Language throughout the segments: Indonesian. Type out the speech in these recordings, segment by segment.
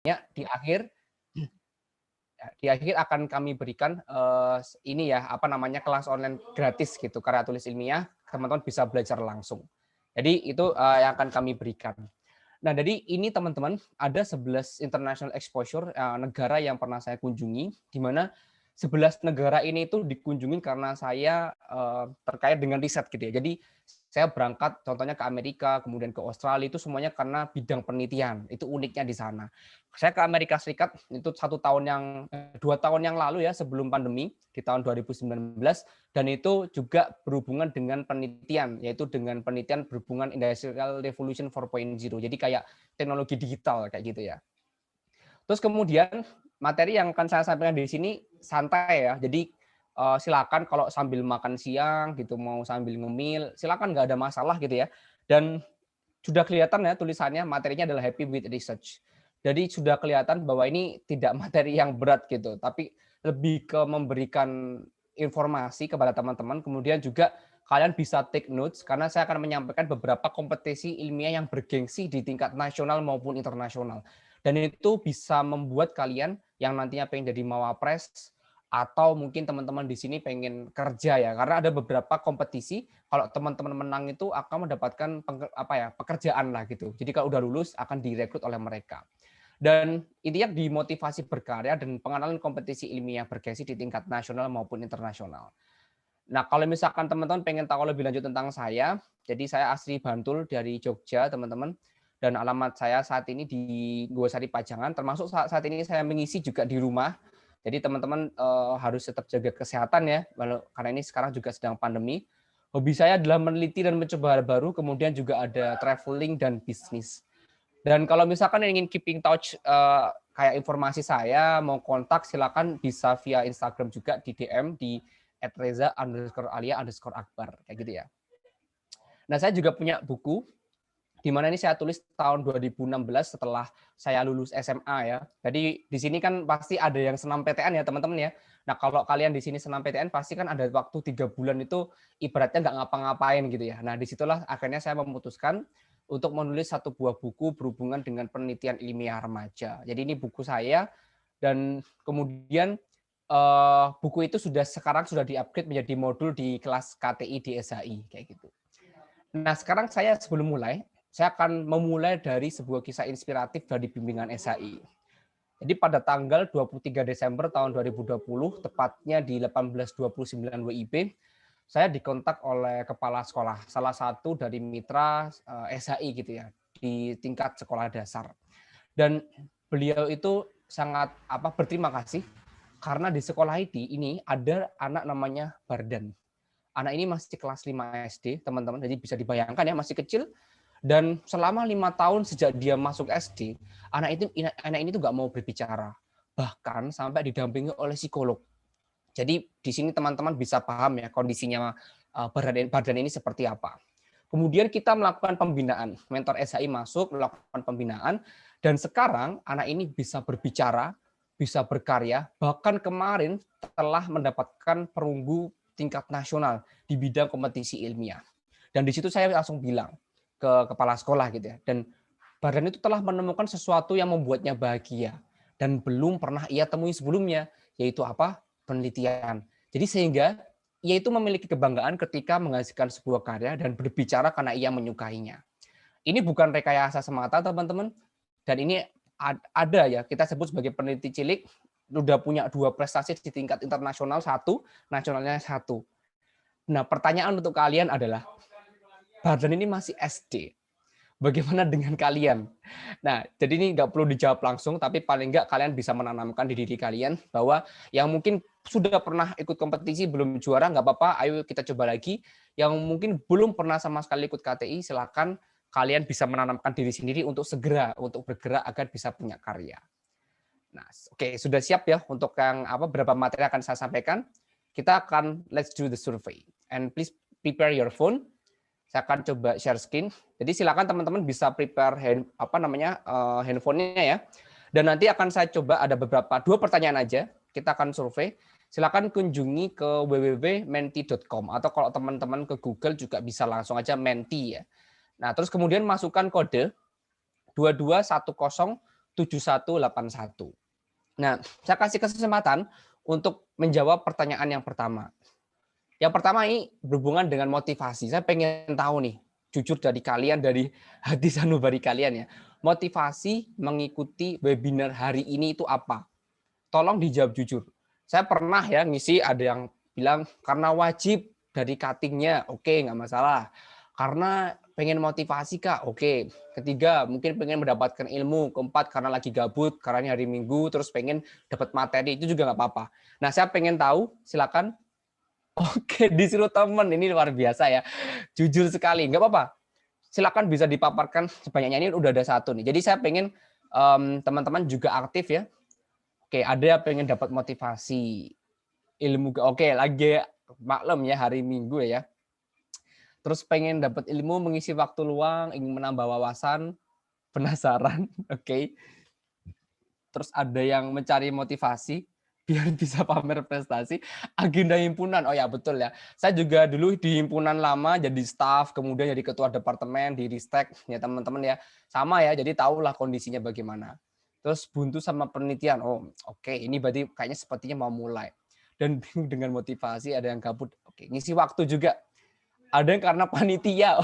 di akhir akan kami berikan ini ya apa namanya kelas online gratis gitu karya tulis ilmiah teman-teman bisa belajar langsung. Jadi itu yang akan kami berikan. Nah, jadi ini teman-teman ada 11 international exposure negara yang pernah saya kunjungi di mana 11 negara ini itu dikunjungi karena saya terkait dengan riset gitu ya. Jadi saya berangkat contohnya ke Amerika, kemudian ke Australia itu semuanya karena bidang penelitian. Itu uniknya di sana. Saya ke Amerika Serikat itu 2 tahun yang lalu ya sebelum pandemi di tahun 2019 dan itu juga berhubungan dengan penelitian yaitu dengan penelitian berhubungan Industrial Revolution 4.0. Jadi kayak teknologi digital kayak gitu ya. Terus kemudian materi yang akan saya sampaikan di sini santai ya. Jadi silakan kalau sambil makan siang gitu mau sambil ngemil, silakan nggak ada masalah gitu ya. Dan sudah kelihatan ya tulisannya materinya adalah happy with research. Jadi sudah kelihatan bahwa ini tidak materi yang berat gitu, tapi lebih ke memberikan informasi kepada teman-teman, kemudian juga kalian bisa take notes karena saya akan menyampaikan beberapa kompetisi ilmiah yang bergengsi di tingkat nasional maupun internasional. Dan itu bisa membuat kalian yang nantinya pengen jadi mawapres atau mungkin teman-teman di sini pengen kerja ya, karena ada beberapa kompetisi kalau teman-teman menang itu akan mendapatkan pekerjaan lah gitu. Jadi kalau udah lulus akan direkrut oleh mereka. Dan intinya dimotivasi berkarya dan pengenalan kompetisi ilmiah bergengsi di tingkat nasional maupun internasional. Nah, kalau misalkan teman-teman pengen tahu lebih lanjut tentang saya, jadi saya asli Bantul dari Jogja, teman-teman. Dan alamat saya saat ini di Gowasari Pajangan, termasuk saat ini saya mengisi juga di rumah. Jadi teman-teman harus tetap jaga kesehatan ya, karena ini sekarang juga sedang pandemi. Hobi saya adalah meneliti dan mencoba hal baru, kemudian juga ada traveling dan bisnis. Dan kalau misalkan ingin keeping touch kayak informasi saya, mau kontak silakan bisa via Instagram juga di DM di @reza_alia_akbar kayak gitu ya. Nah, saya juga punya buku di mana ini saya tulis tahun 2016 setelah saya lulus SMA ya. Jadi di sini kan pasti ada yang senam PTN ya teman-teman ya. Nah, kalau kalian di sini senam PTN pasti kan ada waktu 3 bulan itu ibaratnya nggak ngapa-ngapain gitu ya. Nah, disitulah akhirnya saya memutuskan untuk menulis satu buah buku berhubungan dengan penelitian ilmiah remaja. Jadi ini buku saya dan kemudian buku itu sekarang sudah di-upgrade menjadi modul di kelas KTI di SHI kayak gitu. Nah, sekarang sebelum mulai, saya akan memulai dari sebuah kisah inspiratif dari bimbingan SHI. Jadi pada tanggal 23 Desember tahun 2020, tepatnya di 18.29 WIB, saya dikontak oleh kepala sekolah, salah satu dari mitra SHI gitu ya, di tingkat sekolah dasar. Dan beliau itu sangat berterima kasih karena di sekolah ini ada anak namanya Bardan. Anak ini masih kelas 5 SD, teman-teman. Jadi bisa dibayangkan ya, masih kecil. Dan selama 5 tahun sejak dia masuk SD, anak ini tuh nggak mau berbicara. Bahkan sampai didampingi oleh psikolog. Jadi di sini teman-teman bisa paham ya kondisinya Bardan ini seperti apa. Kemudian kita melakukan pembinaan. Mentor SHI masuk, melakukan pembinaan. Dan sekarang anak ini bisa berbicara, bisa berkarya. Bahkan kemarin telah mendapatkan perunggu tingkat nasional di bidang kompetisi ilmiah. Dan di situ saya langsung bilang ke kepala sekolah gitu ya. Dan Bardan itu telah menemukan sesuatu yang membuatnya bahagia dan belum pernah ia temui sebelumnya, yaitu apa? Penelitian. Jadi sehingga ia itu memiliki kebanggaan ketika menghasilkan sebuah karya dan berbicara karena ia menyukainya. Ini bukan rekayasa semata, teman-teman. Dan ini ada ya, kita sebut sebagai peneliti cilik, udah punya 2 prestasi di tingkat internasional, 1, nasionalnya 1. Nah, pertanyaan untuk kalian adalah, Bardan ini masih SD. Bagaimana dengan kalian? Nah, jadi ini nggak perlu dijawab langsung, tapi paling nggak kalian bisa menanamkan di diri kalian bahwa yang mungkin sudah pernah ikut kompetisi belum juara nggak apa-apa, ayo kita coba lagi. Yang mungkin belum pernah sama sekali ikut KTI, silakan kalian bisa menanamkan diri sendiri untuk segera untuk bergerak agar bisa punya karya. Nah, oke, sudah siap ya untuk yang berapa materi akan saya sampaikan. Kita akan let's do the survey and please prepare your phone. Saya akan coba share screen. Jadi silakan teman-teman bisa prepare handphonenya ya. Dan nanti akan saya coba ada 2 pertanyaan aja. Kita akan survei. Silakan kunjungi ke www.menti.com atau kalau teman-teman ke Google juga bisa langsung aja Menti ya. Nah, terus kemudian masukkan kode 2210 7181. Nah, saya kasih kesempatan untuk menjawab pertanyaan yang pertama. Yang pertama ini berhubungan dengan motivasi. Saya pengen tahu nih, jujur dari kalian, dari hati sanubari kalian ya. Motivasi mengikuti webinar hari ini itu apa? Tolong dijawab jujur. Saya pernah ya ngisi, ada yang bilang karena wajib dari cuttingnya, oke nggak masalah. Karena pengen motivasi Kak, oke. Ketiga, mungkin pengen mendapatkan ilmu. Keempat, karena lagi gabut, karena ini hari Minggu, terus pengen dapat materi, itu juga nggak apa-apa. Nah, saya pengen tahu, silakan. Oke, disuruh temen, ini luar biasa ya. Jujur sekali, nggak apa-apa. Silakan bisa dipaparkan sebanyaknya, ini udah ada satu nih. Jadi saya pengen teman-teman juga aktif ya. Oke, ada yang pengen dapat motivasi ilmu. Oke, lagi maklum ya, hari Minggu ya. Terus pengen dapat ilmu, mengisi waktu luang, ingin menambah wawasan, penasaran, oke. Terus ada yang mencari motivasi biar bisa pamer prestasi, agenda himpunan. Oh ya, betul ya. Saya juga dulu di himpunan lama jadi staf, kemudian jadi ketua departemen di Ristek ya teman-teman ya. Sama ya, jadi tahulah kondisinya bagaimana. Terus buntu sama penelitian. Oh, oke, ini berarti kayaknya sepertinya mau mulai. Dan bingung dengan motivasi, ada yang gabut. Oke, ngisi waktu juga. Ada yang karena panitia.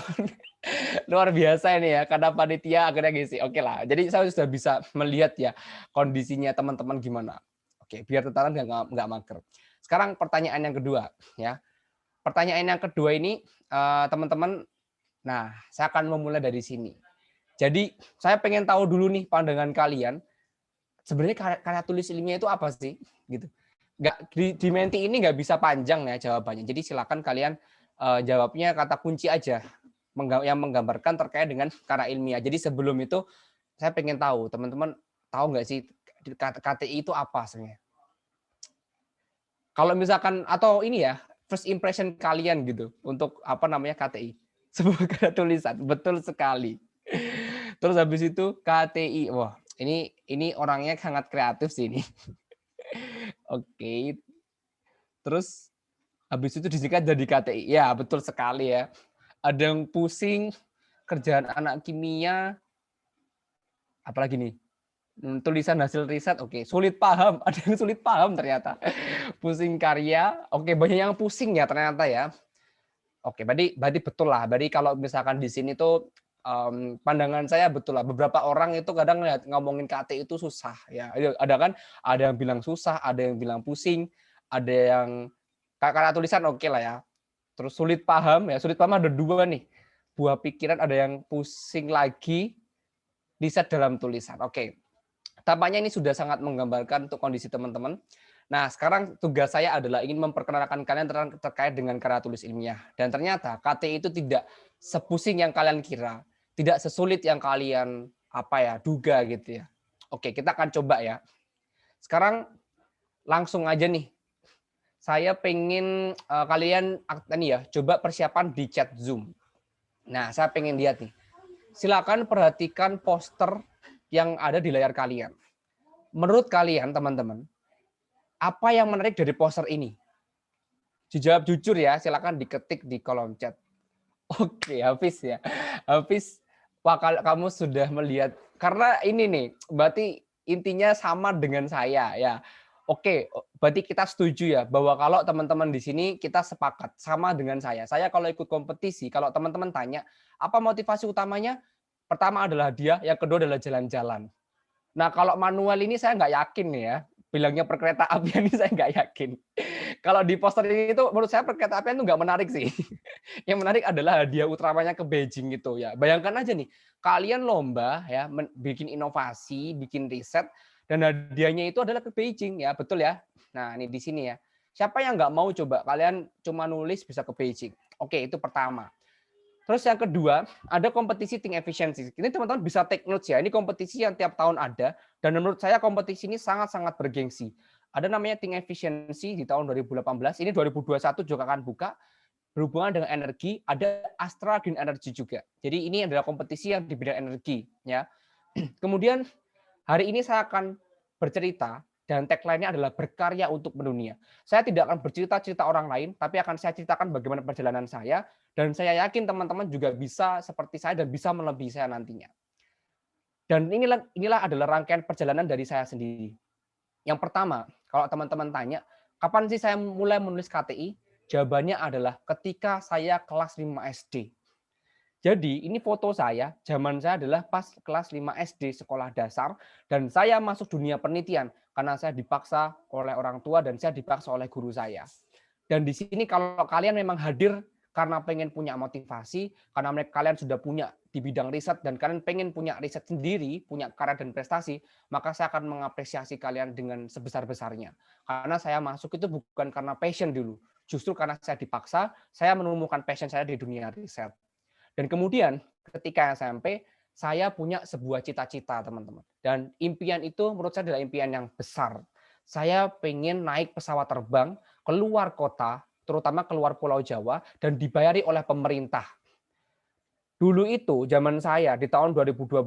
Luar biasa ini ya, karena panitia akhirnya ngisi. Oke lah, jadi saya sudah bisa melihat ya kondisinya teman-teman gimana. Oke, biar tentaran nggak mager. Sekarang pertanyaan yang kedua ya. Pertanyaan yang kedua ini teman-teman, nah saya akan memulai dari sini. Jadi saya pengen tahu dulu nih pandangan kalian, sebenarnya karya tulis ilmiah itu apa sih? Gitu. Nggak, di Menti ini nggak bisa panjang ya jawabannya. Jadi silakan kalian jawabnya kata kunci aja yang menggambarkan terkait dengan karya ilmiah. Jadi sebelum itu saya pengen tahu, teman-teman tahu nggak sih KTI itu apa sebenarnya? Kalau misalkan atau ini ya, first impression kalian gitu untuk apa namanya KTI? Sebuah karya tulisan, betul sekali. Terus habis itu KTI, wah ini orangnya sangat kreatif sih ini. Oke, terus habis itu disingkat jadi KTI. Ya betul sekali ya. Ada yang pusing kerjaan anak kimia, apalagi nih tulisan hasil riset, oke. Sulit paham, ada yang sulit paham ternyata. Pusing karya, oke, banyak yang pusing ya ternyata ya. Oke, berarti betul lah. Berarti kalau misalkan di sini tuh pandangan saya betul lah. Beberapa orang itu kadang ngomongin KT itu susah ya. Ada kan, ada yang bilang susah, ada yang bilang pusing, ada yang karena tulisan oke lah ya. Terus sulit paham ya. Sulit paham ada dua nih. Buah pikiran, ada yang pusing lagi riset dalam tulisan. Oke. Tampaknya ini sudah sangat menggambarkan untuk kondisi teman-teman. Nah, sekarang tugas saya adalah ingin memperkenalkan kalian terkait dengan karya tulis ilmiah. Dan ternyata KTI itu tidak sepusing yang kalian kira, tidak sesulit yang kalian duga gitu ya. Oke, kita akan coba ya. Sekarang langsung aja nih. Saya pengen kalian coba persiapan di chat Zoom. Nah, saya pengen lihat nih. Silakan perhatikan poster yang ada di layar kalian. Menurut kalian, teman-teman, apa yang menarik dari poster ini? Dijawab jujur ya, silakan diketik di kolom chat. Oke, Hafiz ya. Hafiz, wah kamu sudah melihat. Karena ini nih, berarti intinya sama dengan saya ya. Oke, berarti kita setuju ya bahwa kalau teman-teman di sini kita sepakat sama dengan saya. Saya kalau ikut kompetisi, kalau teman-teman tanya apa motivasi utamanya, pertama adalah hadiah, yang kedua adalah jalan-jalan. Nah, kalau manual ini saya nggak yakin nih ya. Bilangnya perkereta apian ini saya nggak yakin. Kalau di poster ini itu menurut saya perkereta apian itu nggak menarik sih. Yang menarik adalah hadiah utamanya ke Beijing itu ya. Bayangkan aja nih, kalian lomba ya bikin inovasi, bikin riset, dan hadiahnya itu adalah ke Beijing ya, betul ya. Nah, ini di sini ya. Siapa yang nggak mau coba kalian cuma nulis bisa ke Beijing? Oke, itu pertama. Terus yang kedua, ada kompetisi think efficiency. Ini teman-teman bisa take notes ya. Ini kompetisi yang tiap tahun ada, dan menurut saya kompetisi ini sangat-sangat bergengsi. Ada namanya think efficiency di tahun 2018. Ini 2021 juga akan buka. Berhubungan dengan energi, ada Astra Green Energy juga. Jadi ini adalah kompetisi yang di bidang energi. Ya. Kemudian hari ini saya akan bercerita dan tagline-nya adalah berkarya untuk mendunia. Saya tidak akan bercerita-cerita orang lain, tapi akan saya ceritakan bagaimana perjalanan saya, dan saya yakin teman-teman juga bisa seperti saya dan bisa melebihi saya nantinya. Dan inilah adalah rangkaian perjalanan dari saya sendiri. Yang pertama, kalau teman-teman tanya, kapan sih saya mulai menulis KTI? Jawabannya adalah ketika saya kelas 5 SD. Jadi ini foto saya, zaman saya adalah pas kelas 5 SD sekolah dasar dan saya masuk dunia penelitian karena saya dipaksa oleh orang tua dan saya dipaksa oleh guru saya. Dan di sini kalau kalian memang hadir karena pengen punya motivasi, karena kalian sudah punya di bidang riset dan kalian pengen punya riset sendiri, punya karya dan prestasi, maka saya akan mengapresiasi kalian dengan sebesar-besarnya. Karena saya masuk itu bukan karena passion dulu, justru karena saya dipaksa, saya menemukan passion saya di dunia riset. Dan kemudian ketika SMP, saya punya sebuah cita-cita, teman-teman. Dan impian itu menurut saya adalah impian yang besar. Saya pengen naik pesawat terbang keluar kota, terutama keluar Pulau Jawa, dan dibayari oleh pemerintah. Dulu itu, zaman saya di tahun 2012,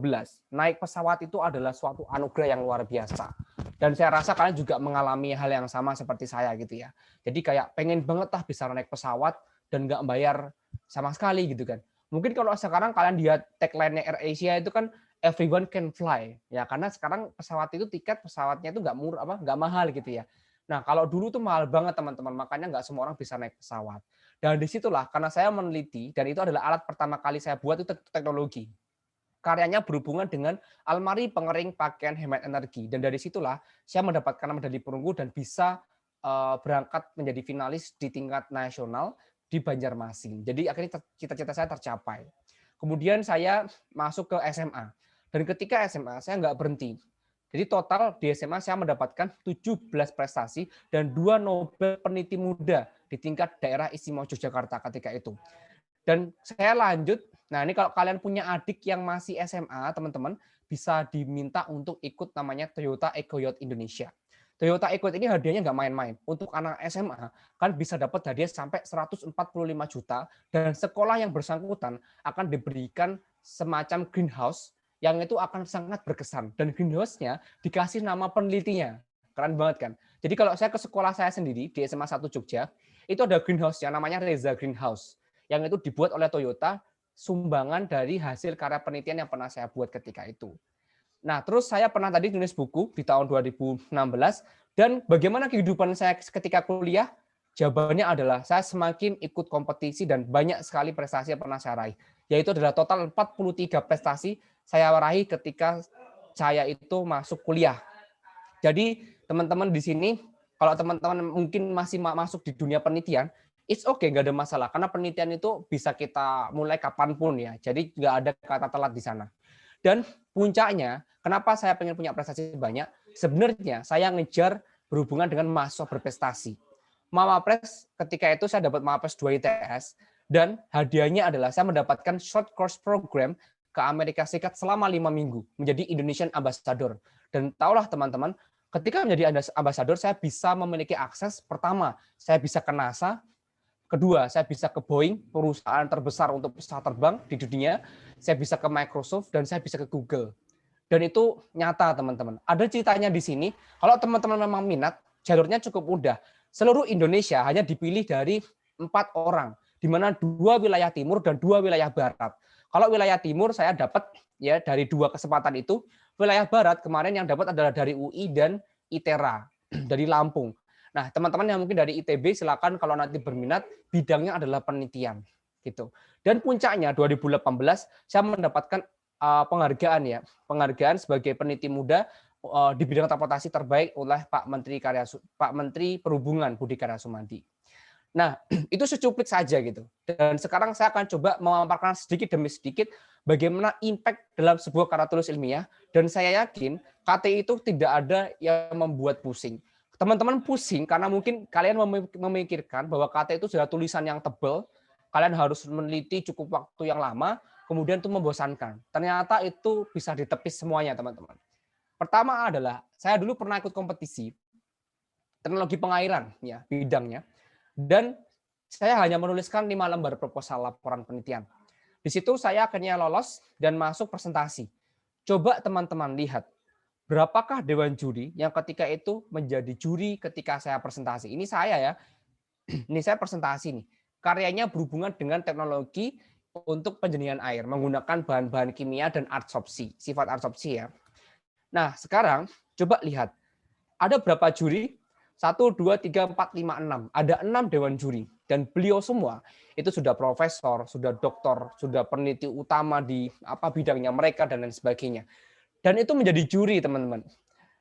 naik pesawat itu adalah suatu anugerah yang luar biasa. Dan saya rasa kalian juga mengalami hal yang sama seperti saya gitu ya. Jadi kayak pengen banget lah bisa naik pesawat dan nggak bayar sama sekali gitu kan. Mungkin kalau sekarang kalian lihat tagline-nya AirAsia itu kan everyone can fly ya, karena sekarang pesawat itu tiket pesawatnya itu nggak murah nggak mahal gitu ya. Nah kalau dulu tuh mahal banget teman-teman, makanya nggak semua orang bisa naik pesawat. Dan disitulah karena saya meneliti dan itu adalah alat pertama kali saya buat itu teknologi. Karyanya berhubungan dengan almari pengering pakaian hemat energi dan dari situlah saya mendapatkan medali perunggu dan bisa berangkat menjadi finalis di tingkat nasional di Banjarmasin. Jadi akhirnya cita-cita saya tercapai. Kemudian saya masuk ke SMA dan ketika SMA saya nggak berhenti. Jadi total di SMA saya mendapatkan 17 prestasi dan 2 Nobel Peneliti Muda di tingkat daerah istimewa Yogyakarta ketika itu. Dan saya lanjut, nah ini kalau kalian punya adik yang masih SMA, teman-teman, bisa diminta untuk ikut namanya Toyota Eco Yacht Indonesia. Toyota Eco Yacht ini hadiahnya nggak main-main. Untuk anak SMA, kan bisa dapat hadiah sampai 145 juta, dan sekolah yang bersangkutan akan diberikan semacam greenhouse yang itu akan sangat berkesan. Dan greenhouse-nya dikasih nama penelitinya. Keren banget kan? Jadi kalau saya ke sekolah saya sendiri, di SMA 1 Jogja, itu ada greenhouse yang namanya Reza Greenhouse yang itu dibuat oleh Toyota, sumbangan dari hasil karya penelitian yang pernah saya buat ketika itu. Nah, terus saya pernah tadi nulis buku di tahun 2016, dan bagaimana kehidupan saya ketika kuliah? Jawabannya adalah saya semakin ikut kompetisi dan banyak sekali prestasi yang pernah saya raih. Yaitu adalah total 43 prestasi saya raih ketika saya itu masuk kuliah. Jadi teman-teman di sini, kalau teman-teman mungkin masih masuk di dunia penelitian, it's okay, nggak ada masalah. Karena penelitian itu bisa kita mulai kapanpun ya. Jadi nggak ada kata telat di sana. Dan puncaknya, kenapa saya pengen punya prestasi banyak? Sebenarnya saya ngejar berhubungan dengan mahasiswa berprestasi. Mapres ketika itu saya dapat Mapres 2 ITS, dan hadiahnya adalah saya mendapatkan short course program ke Amerika Serikat selama 5 minggu, menjadi Indonesian Ambassador. Dan tahulah teman-teman, ketika menjadi ambassador, saya bisa memiliki akses, pertama, saya bisa ke NASA, kedua, saya bisa ke Boeing, perusahaan terbesar untuk pesawat terbang di dunia, saya bisa ke Microsoft, dan saya bisa ke Google. Dan itu nyata, teman-teman. Ada ceritanya di sini, kalau teman-teman memang minat, jalurnya cukup mudah. Seluruh Indonesia hanya dipilih dari 4 orang, di mana 2 wilayah timur dan 2 wilayah barat. Kalau wilayah timur saya dapat ya dari 2 kesempatan itu, wilayah barat kemarin yang dapat adalah dari UI dan ITERA, dari Lampung. Nah, teman-teman yang mungkin dari ITB silakan kalau nanti berminat, bidangnya adalah penelitian gitu. Dan puncaknya 2018 saya mendapatkan penghargaan ya, penghargaan sebagai peneliti muda di bidang transportasi terbaik oleh Pak Menteri Perhubungan Budi Karya Sumadi. Nah, itu secuplik saja gitu. Dan sekarang saya akan coba memaparkan sedikit demi sedikit bagaimana impact dalam sebuah karya tulis ilmiah, dan saya yakin KTI itu tidak ada yang membuat pusing. Teman-teman pusing karena mungkin kalian memikirkan bahwa KTI itu sudah tulisan yang tebal, kalian harus meneliti cukup waktu yang lama, kemudian itu membosankan. Ternyata itu bisa ditepis semuanya, teman-teman. Pertama adalah, saya dulu pernah ikut kompetisi teknologi pengairan, ya bidangnya, dan saya hanya menuliskan 5 lembar proposal laporan penelitian. Di situ saya akhirnya lolos dan masuk presentasi. Coba teman-teman lihat, berapakah dewan juri yang ketika itu menjadi juri ketika saya presentasi. Ini saya ya, ini saya presentasi nih. Karyanya berhubungan dengan teknologi untuk penjernihan air menggunakan bahan-bahan kimia dan adsorpsi, sifat adsorpsi ya. Nah, sekarang coba lihat, ada berapa juri? 1, 2, 3, 4, 5, 6. Ada 6 dewan juri. Dan beliau semua itu sudah profesor, sudah doktor, sudah peneliti utama di bidangnya mereka dan lain sebagainya. Dan itu menjadi juri, teman-teman.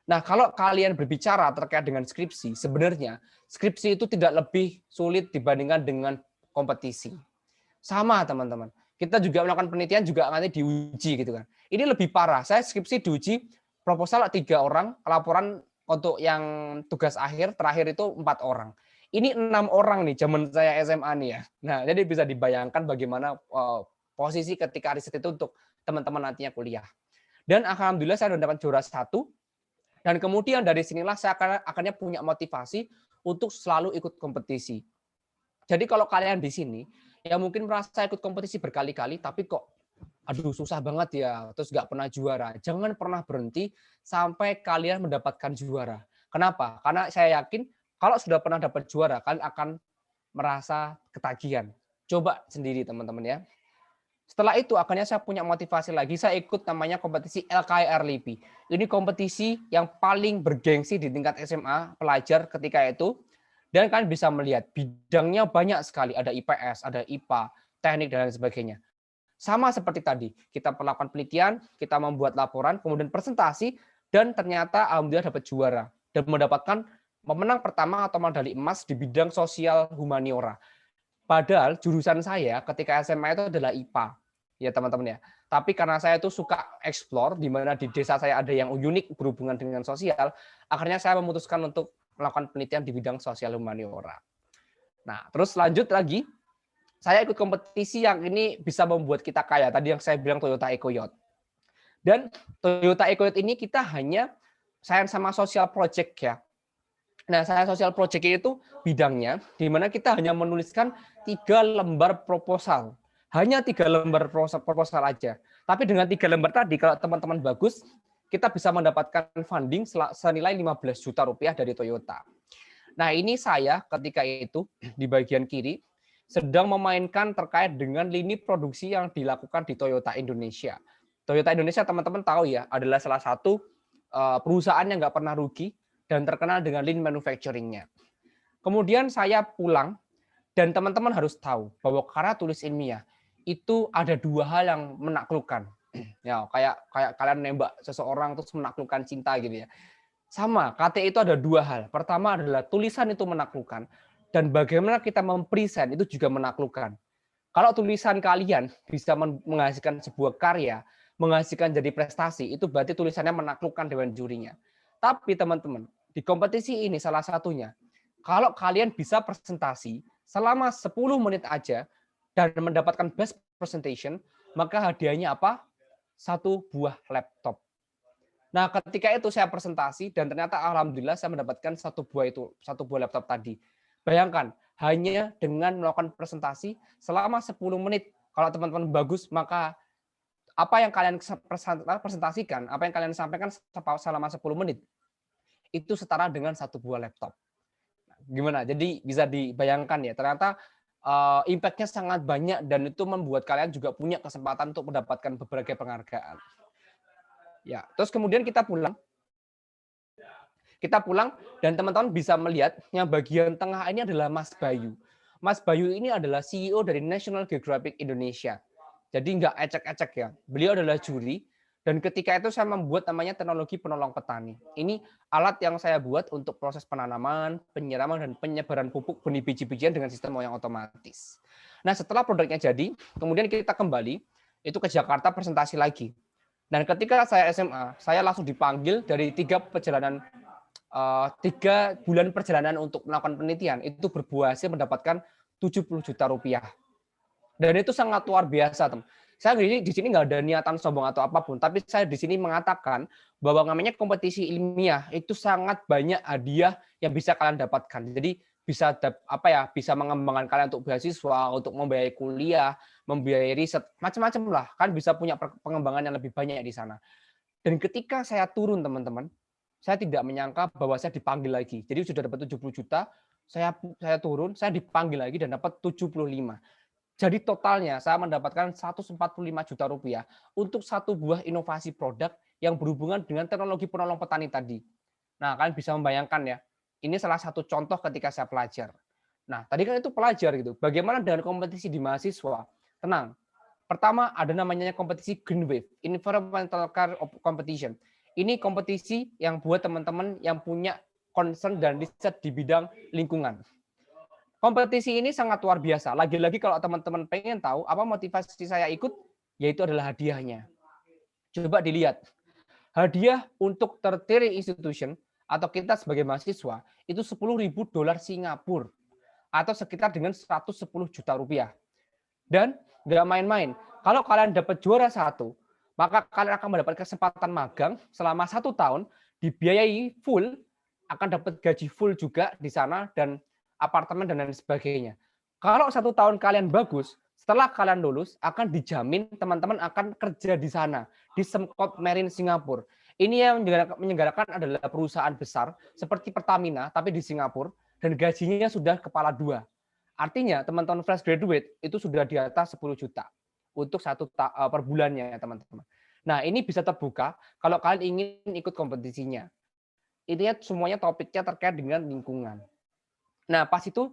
Nah, kalau kalian berbicara terkait dengan skripsi, sebenarnya skripsi itu tidak lebih sulit dibandingkan dengan kompetisi. Sama, teman-teman. Kita juga melakukan penelitian juga nanti diuji gitu kan. Ini lebih parah. Saya skripsi diuji proposal 3 orang, laporan untuk yang tugas akhir terakhir itu 4 orang. Ini 6 orang nih zaman saya SMA nih ya. Nah, jadi bisa dibayangkan bagaimana posisi ketika riset itu untuk teman-teman nantinya kuliah. Dan alhamdulillah saya sudah dapat juara 1. Dan kemudian dari sinilah saya akhirnya punya motivasi untuk selalu ikut kompetisi. Jadi kalau kalian di sini, ya mungkin merasa ikut kompetisi berkali-kali, tapi kok aduh susah banget ya, terus nggak pernah juara. Jangan pernah berhenti sampai kalian mendapatkan juara. Kenapa? Karena saya yakin kalau sudah pernah dapat juara, kalian akan merasa ketagihan. Coba sendiri teman-teman ya. Setelah itu akhirnya saya punya motivasi lagi, saya ikut namanya kompetisi LKR LIPI. Ini kompetisi yang paling bergengsi di tingkat SMA pelajar ketika itu. Dan kalian bisa melihat bidangnya banyak sekali, ada IPS, ada IPA, teknik dan lain sebagainya. Sama seperti tadi, kita melakukan penelitian, kita membuat laporan, kemudian presentasi, dan ternyata alhamdulillah dapat juara dan mendapatkan pemenang pertama atau medali emas di bidang sosial humaniora. Padahal jurusan saya ketika SMA itu adalah IPA, ya teman-teman ya. Tapi karena saya itu suka explore, di mana di desa saya ada yang unik berhubungan dengan sosial, akhirnya saya memutuskan untuk melakukan penelitian di bidang sosial humaniora. Nah, terus lanjut lagi, saya ikut kompetisi yang ini bisa membuat kita kaya. Tadi yang saya bilang Toyota EcoYacht. Dan Toyota EcoYacht ini kita hanya sayang sama social project ya. Nah, saya social project itu bidangnya, di mana kita hanya menuliskan 3 lembar proposal. Hanya 3 lembar proposal aja. Tapi dengan 3 lembar tadi, kalau teman-teman bagus, kita bisa mendapatkan funding senilai 15 juta rupiah dari Toyota. Nah, ini saya ketika itu di bagian kiri sedang memainkan terkait dengan lini produksi yang dilakukan di Toyota Indonesia. Toyota Indonesia teman-teman tahu ya, adalah salah satu perusahaan yang nggak pernah rugi dan terkenal dengan lean manufacturing-nya. Kemudian saya pulang dan teman-teman harus tahu bahwa karya tulis ilmiah itu ada 2 hal yang menaklukkan. Ya, kayak kalian nembak seseorang terus menaklukkan cinta gitu ya. Sama, KT itu ada 2 hal. Pertama adalah tulisan itu menaklukkan dan bagaimana kita mempresent itu juga menaklukkan. Kalau tulisan kalian bisa menghasilkan sebuah karya, menghasilkan jadi prestasi, itu berarti tulisannya menaklukkan dewan jurinya. Tapi teman-teman, di kompetisi ini salah satunya, kalau kalian bisa presentasi selama 10 menit aja dan mendapatkan best presentation, maka hadiahnya apa? 1 buah laptop. Nah, ketika itu saya presentasi dan ternyata alhamdulillah saya mendapatkan 1 buah laptop tadi. Bayangkan, hanya dengan melakukan presentasi selama 10 menit. Kalau teman-teman bagus, maka apa yang kalian presentasikan, apa yang kalian sampaikan selama 10 menit, itu setara dengan 1 buah laptop. Gimana? Jadi bisa dibayangkan ya, ternyata impact-nya sangat banyak dan itu membuat kalian juga punya kesempatan untuk mendapatkan berbagai penghargaan. Ya, terus kemudian kita pulang. Kita pulang dan teman-teman bisa melihat yang bagian tengah ini adalah Mas Bayu. Mas Bayu ini adalah CEO dari National Geographic Indonesia. Jadi nggak ecek-ecek ya. Beliau adalah juri dan ketika itu saya membuat namanya teknologi penolong petani. Ini alat yang saya buat untuk proses penanaman, penyiraman dan penyebaran pupuk benih biji-bijian dengan sistem yang otomatis. Nah, setelah produknya jadi, kemudian kita kembali itu ke Jakarta presentasi lagi. Dan ketika saya SMA, saya langsung dipanggil dari 3 bulan perjalanan untuk melakukan penelitian itu berbuah hasil mendapatkan 70 juta rupiah. Dan itu sangat luar biasa, teman. Saya di sini nggak ada niatan sombong atau apapun, tapi saya di sini mengatakan bahwa namanya kompetisi ilmiah itu sangat banyak hadiah yang bisa kalian dapatkan. Jadi bisa mengembangkan kalian untuk beasiswa, untuk membiayai kuliah, membiayai riset, macam-macam lah. Kan bisa punya pengembangan yang lebih banyak di sana. Dan ketika saya turun, teman-teman, saya tidak menyangka bahwa saya dipanggil lagi. Jadi sudah dapat 70 juta, saya turun, saya dipanggil lagi dan dapat 75. Jadi totalnya saya mendapatkan 145 juta rupiah untuk satu buah inovasi produk yang berhubungan dengan teknologi penolong petani tadi. Nah, kalian bisa membayangkan ya, ini salah satu contoh ketika saya pelajar. Nah, tadi kan itu pelajar gitu. Bagaimana dengan kompetisi di mahasiswa? Tenang. Pertama, ada namanya kompetisi Green Wave, Environmental Car Competition. Ini kompetisi yang buat teman-teman yang punya concern dan riset di bidang lingkungan. Kompetisi ini sangat luar biasa. Lagi-lagi kalau teman-teman pengen tahu apa motivasi saya ikut, yaitu adalah hadiahnya. Coba dilihat. Hadiah untuk tertiary institution atau kita sebagai mahasiswa itu $10.000 Singapura atau sekitar dengan 110 juta rupiah. Dan nggak main-main. Kalau kalian dapat juara satu, maka kalian akan mendapat kesempatan magang selama 1 tahun, dibiayai full, akan dapat gaji full juga di sana dan apartemen dan lain sebagainya. Kalau 1 tahun kalian bagus, setelah kalian lulus akan dijamin teman-teman akan kerja di sana di Sembcorp Marine Singapura. Ini yang menyelenggarakan adalah perusahaan besar seperti Pertamina tapi di Singapura dan gajinya sudah kepala 2. Artinya teman-teman fresh graduate itu sudah di atas 10 juta untuk per bulannya ya teman-teman. Nah ini bisa terbuka kalau kalian ingin ikut kompetisinya. Intinya semuanya topiknya terkait dengan lingkungan. Nah pas itu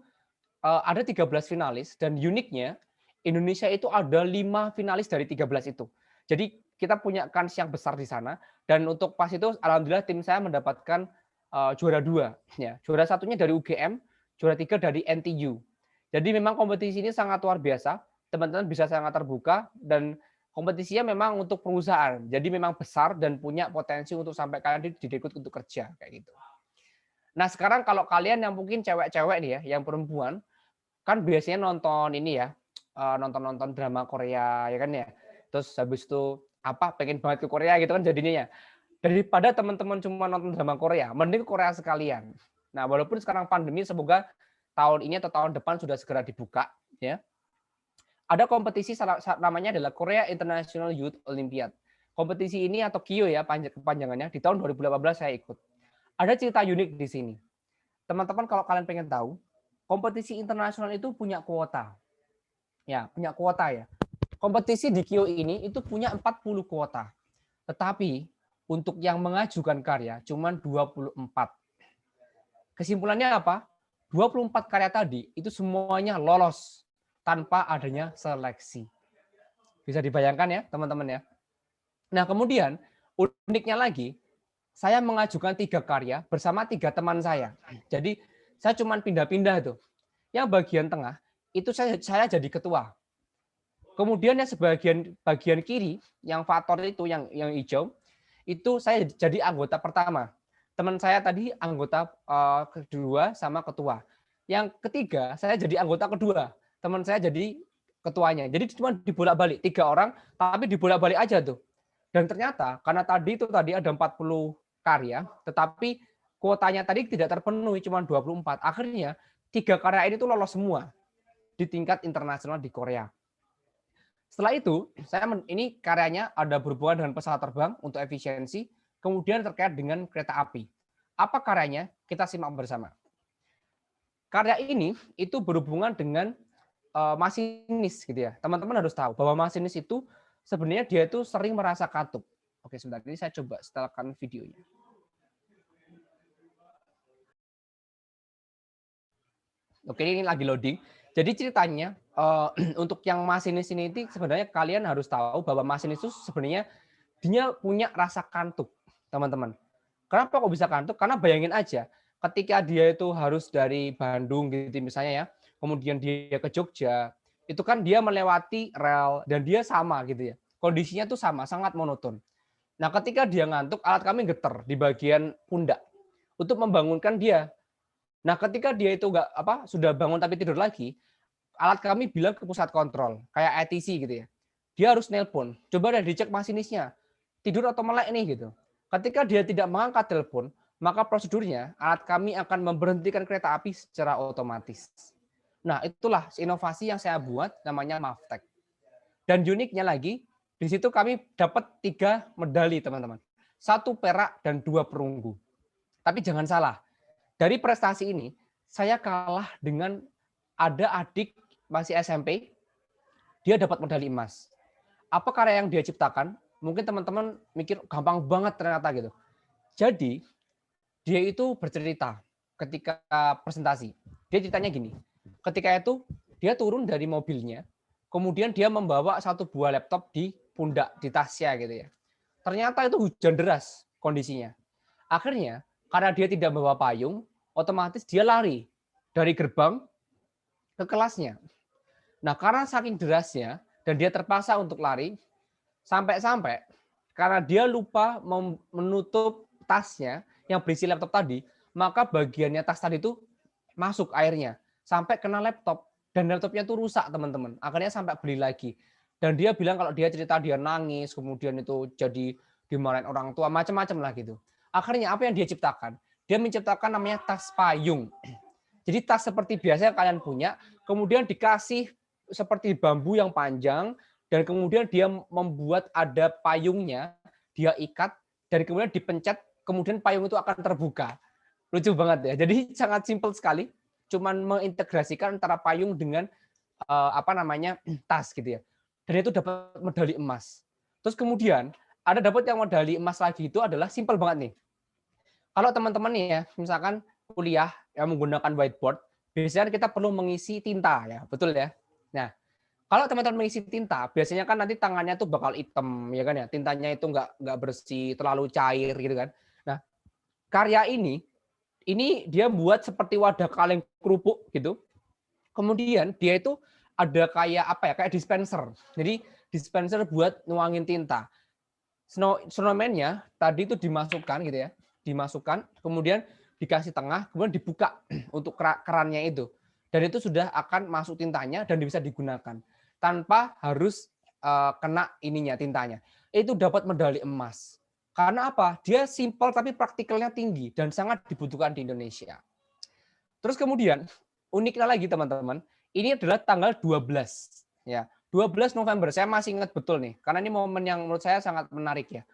ada 13 finalis dan uniknya Indonesia itu ada 5 finalis dari 13 itu. Jadi kita punya kans yang besar di sana dan untuk pas itu alhamdulillah tim saya mendapatkan juara 2 ya. Juara satunya dari UGM, juara 3 dari NTU. Jadi memang kompetisi ini sangat luar biasa, teman-teman bisa sangat terbuka dan kompetisinya memang untuk perusahaan. Jadi memang besar dan punya potensi untuk sampai kalian direkrut untuk kerja kayak gitu. Nah, sekarang kalau kalian yang mungkin cewek-cewek nih ya, yang perempuan kan biasanya nonton ini ya, nonton-nonton drama Korea ya kan ya. Terus habis itu apa pengen banget ke Korea gitu kan jadinya ya. Daripada teman-teman cuma nonton drama Korea, mending ke Korea sekalian. Nah, walaupun sekarang pandemi semoga tahun ini atau tahun depan sudah segera dibuka ya. Ada kompetisi namanya adalah Korea International Youth Olympiad. Kompetisi ini atau KIO ya kepanjangannya di tahun 2018 saya ikut. Ada cerita unik di sini. Teman-teman kalau kalian pengen tahu, kompetisi internasional itu punya kuota. Ya, punya kuota ya. Kompetisi di KIO ini itu punya 40 kuota. Tetapi untuk yang mengajukan karya cuma 24. Kesimpulannya apa? 24 karya tadi itu semuanya lolos tanpa adanya seleksi. Bisa dibayangkan ya, teman-teman ya. Nah, kemudian uniknya lagi, saya mengajukan 3 karya bersama 3 teman saya. Jadi saya cuma pindah-pindah tuh. Yang bagian tengah itu saya jadi ketua. Kemudian yang bagian kiri, yang faktor itu yang hijau, itu saya jadi anggota pertama. Teman saya tadi anggota kedua sama ketua. Yang ketiga, saya jadi anggota kedua. Teman saya jadi ketuanya. Jadi cuma dibolak-balik 3 orang, tapi dibolak-balik aja tuh. Dan ternyata karena tadi ada 40 karya, tetapi kuotanya tadi tidak terpenuhi, cuma 24. Akhirnya 3 karya ini tuh lolos semua di tingkat internasional di Korea. Setelah itu, ini karyanya ada berhubungan dengan pesawat terbang untuk efisiensi, kemudian terkait dengan kereta api. Apa karyanya? Kita simak bersama. Karya ini itu berhubungan dengan masinis gitu ya. Teman-teman harus tahu bahwa masinis itu sebenarnya dia itu sering merasa kantuk. Oke, sebentar ini saya coba setelkan videonya. Oke, ini lagi loading. Jadi ceritanya untuk yang masinis ini sebenarnya kalian harus tahu bahwa masinis itu sebenarnya dia punya rasa kantuk, teman-teman. Kenapa kok bisa kantuk? Karena bayangin aja, ketika dia itu harus dari Bandung gitu misalnya ya, kemudian dia ke Jogja, itu kan dia melewati rel dan dia sama gitu ya. Kondisinya tuh sama, sangat monoton. Nah, ketika dia ngantuk, alat kami getar di bagian pundak untuk membangunkan dia. Nah, ketika dia itu sudah bangun tapi tidur lagi, alat kami bilang ke pusat kontrol, kayak ITC gitu ya. Dia harus nelpon, coba deh dicek masinisnya, tidur atau melek nih gitu. Ketika dia tidak mengangkat telepon, maka prosedurnya alat kami akan memberhentikan kereta api secara otomatis. Nah, itulah inovasi yang saya buat namanya Maftek. Dan uniknya lagi, di situ kami dapat 3 medali, teman-teman. 1 perak dan 2 perunggu. Tapi jangan salah, dari prestasi ini saya kalah dengan ada adik masih SMP, dia dapat medali emas. Apa karya yang dia ciptakan? Mungkin teman-teman mikir gampang banget ternyata gitu. Jadi dia itu bercerita ketika presentasi. Dia ceritanya gini, ketika itu dia turun dari mobilnya, kemudian dia membawa satu buah laptop di pundak, di tasnya gitu ya. Ternyata itu hujan deras kondisinya. Akhirnya karena dia tidak bawa payung, otomatis dia lari dari gerbang ke kelasnya. Nah, karena saking derasnya dan dia terpaksa untuk lari, sampai-sampai karena dia lupa menutup tasnya yang berisi laptop tadi, maka bagiannya tas tadi itu masuk airnya sampai kena laptop dan laptopnya itu rusak, teman-teman. Akhirnya sampai beli lagi. Dan dia bilang kalau dia cerita dia nangis, kemudian itu jadi dimarahin orang tua, macam-macam lah gitu. Akhirnya apa yang dia ciptakan? Dia menciptakan namanya tas payung. Jadi tas seperti biasa yang kalian punya, kemudian dikasih seperti bambu yang panjang, dan kemudian dia membuat ada payungnya, dia ikat, dan kemudian dipencet, kemudian payung itu akan terbuka. Lucu banget ya. Jadi sangat simpel sekali, cuman mengintegrasikan antara payung dengan apa namanya tas gitu ya. Dan itu dapat medali emas. Terus kemudian ada dapat yang medali emas lagi itu adalah simpel banget nih. Kalau teman-teman nih ya, misalkan kuliah yang menggunakan whiteboard, biasanya kita perlu mengisi tinta ya, betul ya. Nah, kalau teman-teman mengisi tinta, biasanya kan nanti tangannya tuh bakal hitam ya kan ya, tintanya itu nggak bersih, terlalu cair gitu kan. Nah, karya ini dia buat seperti wadah kaleng kerupuk gitu. Kemudian dia itu ada kayak apa ya, kayak dispenser. Jadi dispenser buat nuangin tinta. Snowman-nya tadi itu dimasukkan gitu ya, dimasukkan, kemudian dikasih tengah, kemudian dibuka untuk kerannya itu. Dan itu sudah akan masuk tintanya dan bisa digunakan tanpa harus kena ininya tintanya. Itu dapat medali emas. Karena apa? Dia simpel tapi praktikalnya tinggi dan sangat dibutuhkan di Indonesia. Terus kemudian uniknya lagi teman-teman, ini adalah tanggal 12 ya. 12 November, saya masih ingat betul nih, karena ini momen yang menurut saya sangat menarik ya.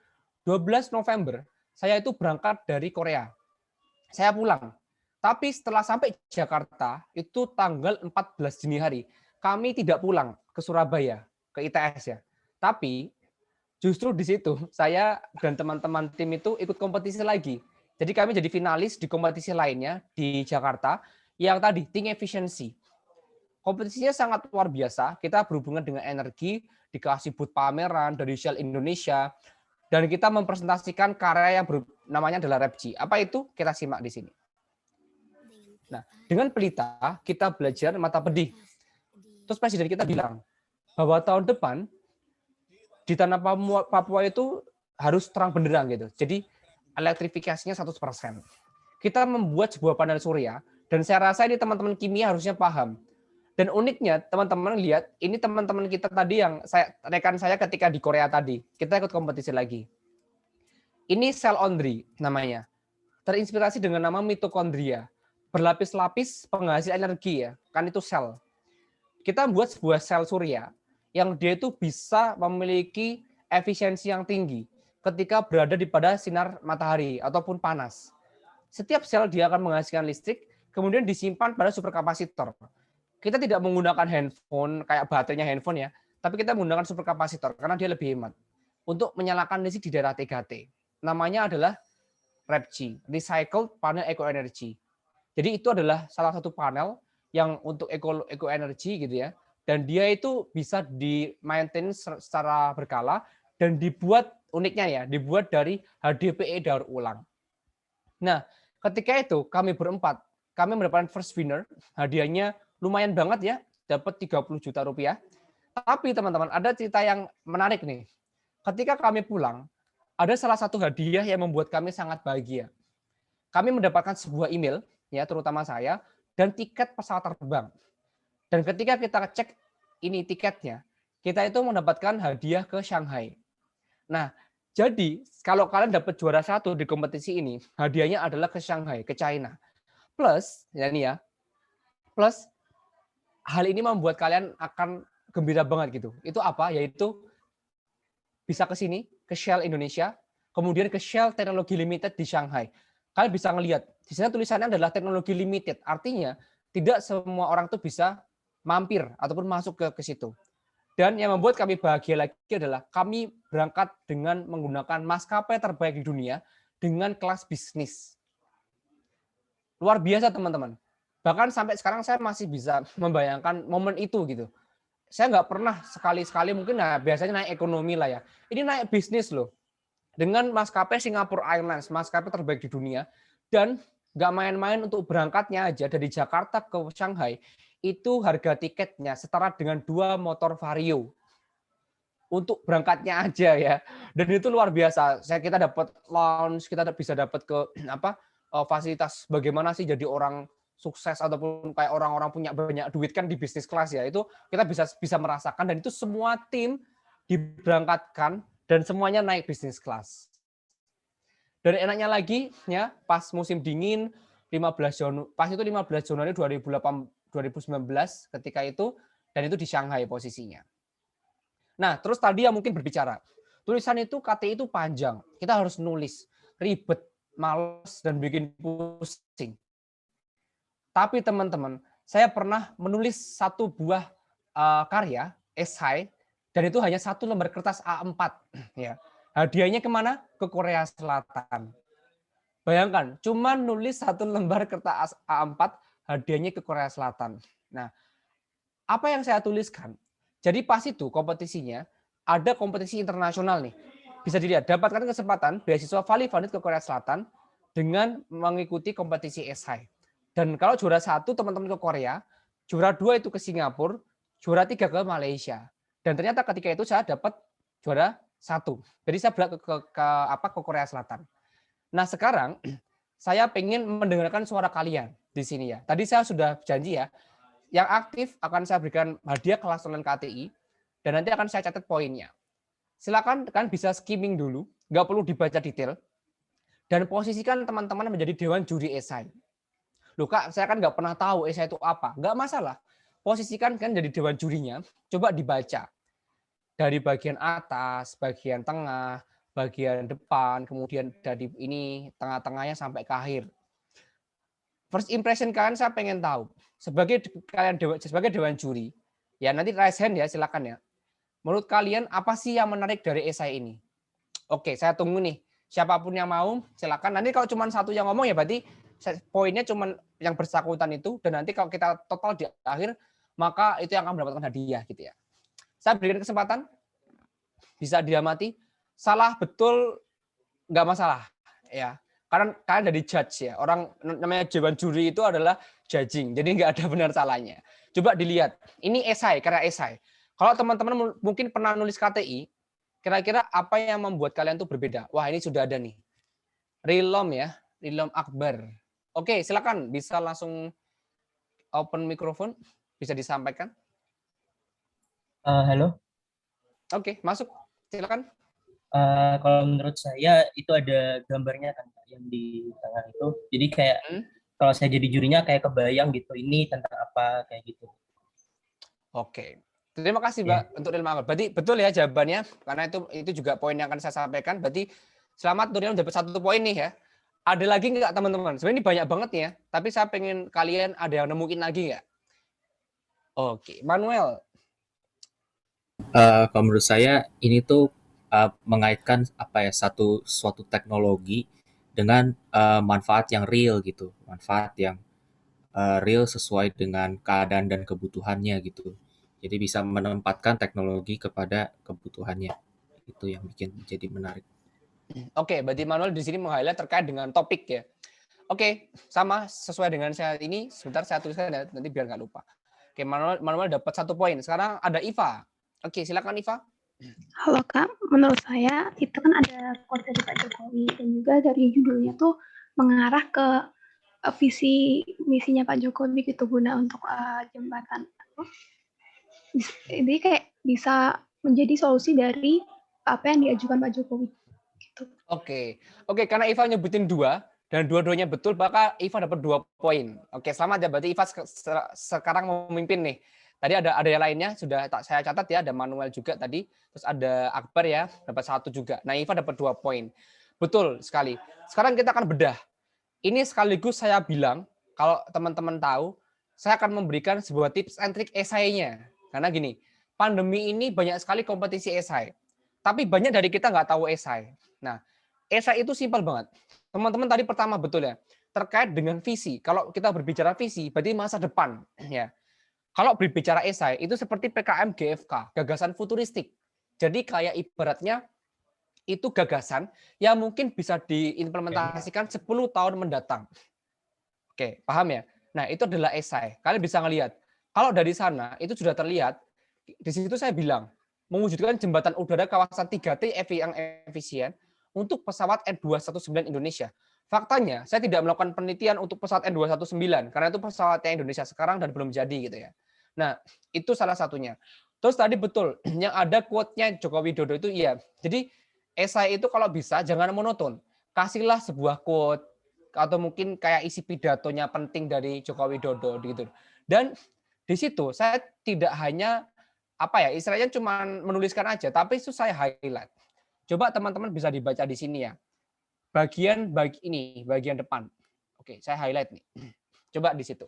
12 November, saya itu berangkat dari Korea. Saya pulang. Tapi setelah sampai Jakarta, itu tanggal 14 dini hari, kami tidak pulang ke Surabaya, ke ITS ya. Tapi justru di situ saya dan teman-teman tim itu ikut kompetisi lagi. Jadi kami jadi finalis di kompetisi lainnya di Jakarta yang tadi Think Efficiency. Kompetisinya sangat luar biasa. Kita berhubungan dengan energi, dikasih booth pameran dari Shell Indonesia, dan kita mempresentasikan karya yang namanya adalah RepG. Apa itu? Kita simak di sini. Nah, dengan pelita kita belajar mata pedih. Terus presiden kita bilang bahwa tahun depan di tanah Papua itu harus terang benderang gitu. Jadi elektrifikasinya 100%. Kita membuat sebuah panel surya, dan saya rasa ini teman-teman kimia harusnya paham. Dan uniknya teman-teman lihat, ini teman-teman kita tadi yang rekan saya ketika di Korea tadi, kita ikut kompetisi lagi. Ini sel Ondri namanya. Terinspirasi dengan nama mitokondria. Berlapis-lapis penghasil energi ya, kan itu sel. Kita buat sebuah sel surya yang dia itu bisa memiliki efisiensi yang tinggi ketika berada di pada sinar matahari ataupun panas. Setiap sel dia akan menghasilkan listrik, kemudian disimpan pada superkapasitor. Kita tidak menggunakan handphone kayak baterainya handphone ya, tapi kita menggunakan superkapasitor karena dia lebih hemat untuk menyalakan listrik di daerah 3T. Namanya adalah REPG, Recycled Panel Eco Energy. Jadi itu adalah salah satu panel yang untuk eco energy gitu ya, dan dia itu bisa di maintain secara berkala dan dibuat uniknya ya, dibuat dari HDPE daur ulang. Nah, ketika itu kami berempat, kami mendapatkan first winner, hadiahnya lumayan banget ya, dapat 30 juta rupiah. Tapi teman-teman, ada cerita yang menarik nih. Ketika kami pulang, ada salah satu hadiah yang membuat kami sangat bahagia. Kami mendapatkan sebuah email, ya terutama saya, dan tiket pesawat terbang. Dan ketika kita cek ini tiketnya, kita itu mendapatkan hadiah ke Shanghai. Nah, jadi kalau kalian dapat juara satu di kompetisi ini, hadiahnya adalah ke Shanghai, ke China. Plus, ya nih ya, plus hal ini membuat kalian akan gembira banget gitu. Itu apa? Yaitu bisa ke sini, ke Shell Indonesia, kemudian ke Shell Technology Limited di Shanghai. Kalian bisa ngelihat, di sana tulisannya adalah teknologi limited. Artinya, tidak semua orang tuh bisa mampir ataupun masuk ke situ. Dan yang membuat kami bahagia lagi adalah kami berangkat dengan menggunakan maskapai terbaik di dunia dengan kelas bisnis. Luar biasa teman-teman. Bahkan sampai sekarang saya masih bisa membayangkan momen itu gitu. Saya nggak pernah sekali-sekali mungkin biasanya naik ekonomi lah ya. Ini naik bisnis loh. Dengan maskapai Singapore Airlines, maskapai terbaik di dunia. Dan nggak main-main untuk berangkatnya aja dari Jakarta ke Shanghai. Itu harga tiketnya setara dengan 2 motor Vario. Untuk berangkatnya aja ya. Dan itu luar biasa. Kita dapat lounge, kita bisa dapat ke fasilitas bagaimana sih jadi orang sukses ataupun kayak orang-orang punya banyak duit kan di bisnis kelas ya. Itu kita bisa merasakan dan itu semua tim diberangkatkan dan semuanya naik bisnis kelas. Dan enaknya lagi ya pas musim dingin 15 Januari pas itu 15 Januari 2019 ketika itu dan itu di Shanghai posisinya. Nah, terus tadi yang mungkin berbicara. Tulisan itu KTI itu panjang. Kita harus nulis. Ribet, males, dan bikin pusing. Tapi teman-teman, saya pernah menulis satu buah karya, esai, dan itu hanya 1 lembar kertas A4. Ya. Hadiahnya kemana? Ke Korea Selatan. Bayangkan, cuma nulis 1 lembar kertas A4, hadiahnya ke Korea Selatan. Nah, apa yang saya tuliskan? Jadi pas itu kompetisinya ada kompetisi internasional nih. Bisa dilihat, dapatkan kesempatan beasiswa Vali-Vanit ke Korea Selatan dengan mengikuti kompetisi esai. Dan kalau juara 1 teman-teman ke Korea, juara 2 itu ke Singapura, juara 3 ke Malaysia. Dan ternyata ketika itu saya dapat juara 1. Jadi saya berangkat ke Korea Selatan. Nah sekarang saya pengen mendengarkan suara kalian di sini ya. Tadi saya sudah janji ya, yang aktif akan saya berikan hadiah kelas online KTI dan nanti akan saya catat poinnya. Silakan kan bisa skimming dulu, nggak perlu dibaca detail. Dan posisikan teman-teman menjadi dewan juri esai. Loh Kak, saya kan nggak pernah tahu esai itu apa. Nggak masalah. Posisikan kan jadi dewan jurinya, coba dibaca. Dari bagian atas, bagian tengah, bagian depan, kemudian dari ini tengah-tengahnya sampai ke akhir. First impression kalian saya pengen tahu. Sebagai dewan juri, ya nanti raise hand ya silakan ya. Menurut kalian apa sih yang menarik dari esai ini? Oke, saya tunggu nih. Siapapun yang mau silakan. Nanti kalau cuma satu yang ngomong ya berarti poinnya cuma yang bersangkutan itu dan nanti kalau kita total di akhir maka itu yang akan mendapatkan hadiah gitu ya. Saya berikan kesempatan bisa diamati. Salah betul nggak masalah ya. Karena kalian dari judge ya. Orang namanya dewan juri itu adalah judging. Jadi nggak ada benar salahnya. Coba dilihat. Ini esai, karya esai. Kalau teman-teman mungkin pernah nulis KTI, kira-kira apa yang membuat kalian tuh berbeda? Wah, ini sudah ada nih. Rilom ya, Rilom Akbar. Oke, silakan bisa langsung open mikrofon, bisa disampaikan. Halo. Oke, masuk. Silakan. Kalau menurut saya itu ada gambarnya kan Kak, yang di tengah itu. Jadi kayak kalau saya jadi jurinya kayak kebayang gitu. Ini tentang apa kayak gitu. Oke. Terima kasih Mbak untuk ilmu akal. Berarti betul ya jawabannya karena itu juga poin yang akan saya sampaikan. Berarti selamat Nuril dapat 1 poin nih ya. Ada lagi nggak teman-teman? Sebenarnya ini banyak banget ya. Tapi saya pengen kalian ada yang nemuin lagi nggak? Oke, Manuel. Kalau menurut saya ini tuh mengaitkan apa ya suatu teknologi dengan manfaat yang real gitu, manfaat yang real sesuai dengan keadaan dan kebutuhannya gitu. Jadi bisa menempatkan teknologi kepada kebutuhannya. Itu yang bikin jadi menarik. Oke, berarti Manuel di sini meng-highlight terkait dengan topik ya. Oke, sama sesuai dengan saya ini. Sebentar saya tuliskan ya, nanti biar nggak lupa. Oke, Manuel dapat 1 poin. Sekarang ada Iva. Oke, silakan Iva. Halo Kak, menurut saya itu kan ada quote dari Pak Jokowi dan juga dari judulnya tuh mengarah ke visi misinya Pak Jokowi gitu guna untuk jembatan. Jadi kayak bisa menjadi solusi dari apa yang diajukan Pak Jokowi. Gitu. Oke, karena Iva nyebutin 2 dan dua-duanya betul, maka Iva dapat 2 poin. Oke, selamat ya. Berarti Iva sekarang memimpin nih. Tadi ada yang lainnya sudah saya catat ya, ada Manuel juga tadi, terus ada Akbar ya, dapat 1 juga. Nah, Iva dapat 2 poin. Betul sekali. Sekarang kita akan bedah. Ini sekaligus saya bilang, kalau teman-teman tahu, saya akan memberikan sebuah tips and trick esainya. Karena gini, pandemi ini banyak sekali kompetisi esai. Tapi banyak dari kita nggak tahu esai. Nah, esai itu simpel banget. Teman-teman tadi pertama betul ya, terkait dengan visi. Kalau kita berbicara visi, berarti masa depan. Ya. Kalau berbicara esai, itu seperti PKM GFK, gagasan futuristik. Jadi kayak ibaratnya itu gagasan yang mungkin bisa diimplementasikan 10 tahun mendatang. Oke, paham ya? Nah, itu adalah esai. Kalian bisa ngelihat. Kalau dari sana, itu sudah terlihat. Di situ saya bilang, mewujudkan jembatan udara kawasan 3T yang efisien untuk pesawat N219 Indonesia. Faktanya, saya tidak melakukan penelitian untuk pesawat N219, karena itu pesawatnya Indonesia sekarang dan belum jadi gitu ya. Nah, itu salah satunya. Terus tadi betul, yang ada quote-nya Joko Widodo itu iya. Jadi, esai itu kalau bisa jangan monoton. Kasihlah sebuah quote, atau mungkin kayak isi pidatonya penting dari Joko Widodo gitu. Dan di situ saya tidak hanya apa ya istilahnya cuma menuliskan aja, tapi itu saya highlight. Coba teman-teman bisa dibaca di sini ya. Bagian depan. Oke, saya highlight nih. Coba di situ.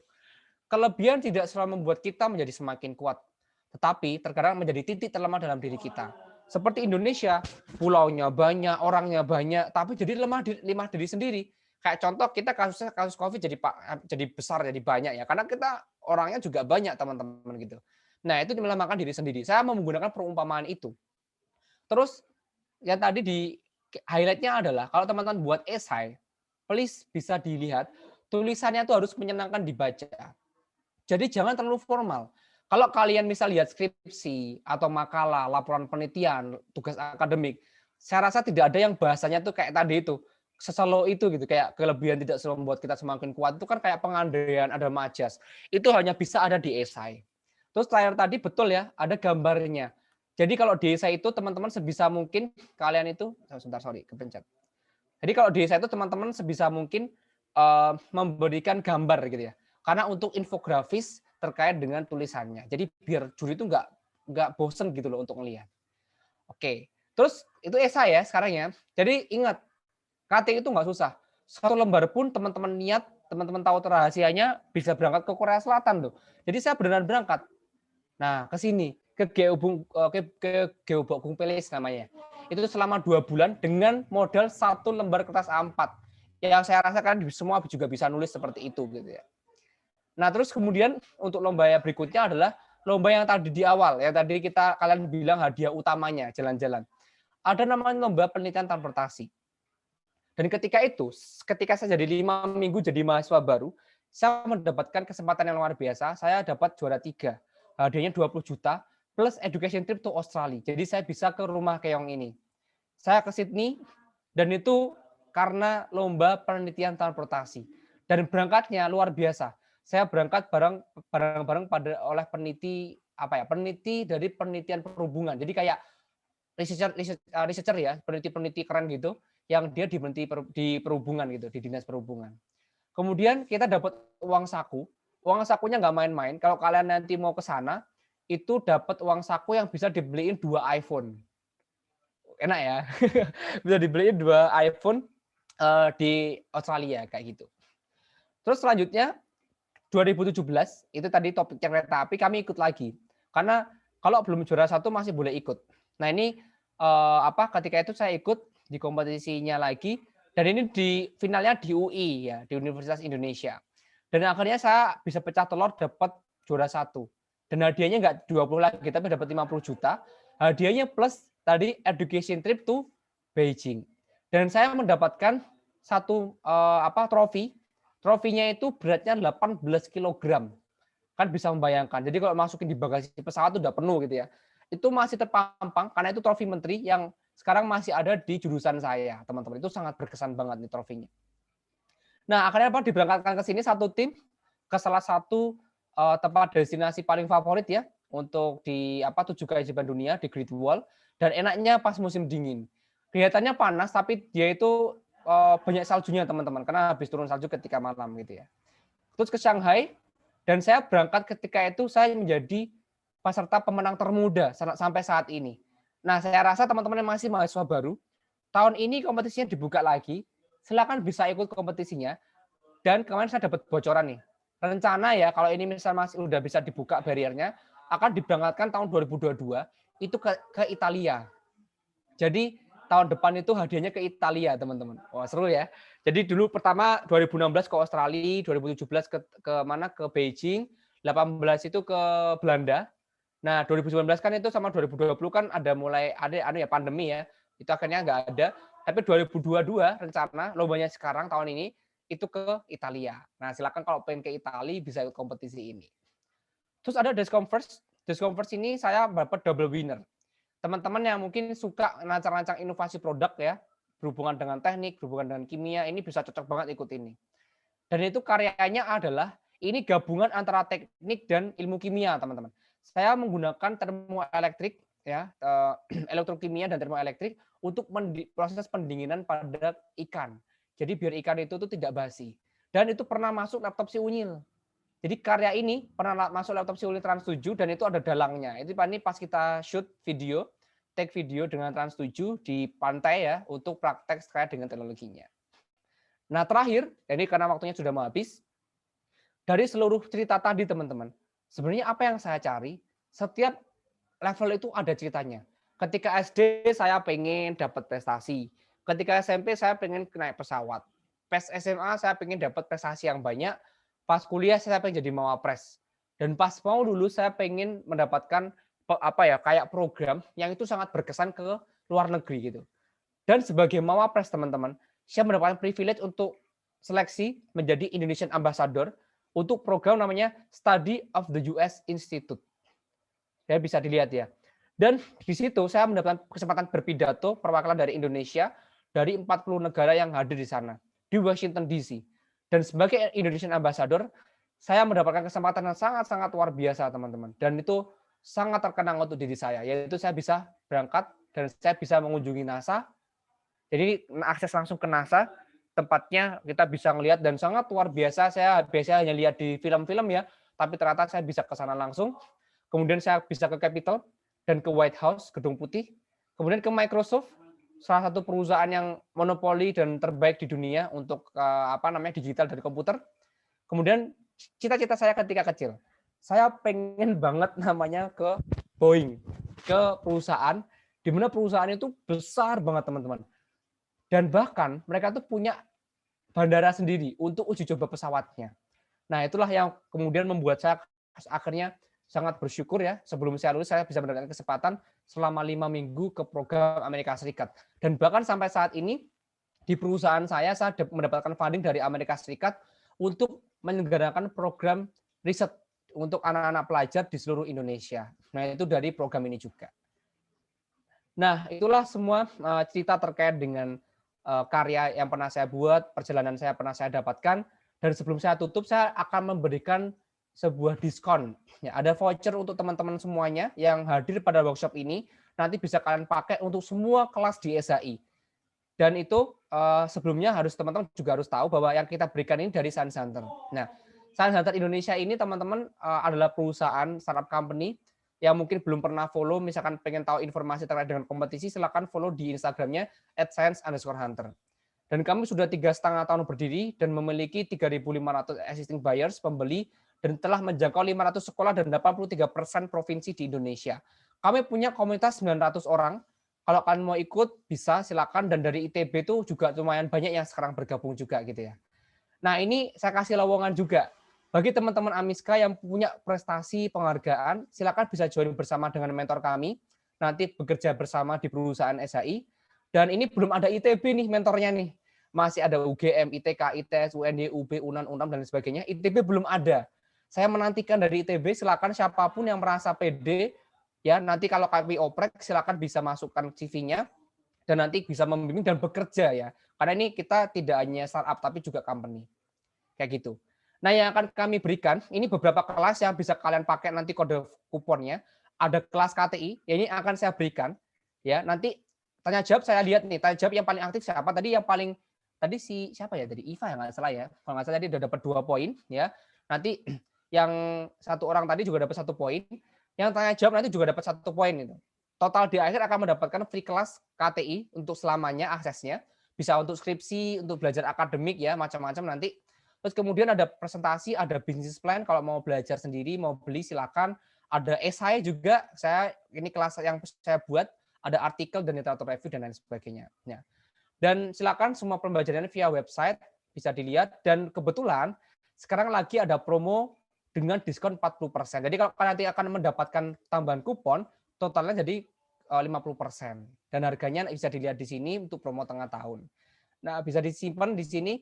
Kelebihan tidak selalu membuat kita menjadi semakin kuat, tetapi terkadang menjadi titik terlemah dalam diri kita. Seperti Indonesia, pulaunya banyak, orangnya banyak, tapi jadi lemah diri sendiri. Kayak contoh kita kasus COVID jadi besar, jadi banyak ya, karena kita orangnya juga banyak teman-teman gitu. Nah itu melemahkan diri sendiri. Saya mau menggunakan perumpamaan itu. Terus yang tadi di highlightnya adalah kalau teman-teman buat esai, please bisa dilihat tulisannya itu harus menyenangkan dibaca. Jadi jangan terlalu formal. Kalau kalian misal lihat skripsi atau makalah, laporan penelitian, tugas akademik, saya rasa tidak ada yang bahasanya tuh kayak tadi itu seselo itu gitu, kayak kelebihan tidak selalu membuat kita semakin kuat itu kan kayak pengandaian, ada majas. Itu hanya bisa ada di esai. Terus terakhir tadi betul ya, ada gambarnya. Jadi kalau di esai itu teman-teman sebisa mungkin kalian itu kepencet. Jadi kalau di esai itu teman-teman sebisa mungkin memberikan gambar gitu ya. Karena untuk infografis terkait dengan tulisannya. Jadi biar juri itu nggak bosen gitu loh untuk melihat. Oke, terus itu esai ya sekarang ya. Jadi ingat, KT itu nggak susah. Satu lembar pun teman-teman niat, teman-teman tahu rahasianya bisa berangkat ke Korea Selatan tuh. Jadi saya beneran berangkat. Nah, ke sini, ke Geobok Pelis namanya. Itu selama 2 bulan dengan modal 1 lembar kertas A4. Yang saya rasakan semua juga bisa nulis seperti itu gitu ya. Nah, terus kemudian untuk lomba yang berikutnya adalah lomba yang tadi di awal, yang tadi kalian bilang hadiah utamanya jalan-jalan. Ada namanya lomba penelitian transportasi. Dan ketika saya jadi 5 minggu jadi mahasiswa baru, saya mendapatkan kesempatan yang luar biasa. Saya dapat juara 3. Hadiahnya 20 juta plus education trip to Australia. Jadi saya bisa ke rumah keong ini. Saya ke Sydney dan itu karena lomba penelitian transportasi. Dan berangkatnya luar biasa. Saya berangkat bareng-bareng oleh peneliti dari penelitian perhubungan. Jadi kayak researcher ya, peneliti keren gitu, yang dia di perhubungan gitu, di dinas perhubungan. Kemudian kita dapat uang saku. Uang sakunya nggak main-main. Kalau kalian nanti mau ke sana, itu dapat uang saku yang bisa dibeliin 2 iPhone. Enak ya, bisa dibeliin 2 iPhone di Australia kayak gitu. Terus selanjutnya 2017 itu tadi topiknya kereta api, kami ikut lagi karena kalau belum juara 1 masih boleh ikut. Nah ini ketika itu saya ikut di kompetisinya lagi dan ini di finalnya di UI ya, di Universitas Indonesia. Dan akhirnya saya bisa pecah telur dapat juara 1. Dan hadiahnya nggak 20 lagi tapi dapat 50 juta. Hadiahnya plus tadi education trip to Beijing. Dan saya mendapatkan satu trofi. Trofinya itu beratnya 18 kg. Kan bisa membayangkan. Jadi kalau masukin di bagasi pesawat itu udah penuh gitu ya. Itu masih terpampang karena itu trofi menteri yang sekarang masih ada di jurusan saya, teman-teman. Itu sangat berkesan banget nih trofinya. Nah, akhirnya diberangkatkan ke sini satu tim ke salah satu tempat destinasi paling favorit ya untuk di 7 keajaiban dunia di Great Wall dan enaknya pas musim dingin. Kelihatannya panas tapi dia itu banyak saljunya teman-teman karena habis turun salju ketika malam gitu ya. Terus ke Shanghai dan saya berangkat ketika itu saya menjadi peserta pemenang termuda sampai saat ini. Nah, saya rasa teman-teman yang masih mahasiswa baru, tahun ini kompetisinya dibuka lagi, silakan bisa ikut kompetisinya. Dan kemarin saya dapat bocoran nih. Rencana ya kalau ini misalnya masih udah bisa dibuka bariernya, akan diberangkatkan tahun 2022 itu ke Italia. Jadi tahun depan itu hadiahnya ke Italia, teman-teman. Wah, seru ya. Jadi dulu pertama 2016 ke Australia, 2017 ke mana? Ke Beijing, 18 itu ke Belanda. Nah, 2019 kan itu sama 2020 kan ada mulai ada ya pandemi ya. Itu akhirnya nggak ada. Tapi 2022 rencana lombanya sekarang tahun ini itu ke Italia. Nah, silakan kalau pengen ke Italia bisa ikut kompetisi ini. Terus ada Disconverse. Disconverse ini saya dapat double winner. Teman-teman yang mungkin suka rancang-rancang inovasi produk ya, berhubungan dengan teknik, berhubungan dengan kimia, ini bisa cocok banget ikut ini. Dan itu karyanya adalah ini gabungan antara teknik dan ilmu kimia, teman-teman. Saya menggunakan termoelektrik ya, elektrokimia dan termoelektrik untuk proses pendinginan pada ikan. Jadi biar ikan itu tuh tidak basi. Dan itu pernah masuk laptop si Unyil. Jadi karya ini pernah masuk laptop si Unyil Trans 7 dan itu ada dalangnya. Itu pas kita shoot video, take video dengan Trans 7 di pantai ya untuk praktek terkait dengan teknologinya. Nah, terakhir, ini karena waktunya sudah mau habis, dari seluruh cerita tadi teman-teman, sebenarnya apa yang saya cari, setiap level itu ada ceritanya. Ketika SD saya pengen dapat prestasi, ketika SMP saya pengen naik pesawat, pas SMA saya pengen dapat prestasi yang banyak, pas kuliah saya pengen jadi mawapres, dan pas mau lulus saya pengen mendapatkan kayak program yang itu sangat berkesan ke luar negeri gitu. Dan sebagai mawapres teman-teman, saya mendapatkan privilege untuk seleksi menjadi Indonesian Ambassador untuk program namanya Study of the US Institute. Ya bisa dilihat ya. Dan di situ saya mendapatkan kesempatan berpidato perwakilan dari Indonesia dari 40 negara yang hadir di sana di Washington DC. Dan sebagai Indonesian Ambassador, saya mendapatkan kesempatan yang sangat-sangat luar biasa, teman-teman. Dan itu sangat terkenang untuk diri saya, yaitu saya bisa berangkat dan saya bisa mengunjungi NASA. Jadi akses langsung ke NASA, tempatnya kita bisa melihat dan sangat luar biasa. Saya biasanya hanya lihat di film-film ya, tapi ternyata saya bisa ke sana langsung. Kemudian saya bisa ke Capitol dan ke White House, Gedung Putih. Kemudian ke Microsoft, salah satu perusahaan yang monopoli dan terbaik di dunia untuk digital dari komputer. Kemudian cita-cita saya ketika kecil, saya pengen banget namanya ke Boeing, ke perusahaan di mana perusahaan itu besar banget teman-teman. Dan bahkan mereka tuh punya bandara sendiri untuk uji coba pesawatnya. Nah, itulah yang kemudian membuat saya akhirnya sangat bersyukur ya, sebelum saya lulus saya bisa mendapatkan kesempatan selama 5 minggu ke program Amerika Serikat. Dan bahkan sampai saat ini di perusahaan saya mendapatkan funding dari Amerika Serikat untuk menyelenggarakan program riset untuk anak-anak pelajar di seluruh Indonesia. Nah, itu dari program ini juga. Nah, itulah semua cerita terkait dengan karya yang pernah saya buat, perjalanan saya pernah saya dapatkan. Dan sebelum saya tutup, saya akan memberikan sebuah diskon. Ya, ada voucher untuk teman-teman semuanya yang hadir pada workshop ini. Nanti bisa kalian pakai untuk semua kelas di SHI. Dan itu sebelumnya teman-teman juga harus tahu bahwa yang kita berikan ini dari Science Center. Nah, Science Center Indonesia ini teman-teman adalah perusahaan startup company yang mungkin belum pernah follow, misalkan pengen tahu informasi terkait dengan kompetisi, silakan follow di Instagramnya @science_hunter. Dan kami sudah 3,5 tahun berdiri dan memiliki 3.500 existing buyers, pembeli, dan telah menjangkau 500 sekolah dan 83% provinsi di Indonesia. Kami punya komunitas 900 orang. Kalau kalian mau ikut, bisa silakan. Dan dari ITB itu juga lumayan banyak yang sekarang bergabung juga gitu ya. Nah, ini saya kasih lowongan juga. Bagi teman-teman Amiska yang punya prestasi penghargaan, silakan bisa join bersama dengan mentor kami. Nanti bekerja bersama di perusahaan SHI. Dan ini belum ada ITB nih mentornya nih. Masih ada UGM, ITK, ITS, UNY, UB, UNAN, UNAM, dan sebagainya. ITB belum ada. Saya menantikan dari ITB, silakan siapapun yang merasa pede, ya nanti kalau kami oprek, silakan bisa masukkan CV-nya, dan nanti bisa membimbing dan bekerja ya. Karena ini kita tidak hanya startup, tapi juga company. Kayak gitu. Nah, yang akan kami berikan, ini beberapa kelas yang bisa kalian pakai nanti kode kuponnya. Ada kelas KTI, ya ini akan saya berikan. Ya, nanti tanya jawab saya lihat nih, tanya jawab yang paling aktif siapa? Tadi yang paling, tadi siapa ya? Tadi Iva ya nggak salah ya. Kalau nggak salah tadi udah dapat 2 poin ya. Nanti yang satu orang tadi juga dapat 1 poin, yang tanya jawab nanti juga dapat 1 poin itu. Total di akhir akan mendapatkan free kelas KTI untuk selamanya aksesnya, bisa untuk skripsi, untuk belajar akademik ya, macam-macam nanti. Terus kemudian ada presentasi, ada business plan kalau mau belajar sendiri, mau beli silakan. ada esai juga, ini kelas yang saya buat, ada artikel dan literatur review dan lain sebagainya. Ya. Dan silakan semua pembelajarannya via website, bisa dilihat. Dan kebetulan sekarang lagi ada promo dengan diskon 40%. Jadi kalau nanti akan mendapatkan tambahan kupon, totalnya jadi 50%. Dan harganya bisa dilihat di sini untuk promo tengah tahun. Nah, bisa disimpan di sini.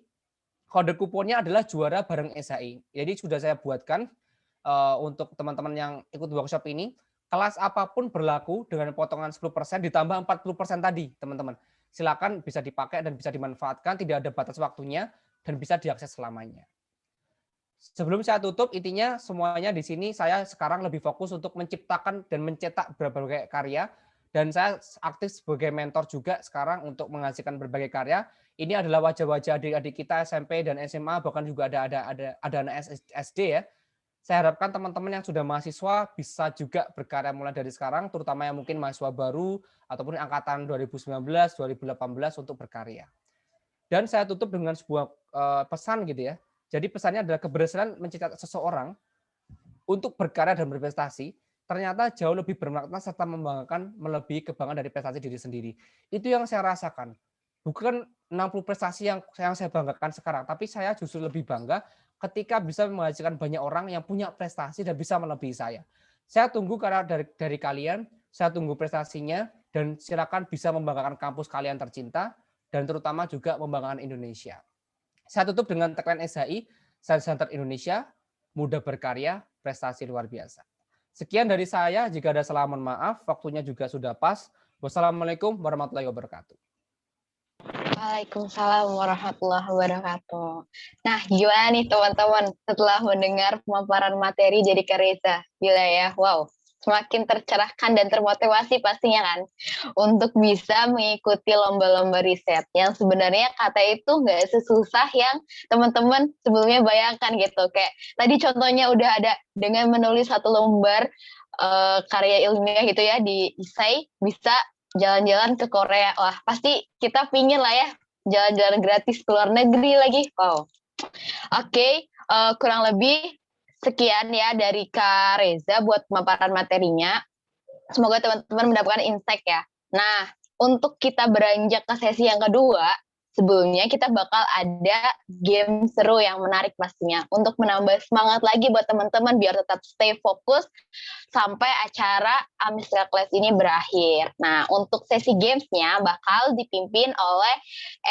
Kode kuponnya adalah juara bareng SHI. Jadi sudah saya buatkan untuk teman-teman yang ikut workshop ini. Kelas apapun berlaku dengan potongan 10% ditambah 40% tadi, teman-teman. Silakan bisa dipakai dan bisa dimanfaatkan, tidak ada batas waktunya dan bisa diakses selamanya. Sebelum saya tutup, intinya semuanya di sini saya sekarang lebih fokus untuk menciptakan dan mencetak berbagai karya, dan saya aktif sebagai mentor juga sekarang untuk menghasilkan berbagai karya. Ini adalah wajah-wajah adik-adik kita SMP dan SMA, bahkan juga ada anak SD ya. Saya harapkan teman-teman yang sudah mahasiswa bisa juga berkarya mulai dari sekarang, terutama yang mungkin mahasiswa baru ataupun angkatan 2019, 2018 untuk berkarya. Dan saya tutup dengan sebuah pesan gitu ya. Jadi pesannya adalah keberhasilan mencetak seseorang untuk berkarya dan berprestasi ternyata jauh lebih bermakna serta membanggakan melebihi kebanggaan dari prestasi diri sendiri. Itu yang saya rasakan. Bukan 60 prestasi yang saya banggakan sekarang, tapi saya justru lebih bangga ketika bisa menghasilkan banyak orang yang punya prestasi dan bisa melebihi saya. Saya tunggu karena dari kalian, saya tunggu prestasinya, dan silakan bisa membanggakan kampus kalian tercinta, dan terutama juga membanggakan Indonesia. Saya tutup dengan tagline SHI, Science Center Indonesia, mudah berkarya, prestasi luar biasa. Sekian dari saya, jika ada salah mohon maaf, waktunya juga sudah pas. Wassalamualaikum warahmatullahi wabarakatuh. Waalaikumsalam warahmatullahi wabarakatuh. Nah, gimana nih teman-teman setelah mendengar pemaparan materi dari Kak Reza? Gila ya, wow. Semakin tercerahkan dan termotivasi pastinya kan untuk bisa mengikuti lomba-lomba riset yang sebenarnya kata itu nggak sesusah yang teman-teman sebelumnya bayangkan gitu. Kayak tadi contohnya udah ada dengan menulis satu lembar karya ilmiah gitu ya di esai bisa jalan-jalan ke Korea. Wah, pasti kita pingin lah ya jalan-jalan gratis ke luar negeri lagi. Wow. Oke, kurang lebih sekian ya dari Kak Reza buat pemaparan materinya. Semoga teman-teman mendapatkan insight ya. Nah, untuk kita beranjak ke sesi yang kedua, sebelumnya kita bakal ada game seru yang menarik pastinya. Untuk menambah semangat lagi buat teman-teman biar tetap stay fokus sampai acara Amistra Class ini berakhir. Nah, untuk sesi gamesnya bakal dipimpin oleh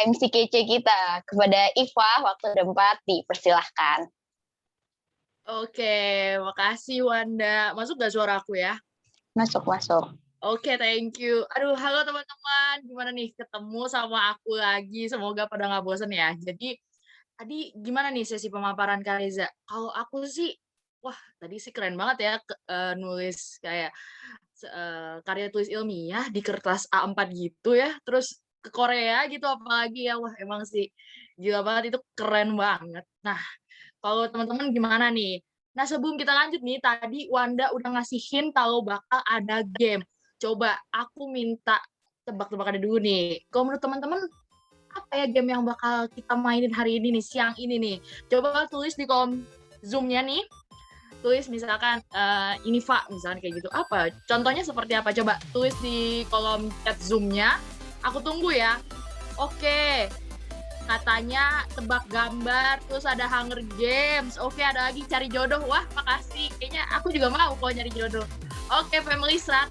MC kece kita. Kepada Iva, waktu dan tempat dipersilahkan. Oke, makasih Wanda. Masuk gak suara aku ya? Masuk. Oke, thank you. Aduh, halo teman-teman. Gimana nih ketemu sama aku lagi? Semoga pada nggak bosan ya. Jadi, tadi gimana nih sesi pemaparan Kak Reza? Kalau aku sih, wah tadi sih keren banget ya nulis kayak karya tulis ilmiah di kertas A4 gitu ya. Terus ke Korea gitu apalagi ya. Wah, emang sih gila banget, itu keren banget. Nah, kalau teman-teman gimana nih? Nah, sebelum kita lanjut nih, tadi Wanda udah ngasih hint kalau bakal ada game. Coba aku minta tebak-tebakan dulu nih. Kalau menurut teman-teman, apa ya game yang bakal kita mainin hari ini nih, siang ini nih? Coba tulis di kolom Zoom-nya nih. Tulis misalkan, ini Pak, misalkan kayak gitu. Apa? Contohnya seperti apa? Coba tulis di kolom chat Zoom-nya. Aku tunggu ya. Oke. Katanya tebak gambar, terus ada Hunger Games. Oke, ada lagi cari jodoh. Wah, makasih. Kayaknya aku juga mau kalau nyari jodoh. Oke, Family 100.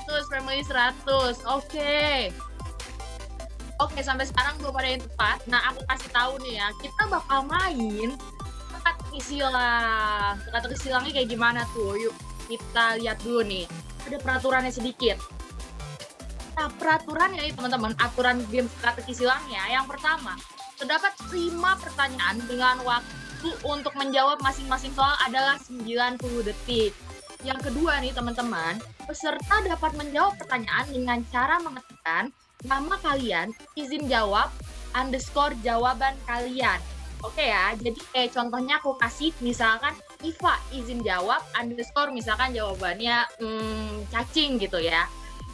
Oke, sampai sekarang belum ada yang tepat. Nah, aku kasih tahu nih ya, kita bakal main teka-teki silang. Teka-teki silangnya kayak gimana tuh? Yuk, kita lihat dulu nih. Ada peraturannya sedikit. Nah, peraturannya nih teman-teman, aturan game teka-teki silangnya. Yang pertama, terdapat 5 pertanyaan dengan waktu untuk menjawab masing-masing soal adalah 90 detik. Yang kedua nih teman-teman, peserta dapat menjawab pertanyaan dengan cara mengetikkan nama kalian, izin jawab, underscore jawaban kalian. Oke ya, jadi kayak contohnya aku kasih misalkan Iva izin jawab, underscore misalkan jawabannya cacing gitu ya.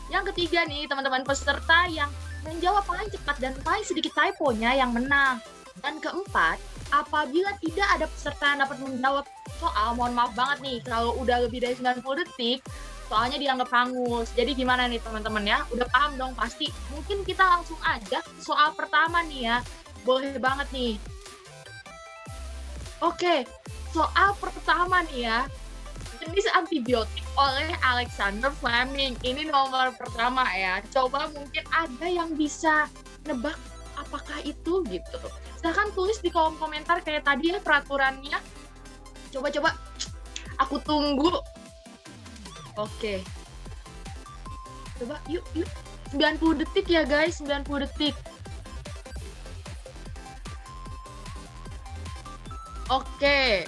Yang ketiga nih teman-teman, peserta yang menjawab paling cepat dan paling sedikit typonya yang menang. Dan keempat, apabila tidak ada peserta yang dapat menjawab soal, mohon maaf banget nih, kalau udah lebih dari 90 detik, soalnya dianggap hangus. Jadi gimana nih teman-teman ya? Udah paham dong pasti. Mungkin kita langsung aja ke soal pertama nih ya. Boleh banget nih. Oke, soal pertama nih ya. Jenis antibiotik oleh Alexander Fleming. Ini nomor pertama ya. Coba mungkin ada yang bisa nebak apakah itu gitu. Silahkan tulis di kolom komentar kayak tadi ya peraturannya. Coba-coba. Aku tunggu. Oke. Coba yuk. 90 detik ya guys, 90 detik. Oke,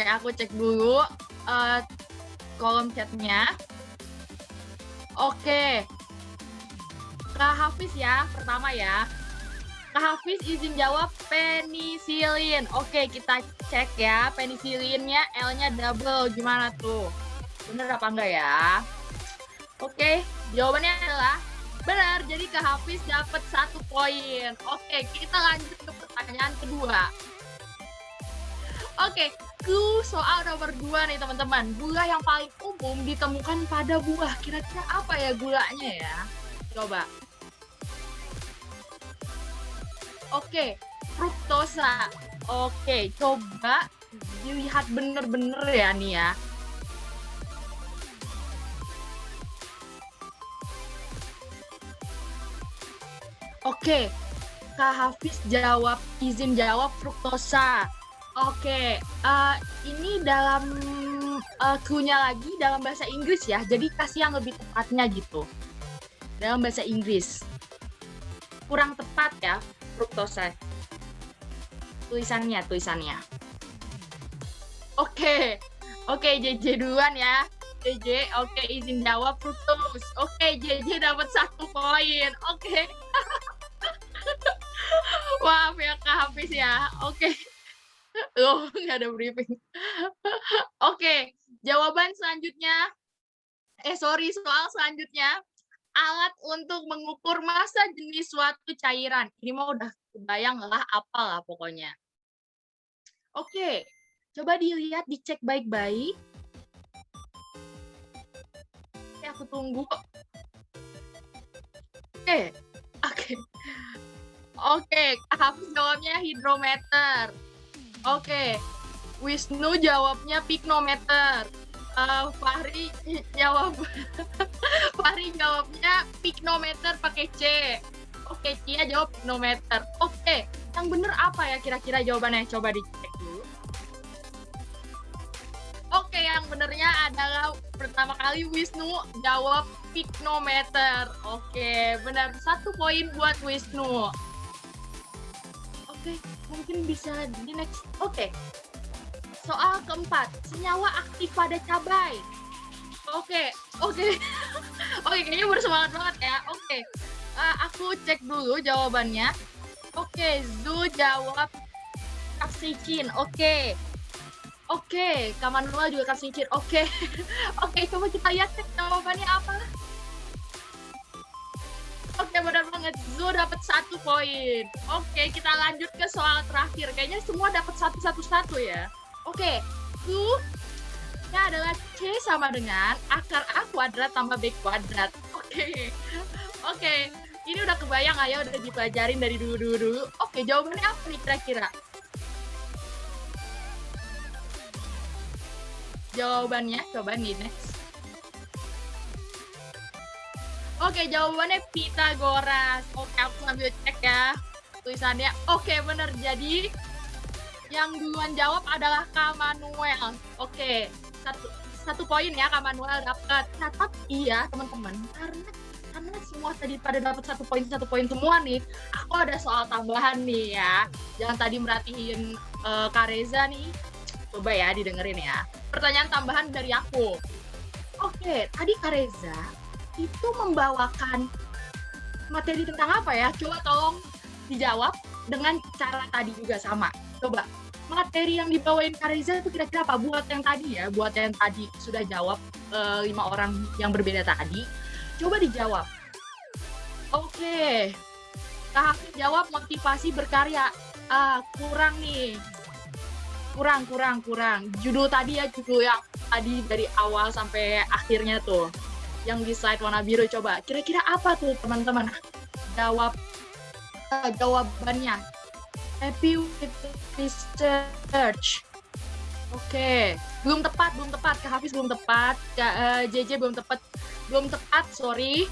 aku cek dulu kolom chatnya. Oke, Kak Hafiz ya, pertama ya. Kak Hafiz izin jawab penisilin. Oke, kita cek ya, penisilinnya L-nya double, gimana tuh? Bener apa enggak ya? Oke, jawabannya adalah benar, jadi Kak Hafiz dapat 1 poin. Oke, kita lanjut ke pertanyaan kedua. Oke, clue soal nomor 2 nih teman-teman. Gula yang paling umum ditemukan pada buah. Kira-kira apa ya gulanya ya? Coba. Oke, fruktosa. Oke, coba dilihat bener-bener ya nih ya. Oke, Kak Hafiz izin jawab fruktosa. Oke, ini dalam clue-nya lagi dalam bahasa Inggris ya, jadi kasih yang lebih tepatnya gitu. Dalam bahasa Inggris. Kurang tepat ya, fruktosa. Tulisannya. Oke, JJ duluan ya. JJ, oke, izin jawab fruktos. Oke, JJ dapat 1 poin. Oke. Maaf ya Kak Hafiz ya. Oke. Loh, nggak ada briefing. Oke, jawaban selanjutnya. Soal selanjutnya. Alat untuk mengukur massa jenis suatu cairan. Ini mah udah kebayang lah, apalah pokoknya. Oke, coba dilihat, dicek baik-baik. Oke, aku tunggu. Oke, Hafiz jawabnya hidrometer. Oke, Wisnu jawabnya piknometer. Fahri jawabnya piknometer pakai C. Oke, Cia jawab piknometer. Oke, yang bener apa ya kira-kira jawabannya? Coba dicek dulu. Oke, yang benernya adalah pertama kali Wisnu jawab piknometer. Oke, benar. 1 poin buat Wisnu. Oke, mungkin bisa di next. Oke. Soal keempat, senyawa aktif pada cabai. Oke, kayaknya bersemangat banget ya. Oke, aku cek dulu jawabannya. Oke, Zu jawab capsaicin. Oke, Kak Manuel juga capsaicin. Oke, coba kita lihat cek jawabannya apa. Oke, benar banget. Zu dapat 1 poin. Oke, kita lanjut ke soal terakhir. Kayaknya semua dapat 1 ya. Oke, Q-nya adalah C sama dengan akar A kuadrat tambah B kuadrat. Oke. Ini udah kebayang ya, udah dipelajarin dari dulu. Oke, jawabannya apa nih kira-kira? Jawabannya, coba nih next. Oke, jawabannya Pythagoras. Oke, aku sambil cek ya tulisannya. Oke, bener. Jadi yang duluan jawab adalah Kak Manuel. Oke, satu poin ya Kak Manuel dapat. Catat iya teman-teman, karena semua tadi pada dapat 1 poin semua nih. Aku ada soal tambahan nih ya. Jangan tadi merhatiin Kak Reza nih. Coba ya didengerin ya. Pertanyaan tambahan dari aku. Oke, tadi Kak Reza itu membawakan materi tentang apa ya? Coba tolong dijawab dengan cara tadi juga sama. Coba, materi yang dibawain Kak Reza itu kira-kira apa? Buat yang tadi sudah jawab 5 orang yang berbeda tadi, coba dijawab. Oke, Kak Hafiz jawab motivasi berkarya. Kurang nih. Kurang. Judul tadi ya, judul yang tadi dari awal sampai akhirnya tuh. Yang di slide warna biru, coba. Kira-kira apa tuh teman-teman? Jawabannya. Happy with research. Oke, belum tepat. Kak Hafiz belum tepat, Kak JJ belum tepat, sorry.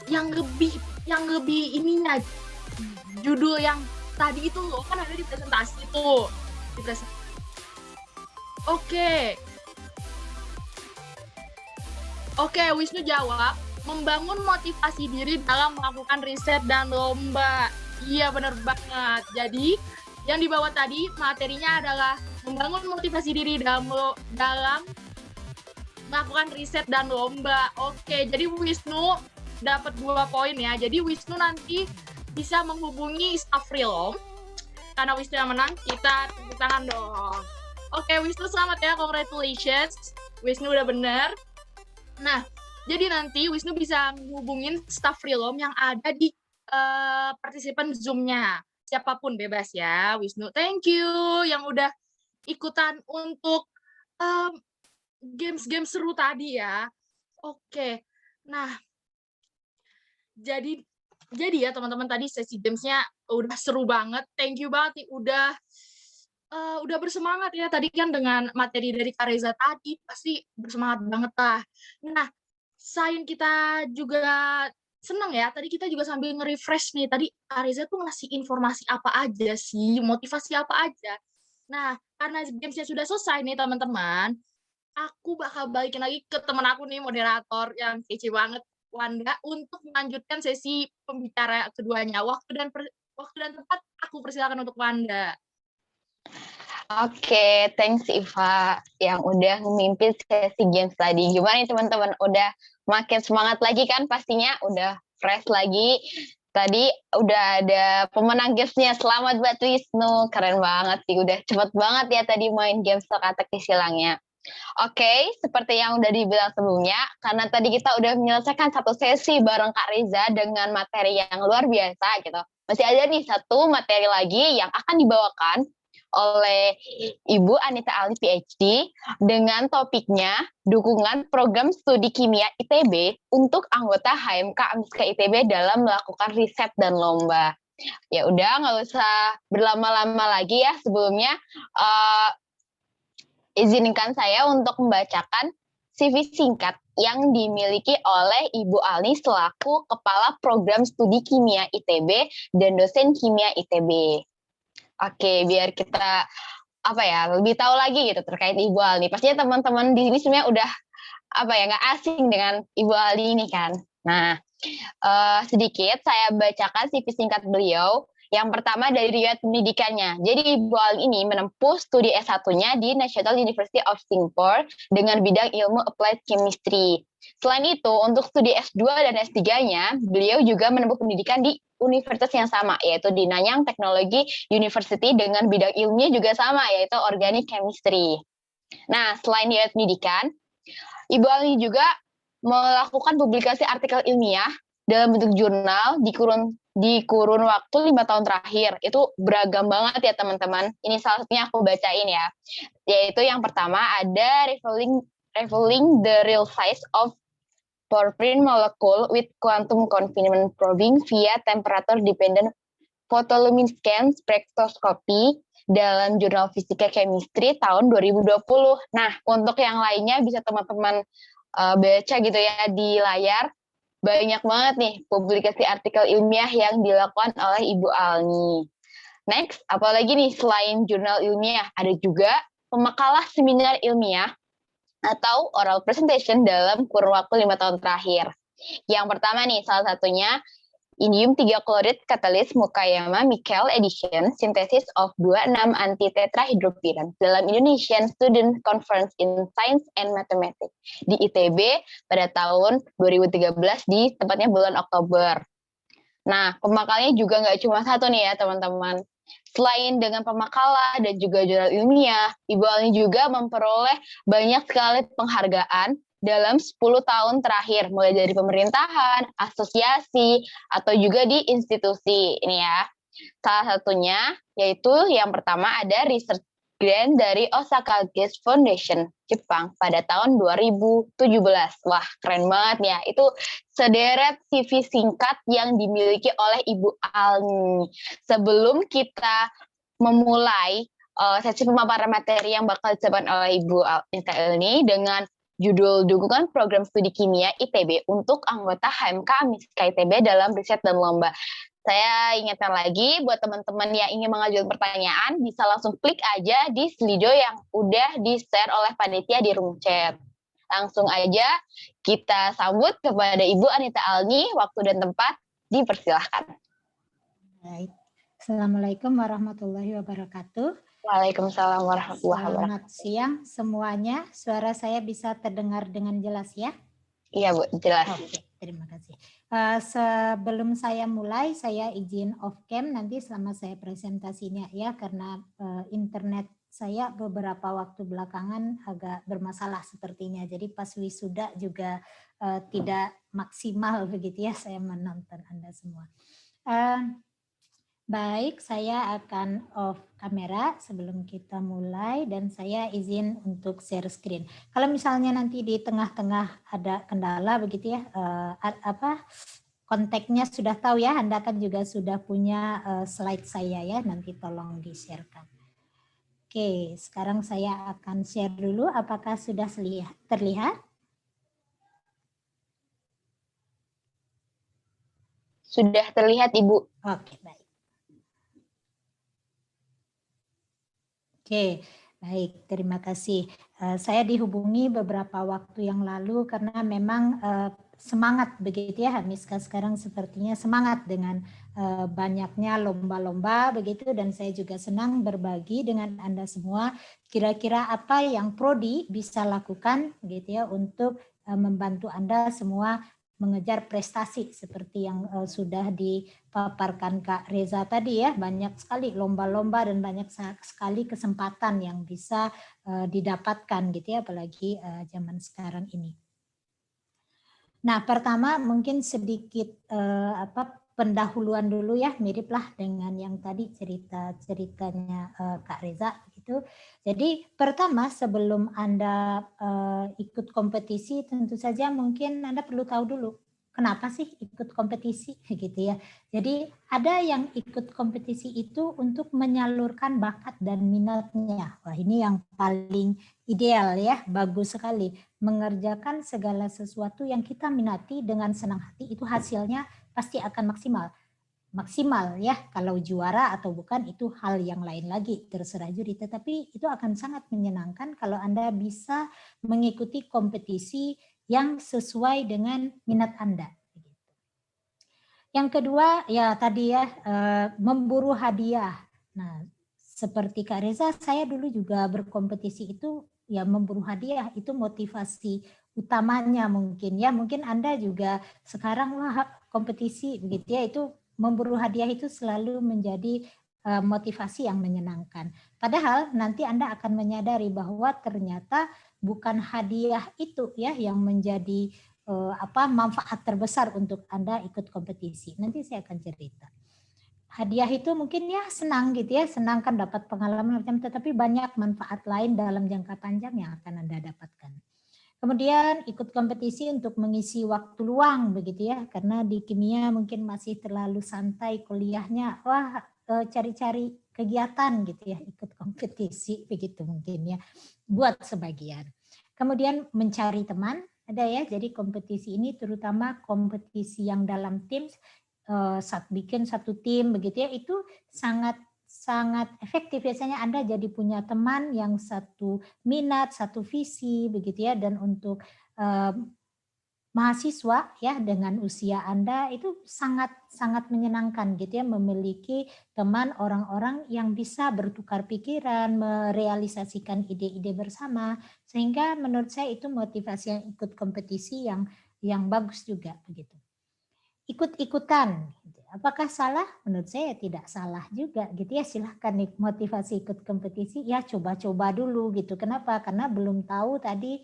Yang lebih ininya, judul yang tadi itu loh, kan ada di presentasi tuh. Oke, Wisnu jawab, membangun motivasi diri dalam melakukan riset dan lomba. Iya, benar banget. Jadi, yang di bawah tadi materinya adalah membangun motivasi diri dalam melakukan riset dan lomba. Oke, jadi Wisnu dapat 2 poin ya. Jadi Wisnu nanti bisa menghubungi staf Freelom. Karena Wisnu yang menang, kita tepuk tangan dong. Oke, Wisnu selamat ya, congratulations. Wisnu udah bener. Nah, jadi nanti Wisnu bisa menghubungin staf Freelom yang ada di partisipan Zoom-nya. Siapapun bebas ya, Wisnu. Thank you yang udah ikutan untuk games-games seru tadi ya. Oke, nah jadi ya teman-teman, tadi sesi gamesnya udah seru banget. Thank you banget nih udah bersemangat ya tadi kan dengan materi dari Kak Reza tadi, pasti bersemangat banget lah. Nah, selain kita juga senang ya, tadi kita juga sambil nge-refresh nih, tadi Kak Reza tuh ngasih informasi apa aja sih, motivasi apa aja. Nah, karena gamesnya sudah selesai nih teman-teman, aku bakal balikin lagi ke teman aku nih, moderator yang kece banget, Wanda, untuk melanjutkan sesi pembicara keduanya. Waktu dan tempat aku persilakan untuk Wanda. Oke, thanks Iva yang udah memimpin sesi games tadi. Gimana nih teman-teman? Udah makin semangat lagi kan pastinya? Udah fresh lagi. Tadi udah ada pemenang gamesnya. Selamat buat Wisnu. Keren banget sih. Udah cepet banget ya tadi main games teka-teki silangnya. Oke, seperti yang udah dibilang sebelumnya, karena tadi kita udah menyelesaikan satu sesi bareng Kak Reza dengan materi yang luar biasa gitu. Masih ada nih satu materi lagi yang akan dibawakan oleh Ibu Anita Ali PhD dengan topiknya dukungan program studi kimia ITB untuk anggota HMK AMISKA ITB dalam melakukan riset dan lomba. Ya udah, nggak usah berlama-lama lagi ya. Sebelumnya izinkan saya untuk membacakan CV singkat yang dimiliki oleh Ibu Ali selaku Kepala Program Studi Kimia ITB dan dosen Kimia ITB. Oke, biar kita lebih tahu lagi gitu terkait Ibu Ali. Pastinya teman-teman di sini sebenarnya udah nggak asing dengan Ibu Ali ini kan. Nah, sedikit saya bacakan CV singkat beliau. Yang pertama dari riwayat pendidikannya. Jadi Ibu Ali ini menempuh studi S1-nya di National University of Singapore dengan bidang ilmu Applied Chemistry. Selain itu, untuk studi S2 dan S3-nya, beliau juga menempuh pendidikan di universitas yang sama, yaitu di Nanyang Technology University dengan bidang ilmunya juga sama, yaitu Organic Chemistry. Nah, selain riwayat pendidikan, Ibu Ali juga melakukan publikasi artikel ilmiah dalam bentuk jurnal di kurun waktu 5 tahun terakhir. Itu beragam banget ya teman-teman. Ini salah satunya aku bacain ya. Yaitu yang pertama ada Revealing the Real Size of Porphyrin Molecule with Quantum Confinement Probing via Temperature Dependent Photoluminescence Spectroscopy dalam Jurnal Fisika Chemistry tahun 2020. Nah, untuk yang lainnya bisa teman-teman baca gitu ya di layar. Banyak banget nih publikasi artikel ilmiah yang dilakukan oleh Ibu Alni. Next, apalagi nih selain jurnal ilmiah, ada juga pemakalah seminar ilmiah atau oral presentation dalam kurun waktu 5 tahun terakhir. Yang pertama nih, salah satunya Indium 3 Chloride Catalyst Mukayama Michael Edition Synthesis of 26 Anti-Tetrahydropiran dalam Indonesian Student Conference in Science and Mathematics di ITB pada tahun 2013 di tempatnya bulan Oktober. Nah, pemakalnya juga nggak cuma satu nih ya teman-teman. Selain dengan pemakalah dan juga jurnal ilmiah, Ibu Alni juga memperoleh banyak sekali penghargaan dalam 10 tahun terakhir, mulai dari pemerintahan, asosiasi, atau juga di institusi. Ini ya. Salah satunya yaitu yang pertama ada research grant dari Osaka Games Foundation Jepang pada tahun 2017. Wah, keren banget ya. Itu sederet CV singkat yang dimiliki oleh Ibu Alni. Sebelum kita memulai sesi pemaparan materi yang bakal disampaikan oleh Ibu Alni dengan judul dukungan program studi kimia ITB untuk anggota HMK MISKA ITB dalam riset dan lomba. Saya ingatkan lagi buat teman-teman yang ingin mengajukan pertanyaan, bisa langsung klik aja di Slido yang udah di-share oleh panitia di room chat. Langsung aja kita sambut kepada Ibu Anita Alni, waktu dan tempat dipersilahkan. Baik. Assalamualaikum warahmatullahi wabarakatuh. Waalaikumsalam warahmatullahi wabarakatuh. Selamat siang semuanya. Suara saya bisa terdengar dengan jelas ya? Iya Bu, jelas. Oke, terima kasih. Sebelum saya mulai, saya izin off cam nanti selama saya presentasinya ya, karena internet saya beberapa waktu belakangan agak bermasalah sepertinya. Jadi pas wisuda juga tidak maksimal begitu ya saya menonton Anda semua. Baik, saya akan off kamera sebelum kita mulai dan saya izin untuk share screen. Kalau misalnya nanti di tengah-tengah ada kendala begitu ya, kontaknya sudah tahu ya, Anda kan juga sudah punya slide saya ya, nanti tolong di-sharekan. Oke, sekarang saya akan share dulu, apakah sudah terlihat? Sudah terlihat Ibu. Oke, baik. Oke, baik. Terima kasih. Saya dihubungi beberapa waktu yang lalu karena memang semangat begitu ya, Miska sekarang sepertinya semangat dengan banyaknya lomba-lomba begitu, dan saya juga senang berbagi dengan Anda semua kira-kira apa yang Prodi bisa lakukan gitu ya untuk membantu Anda semua mengejar prestasi seperti yang sudah dipaparkan Kak Reza tadi ya, banyak sekali lomba-lomba dan banyak sekali kesempatan yang bisa didapatkan gitu ya, apalagi zaman sekarang ini. Nah, pertama mungkin sedikit pendahuluan dulu ya, miriplah dengan yang tadi ceritanya Kak Reza gitu. Jadi pertama sebelum Anda ikut kompetisi, tentu saja mungkin Anda perlu tahu dulu kenapa sih ikut kompetisi gitu ya. Jadi ada yang ikut kompetisi itu untuk menyalurkan bakat dan minatnya. Wah, ini yang paling ideal ya, bagus sekali. Mengerjakan segala sesuatu yang kita minati dengan senang hati, itu hasilnya pasti akan maksimal ya. Kalau juara atau bukan itu hal yang lain lagi, terserah juri, tetapi itu akan sangat menyenangkan kalau Anda bisa mengikuti kompetisi yang sesuai dengan minat Anda. Yang kedua ya tadi ya, memburu hadiah. Nah, seperti Kak Reza, saya dulu juga berkompetisi itu ya, memburu hadiah itu motivasi utamanya mungkin ya. Mungkin Anda juga sekarang wah kompetisi begitu ya, itu memburu hadiah itu selalu menjadi motivasi yang menyenangkan. Padahal nanti Anda akan menyadari bahwa ternyata bukan hadiah itu ya yang menjadi manfaat terbesar untuk Anda ikut kompetisi. Nanti saya akan cerita. Hadiah itu mungkin ya senang gitu ya, senang kan dapat pengalaman macam, tetapi banyak manfaat lain dalam jangka panjang yang akan Anda dapatkan. Kemudian ikut kompetisi untuk mengisi waktu luang begitu ya, karena di kimia mungkin masih terlalu santai kuliahnya, wah cari-cari kegiatan gitu ya, ikut kompetisi begitu mungkin ya, buat sebagian. Kemudian mencari teman, ada ya, jadi kompetisi ini terutama kompetisi yang dalam tim, bikin satu tim begitu ya, itu sangat efektif. Biasanya Anda jadi punya teman yang satu minat, satu visi begitu ya, dan untuk mahasiswa ya dengan usia Anda itu sangat menyenangkan gitu ya, memiliki teman orang-orang yang bisa bertukar pikiran, merealisasikan ide-ide bersama, sehingga menurut saya itu motivasi yang ikut kompetisi yang bagus juga begitu. Ikut-ikutan, apakah salah? Menurut saya tidak salah juga gitu ya, silahkan motivasi ikut kompetisi ya, coba-coba dulu gitu. Kenapa? Karena belum tahu tadi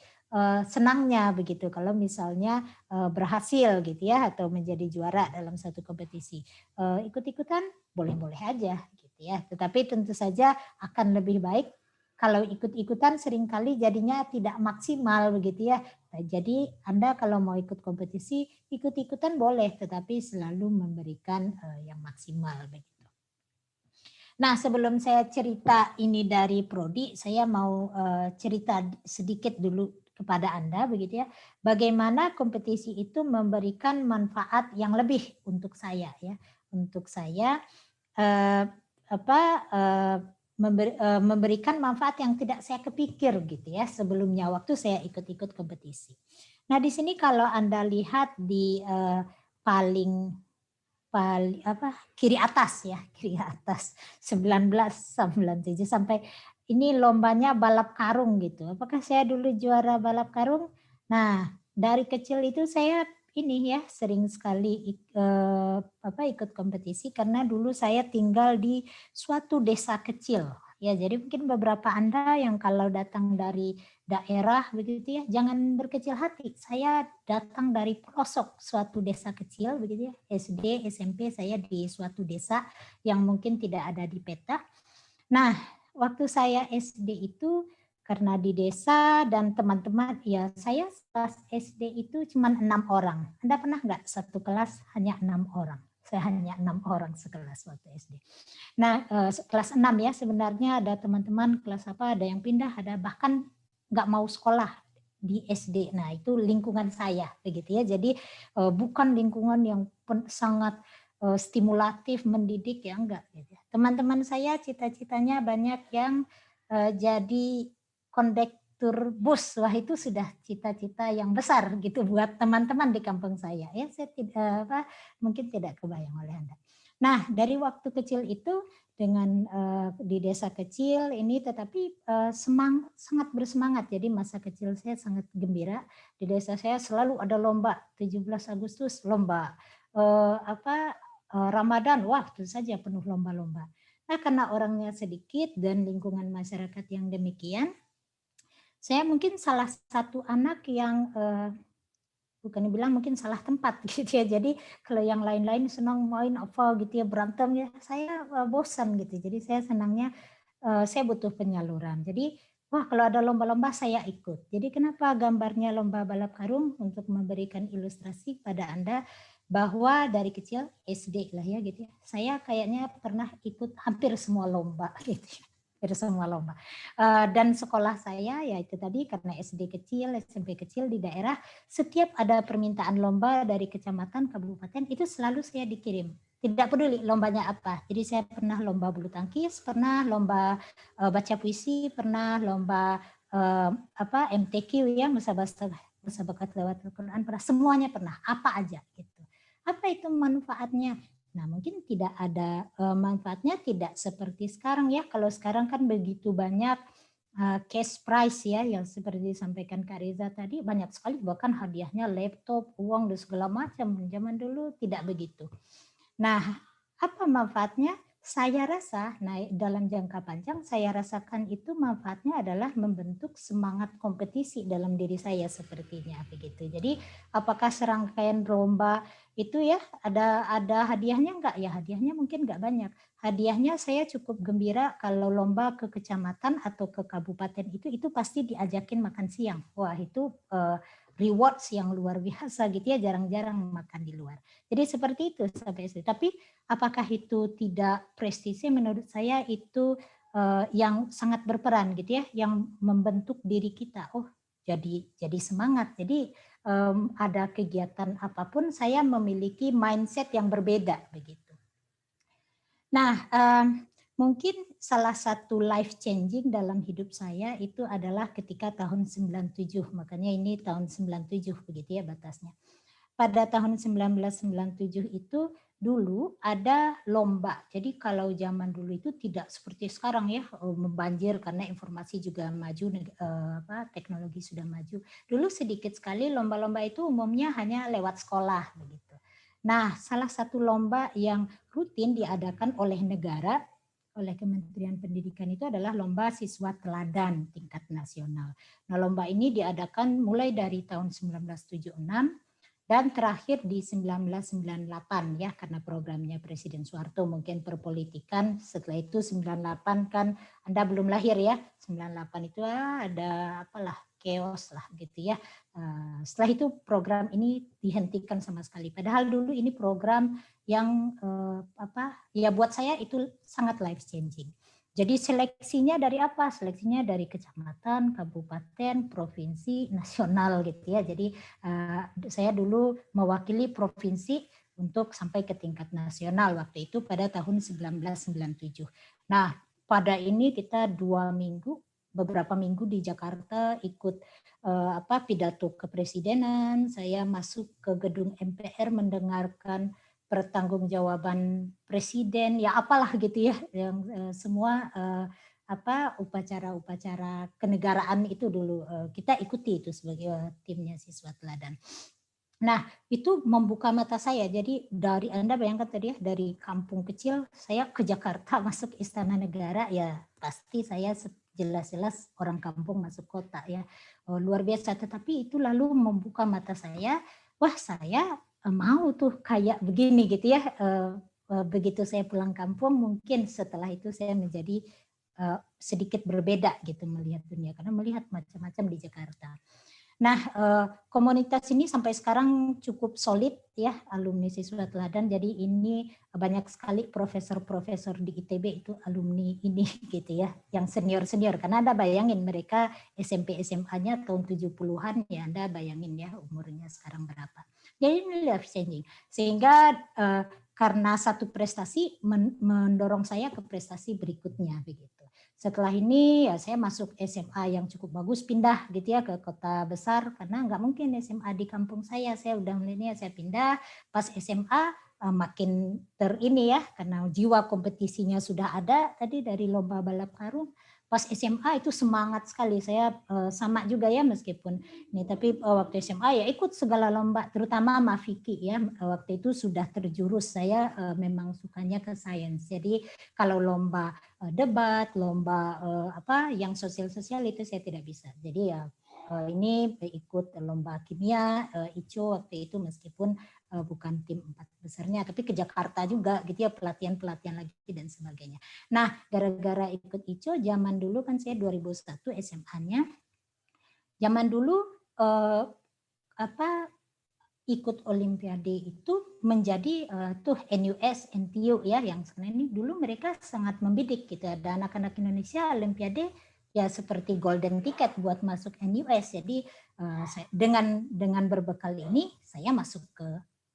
senangnya begitu kalau misalnya berhasil gitu ya atau menjadi juara dalam satu kompetisi. Ikut-ikutan boleh-boleh aja gitu ya. Tetapi tentu saja akan lebih baik kalau ikut-ikutan seringkali jadinya tidak maksimal begitu ya. Jadi Anda kalau mau ikut kompetisi ikut-ikutan boleh, tetapi selalu memberikan yang maksimal begitu. Nah, sebelum saya cerita ini dari Prodi, saya mau cerita sedikit dulu kepada Anda begitu ya. Bagaimana kompetisi itu memberikan manfaat yang lebih untuk saya ya. Untuk saya memberikan manfaat yang tidak saya kepikir gitu ya sebelumnya waktu saya ikut-ikut kompetisi. Nah, di sini kalau Anda lihat di kiri atas 1997 sampai ini lombanya balap karung gitu. Apakah saya dulu juara balap karung? Nah, dari kecil itu saya ini ya sering sekali ikut kompetisi karena dulu saya tinggal di suatu desa kecil. Ya, jadi mungkin beberapa Anda yang kalau datang dari daerah begitu ya, jangan berkecil hati. Saya datang dari pelosok suatu desa kecil begitu ya. SD, SMP saya di suatu desa yang mungkin tidak ada di peta. Nah, waktu saya SD itu karena di desa dan teman-teman ya saya kelas SD itu cuma 6 orang. Anda pernah nggak satu kelas hanya 6 orang? Saya hanya 6 orang sekelas waktu SD. Nah, kelas 6 ya sebenarnya ada teman-teman kelas apa, ada yang pindah, ada bahkan nggak mau sekolah di SD. Nah, itu lingkungan saya begitu ya. Jadi bukan lingkungan yang sangat stimulatif, mendidik ya enggak. Gitu. Teman-teman saya cita-citanya banyak yang jadi kondektur bus. Wah, itu sudah cita-cita yang besar gitu buat teman-teman di kampung saya. Ya, saya tidak mungkin tidak kebayang oleh Anda. Nah, dari waktu kecil itu dengan di desa kecil ini tetapi sangat bersemangat. Jadi masa kecil saya sangat gembira. Di desa saya selalu ada lomba 17 Agustus, lomba Ramadan, wah tentu saja penuh lomba-lomba. Nah, karena orangnya sedikit dan lingkungan masyarakat yang demikian, saya mungkin salah satu anak yang bukan dibilang mungkin salah tempat gitu ya. Jadi kalau yang lain-lain senang main apa gitu ya, berantem ya, saya bosan gitu. Jadi saya senangnya saya butuh penyaluran. Jadi wah kalau ada lomba-lomba saya ikut. Jadi kenapa gambarnya lomba balap karung untuk memberikan ilustrasi pada Anda bahwa dari kecil SD lah ya gitu ya. Saya kayaknya pernah ikut hampir semua lomba gitu ya. Hampir semua lomba. Dan sekolah saya ya itu tadi karena SD kecil, SMP kecil di daerah, setiap ada permintaan lomba dari kecamatan, kabupaten itu selalu saya dikirim. Tidak peduli lombanya apa. Jadi saya pernah lomba bulu tangkis, pernah lomba baca puisi, pernah lomba MTQ ya, musabakat tilawatul Quran, pernah semuanya pernah, apa aja gitu. Apa itu manfaatnya? Nah, mungkin tidak ada manfaatnya tidak seperti sekarang ya. Kalau sekarang kan begitu banyak cash prize ya yang seperti disampaikan Kak Reza tadi, banyak sekali bahkan hadiahnya laptop, uang dan segala macam. Zaman dulu tidak begitu. Nah, apa manfaatnya? Saya rasa, nah dalam jangka panjang saya rasakan itu manfaatnya adalah membentuk semangat kompetisi dalam diri saya sepertinya begitu. Jadi apakah serangkaian lomba itu ya ada hadiahnya enggak? Ya hadiahnya mungkin enggak banyak. Hadiahnya saya cukup gembira kalau lomba ke kecamatan atau ke kabupaten itu pasti diajakin makan siang. Wah itu rewards yang luar biasa gitu ya, jarang-jarang makan di luar. Jadi seperti itu sampai itu. Tapi apakah itu tidak prestise? Menurut saya itu yang sangat berperan gitu ya, yang membentuk diri kita. Oh, jadi semangat. Jadi ada kegiatan apapun saya memiliki mindset yang berbeda begitu. Nah, mungkin salah satu life changing dalam hidup saya itu adalah ketika tahun 97. Makanya ini tahun 97 begitu ya batasnya. Pada tahun 1997 itu dulu ada lomba. Jadi kalau zaman dulu itu tidak seperti sekarang ya membanjir karena informasi juga maju, teknologi sudah maju. Dulu sedikit sekali lomba-lomba itu umumnya hanya lewat sekolah begitu. Nah, salah satu lomba yang rutin diadakan oleh negara oleh Kementerian Pendidikan itu adalah lomba siswa teladan tingkat nasional. Nah, lomba ini diadakan mulai dari tahun 1976 dan terakhir di 1998 ya, karena programnya Presiden Soeharto mungkin perpolitikan. Setelah itu 98 kan Anda belum lahir ya. 98 itu ada apalah chaos lah gitu ya. Setelah itu program ini dihentikan sama sekali. Padahal dulu ini program yang ya buat saya itu sangat life changing. Jadi seleksinya dari apa? Seleksinya dari kecamatan, kabupaten, provinsi, nasional gitu ya. Jadi saya dulu mewakili provinsi untuk sampai ke tingkat nasional waktu itu pada tahun 1997. Nah, pada ini kita beberapa minggu di Jakarta ikut pidato kepresidenan. Saya masuk ke gedung MPR mendengarkan pertanggungjawaban presiden, ya apalah gitu ya, yang semua upacara-upacara kenegaraan itu dulu kita ikuti itu sebagai timnya siswa teladan. Nah, itu membuka mata saya. Jadi dari Anda bayangkan tadi ya, dari kampung kecil saya ke Jakarta masuk Istana Negara, ya pasti saya jelas-jelas orang kampung masuk kota ya. Luar biasa, tetapi itu lalu membuka mata saya, wah saya mau tuh kayak begini gitu ya. Begitu saya pulang kampung, mungkin setelah itu saya menjadi sedikit berbeda gitu melihat dunia, karena melihat macam-macam di Jakarta. Nah, komunitas ini sampai sekarang cukup solid ya, alumni siswa teladan. Jadi ini banyak sekali profesor-profesor di ITB itu alumni ini gitu ya, yang senior-senior. Karena Anda bayangin mereka SMP SMA-nya tahun 70-an ya, Anda bayangin ya umurnya sekarang berapa. Jadi ini life changing. Sehingga karena satu prestasi mendorong saya ke prestasi berikutnya begitu. Setelah ini ya saya masuk SMA yang cukup bagus, pindah gitu ya ke kota besar karena nggak mungkin SMA di kampung saya udah milenial, saya pindah. Pas SMA makin ini ya, karena jiwa kompetisinya sudah ada tadi dari lomba balap karung. Pas SMA itu semangat sekali, saya sama juga ya meskipun ini, tapi waktu SMA ya ikut segala lomba, terutama Mafiki ya, waktu itu sudah terjurus, saya memang sukanya ke sains. Jadi kalau lomba debat, lomba yang sosial-sosial itu saya tidak bisa. Jadi ya ini ikut lomba kimia, ICO waktu itu meskipun bukan tim 4 besarnya, tapi ke Jakarta juga gitu ya, pelatihan-pelatihan lagi dan sebagainya. Nah, gara-gara ikut ICO, zaman dulu kan saya 2001 SMA-nya, zaman dulu ikut Olimpiade itu menjadi tuh NUS, NTU ya, yang sekarang ini dulu mereka sangat membidik gitu. Ada anak-anak Indonesia Olimpiade ya seperti golden ticket buat masuk NUS. Jadi dengan berbekal ini saya masuk ke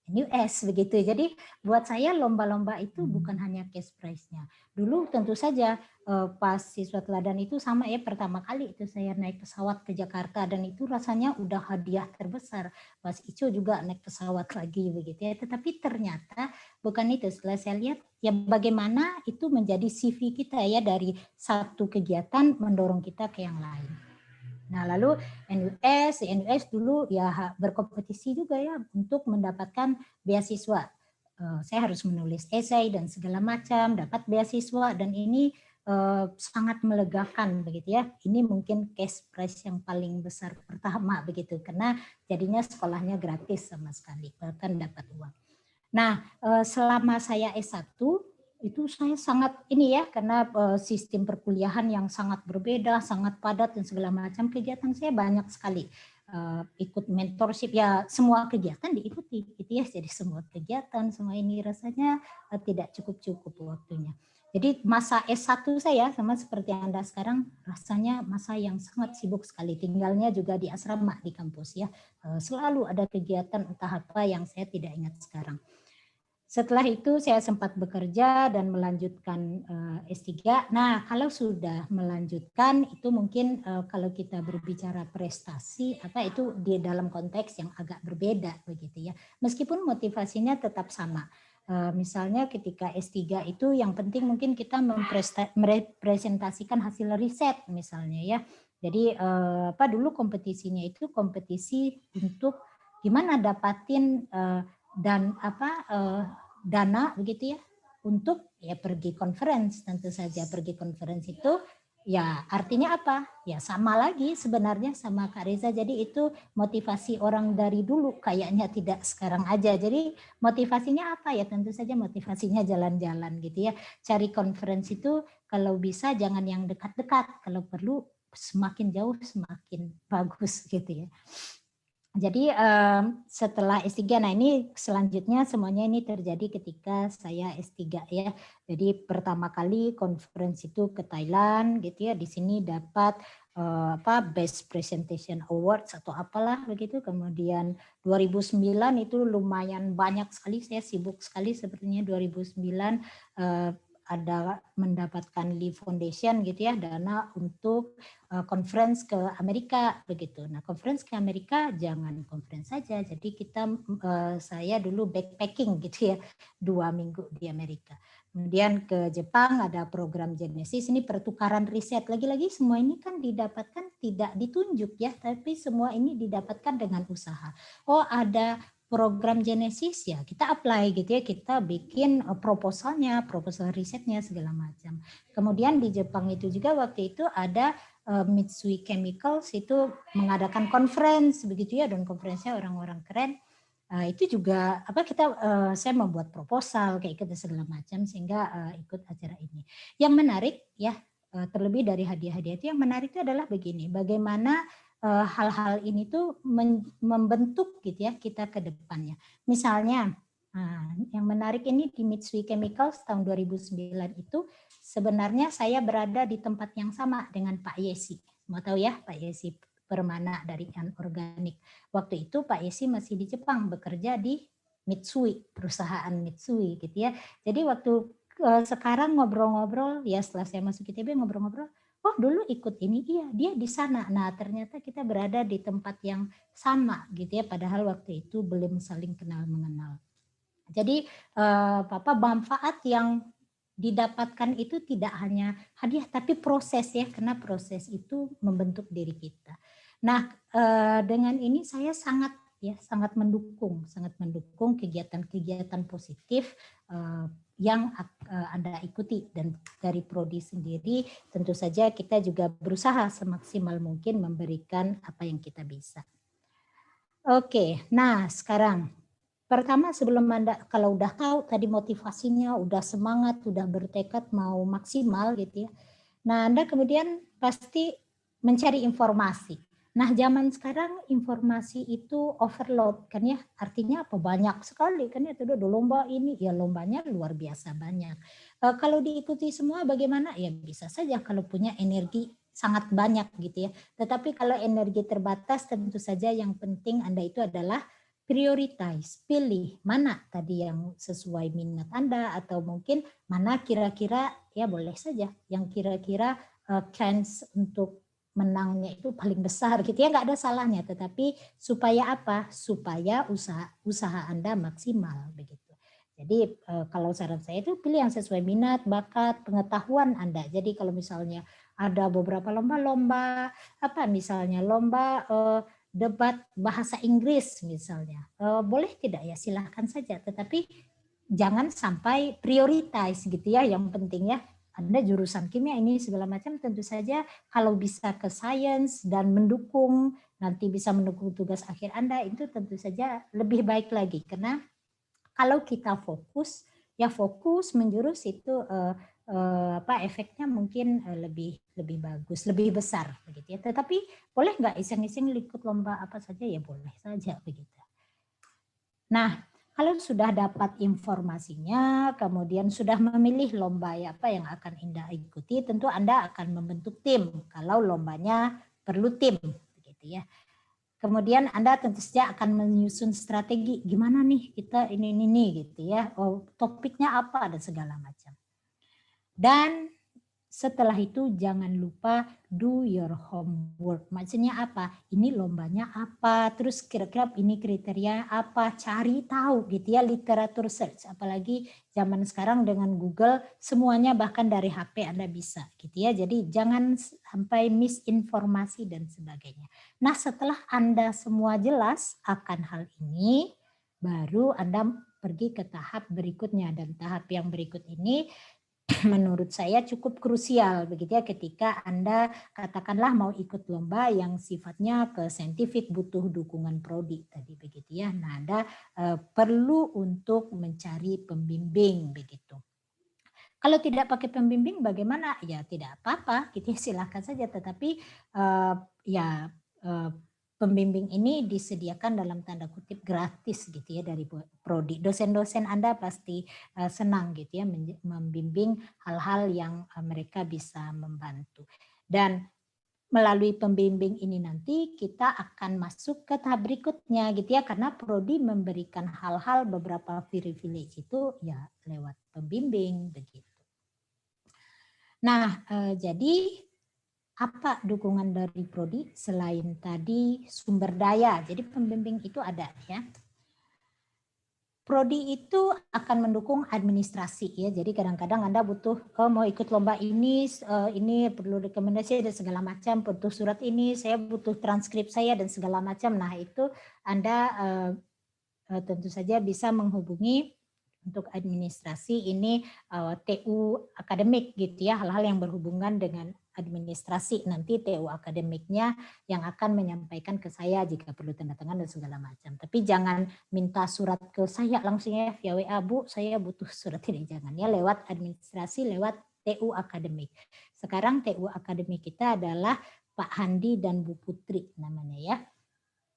NUS begitu. Jadi buat saya lomba-lomba itu bukan hanya cash prize-nya. Dulu tentu saja pas siswa teladan itu sama ya, pertama kali itu saya naik pesawat ke Jakarta dan itu rasanya udah hadiah terbesar. Pas ICO juga naik pesawat lagi begitu ya. Tetapi ternyata bukan itu. Setelah saya lihat ya bagaimana itu menjadi CV kita ya, dari satu kegiatan mendorong kita ke yang lain. Nah, lalu NUS dulu ya berkompetisi juga ya untuk mendapatkan beasiswa. Saya harus menulis esai dan segala macam, dapat beasiswa, dan ini sangat melegakan begitu ya. Ini mungkin cash prize yang paling besar pertama begitu, karena jadinya sekolahnya gratis sama sekali, bahkan dapat uang. Nah, selama saya S1 itu saya sangat ini ya, karena sistem perkuliahan yang sangat berbeda, sangat padat dan segala macam, kegiatan saya banyak sekali. Ikut mentorship ya, semua kegiatan diikuti gitu ya. Jadi semua kegiatan, semua ini rasanya tidak cukup waktunya. Jadi masa S1 saya sama seperti Anda sekarang, rasanya masa yang sangat sibuk sekali. Tinggalnya juga di asrama di kampus ya. Selalu ada kegiatan entah apa yang saya tidak ingat sekarang. Setelah itu saya sempat bekerja dan melanjutkan S3. Nah, kalau sudah melanjutkan itu mungkin kalau kita berbicara prestasi itu di dalam konteks yang agak berbeda begitu ya. Meskipun motivasinya tetap sama. Misalnya ketika S3 itu yang penting mungkin kita merepresentasikan hasil riset misalnya ya. Jadi dulu kompetisinya itu kompetisi untuk gimana dapatin dana begitu ya, untuk ya pergi conference. Tentu saja pergi conference itu ya artinya apa? Ya sama lagi sebenarnya sama Kak Reza. Jadi itu motivasi orang dari dulu, kayaknya tidak sekarang aja. Jadi motivasinya apa ya? Tentu saja motivasinya jalan-jalan gitu ya. Cari conference itu kalau bisa jangan yang dekat-dekat. Kalau perlu semakin jauh semakin bagus gitu ya. Jadi setelah S3, nah ini selanjutnya semuanya ini terjadi ketika saya S3 ya. Jadi pertama kali conference itu ke Thailand gitu ya. Di sini dapat Best Presentation Awards atau apalah begitu. Kemudian 2009 itu lumayan banyak sekali, saya sibuk sekali sepertinya 2009 ada mendapatkan Lee Foundation gitu ya, dana untuk conference ke Amerika begitu. Nah, conference ke Amerika jangan conference saja. Jadi saya dulu backpacking gitu ya, 2 minggu di Amerika. Kemudian ke Jepang ada program Genesis, ini pertukaran riset. Lagi-lagi semua ini kan didapatkan tidak ditunjuk ya, tapi semua ini didapatkan dengan usaha. Oh, ada program Genesis ya kita apply gitu ya, kita bikin proposalnya, proposal risetnya segala macam. Kemudian di Jepang itu juga waktu itu ada Mitsui Chemicals itu mengadakan conference begitu ya, dan conference-nya orang-orang keren. Itu juga saya membuat proposal kayak gitu segala macam sehingga ikut acara ini. Yang menarik ya, terlebih dari hadiah-hadiah itu yang menarik itu adalah begini, bagaimana hal-hal ini tuh membentuk gitu ya kita ke depannya. Misalnya yang menarik ini di Mitsui Chemicals tahun 2009 itu sebenarnya saya berada di tempat yang sama dengan Pak Yesi. Mau tahu ya, Pak Yesi Permana dari Anorganik. Waktu itu Pak Yesi masih di Jepang bekerja di Mitsui, perusahaan Mitsui gitu ya. Jadi waktu sekarang ngobrol-ngobrol ya, setelah saya masuk ITB ngobrol-ngobrol, oh dulu ikut ini, iya dia di sana. Nah ternyata kita berada di tempat yang sama gitu ya, padahal waktu itu belum saling kenal mengenal. Jadi manfaat yang didapatkan itu tidak hanya hadiah tapi proses ya, karena proses itu membentuk diri kita. Nah dengan ini saya sangat mendukung kegiatan-kegiatan positif yang Anda ikuti, dan dari Prodi sendiri tentu saja kita juga berusaha semaksimal mungkin memberikan apa yang kita bisa. Oke, nah sekarang pertama sebelum Anda kalau udah tahu tadi motivasinya, udah semangat, udah bertekad mau maksimal gitu ya. Nah, Anda kemudian pasti mencari informasi. Nah, zaman sekarang informasi itu overload kan ya, artinya apa? Banyak sekali kan ya, tuh lomba ini ya, lombanya luar biasa banyak. Kalau diikuti semua bagaimana? Ya bisa saja kalau punya energi sangat banyak gitu ya. Tetapi kalau energi terbatas tentu saja yang penting Anda itu adalah prioritize, pilih mana tadi yang sesuai minat Anda, atau mungkin mana kira-kira ya boleh saja yang kira-kira chance untuk menangnya itu paling besar gitu ya, nggak ada salahnya. Tetapi supaya apa? Supaya usaha Anda maksimal begitu. Jadi kalau saran saya itu pilih yang sesuai minat, bakat, pengetahuan Anda. Jadi kalau misalnya ada beberapa lomba-lomba misalnya lomba debat bahasa Inggris misalnya, boleh tidak ya, silahkan saja. Tetapi jangan sampai prioritize gitu ya. Yang penting ya Anda jurusan kimia ini segala macam, tentu saja kalau bisa ke science dan mendukung, nanti bisa mendukung tugas akhir Anda, itu tentu saja lebih baik lagi. Karena kalau kita fokus menjurus itu efeknya mungkin lebih bagus, lebih besar begitu ya. Tetapi boleh nggak iseng-iseng ikut lomba apa saja ya, boleh saja begitu. Nah, kalau sudah dapat informasinya, kemudian sudah memilih lomba apa yang akan Anda ikuti, tentu Anda akan membentuk tim kalau lombanya perlu tim begitu ya. Kemudian Anda tentu saja akan menyusun strategi gimana nih kita ini gitu ya. Oh, topiknya apa dan segala macam. Dan setelah itu jangan lupa do your homework. Maksudnya apa? Ini lombanya apa? Terus kira-kira ini kriteria apa? Cari tahu gitu ya, literatur search. Apalagi zaman sekarang dengan Google semuanya, bahkan dari HP Anda bisa gitu ya. Jadi jangan sampai misinformasi dan sebagainya. Nah, setelah Anda semua jelas akan hal ini, baru Anda pergi ke tahap berikutnya, dan tahap yang berikut ini menurut saya cukup krusial begitu ya, ketika Anda katakanlah mau ikut lomba yang sifatnya ke saintifik, butuh dukungan prodi tadi begitu ya. Nah, Anda perlu untuk mencari pembimbing begitu. Kalau tidak pakai pembimbing bagaimana? Ya tidak apa-apa, gitu ya, silakan saja. Tetapi pembimbing ini disediakan dalam tanda kutip gratis gitu ya dari prodi. Dosen-dosen Anda pasti senang gitu ya membimbing hal-hal yang mereka bisa membantu. Dan melalui pembimbing ini nanti kita akan masuk ke tahap berikutnya gitu ya, karena prodi memberikan hal-hal beberapa privilege itu ya lewat pembimbing begitu. Nah, jadi apa dukungan dari prodi selain tadi sumber daya? Jadi pembimbing itu ada ya. Prodi itu akan mendukung administrasi ya. Jadi kadang-kadang Anda butuh mau ikut lomba ini perlu rekomendasi dan segala macam, butuh surat ini, saya butuh transkrip saya dan segala macam. Nah, itu Anda tentu saja bisa menghubungi untuk administrasi ini TU akademik gitu ya, hal-hal yang berhubungan dengan administrasi, nanti TU akademiknya yang akan menyampaikan ke saya jika perlu tanda tangan dan segala macam. Tapi jangan minta surat ke saya langsung ya via WA, Bu, saya butuh surat ini, jangan ya, lewat administrasi, lewat TU akademik. Sekarang TU akademik kita adalah Pak Handi dan Bu Putri namanya ya.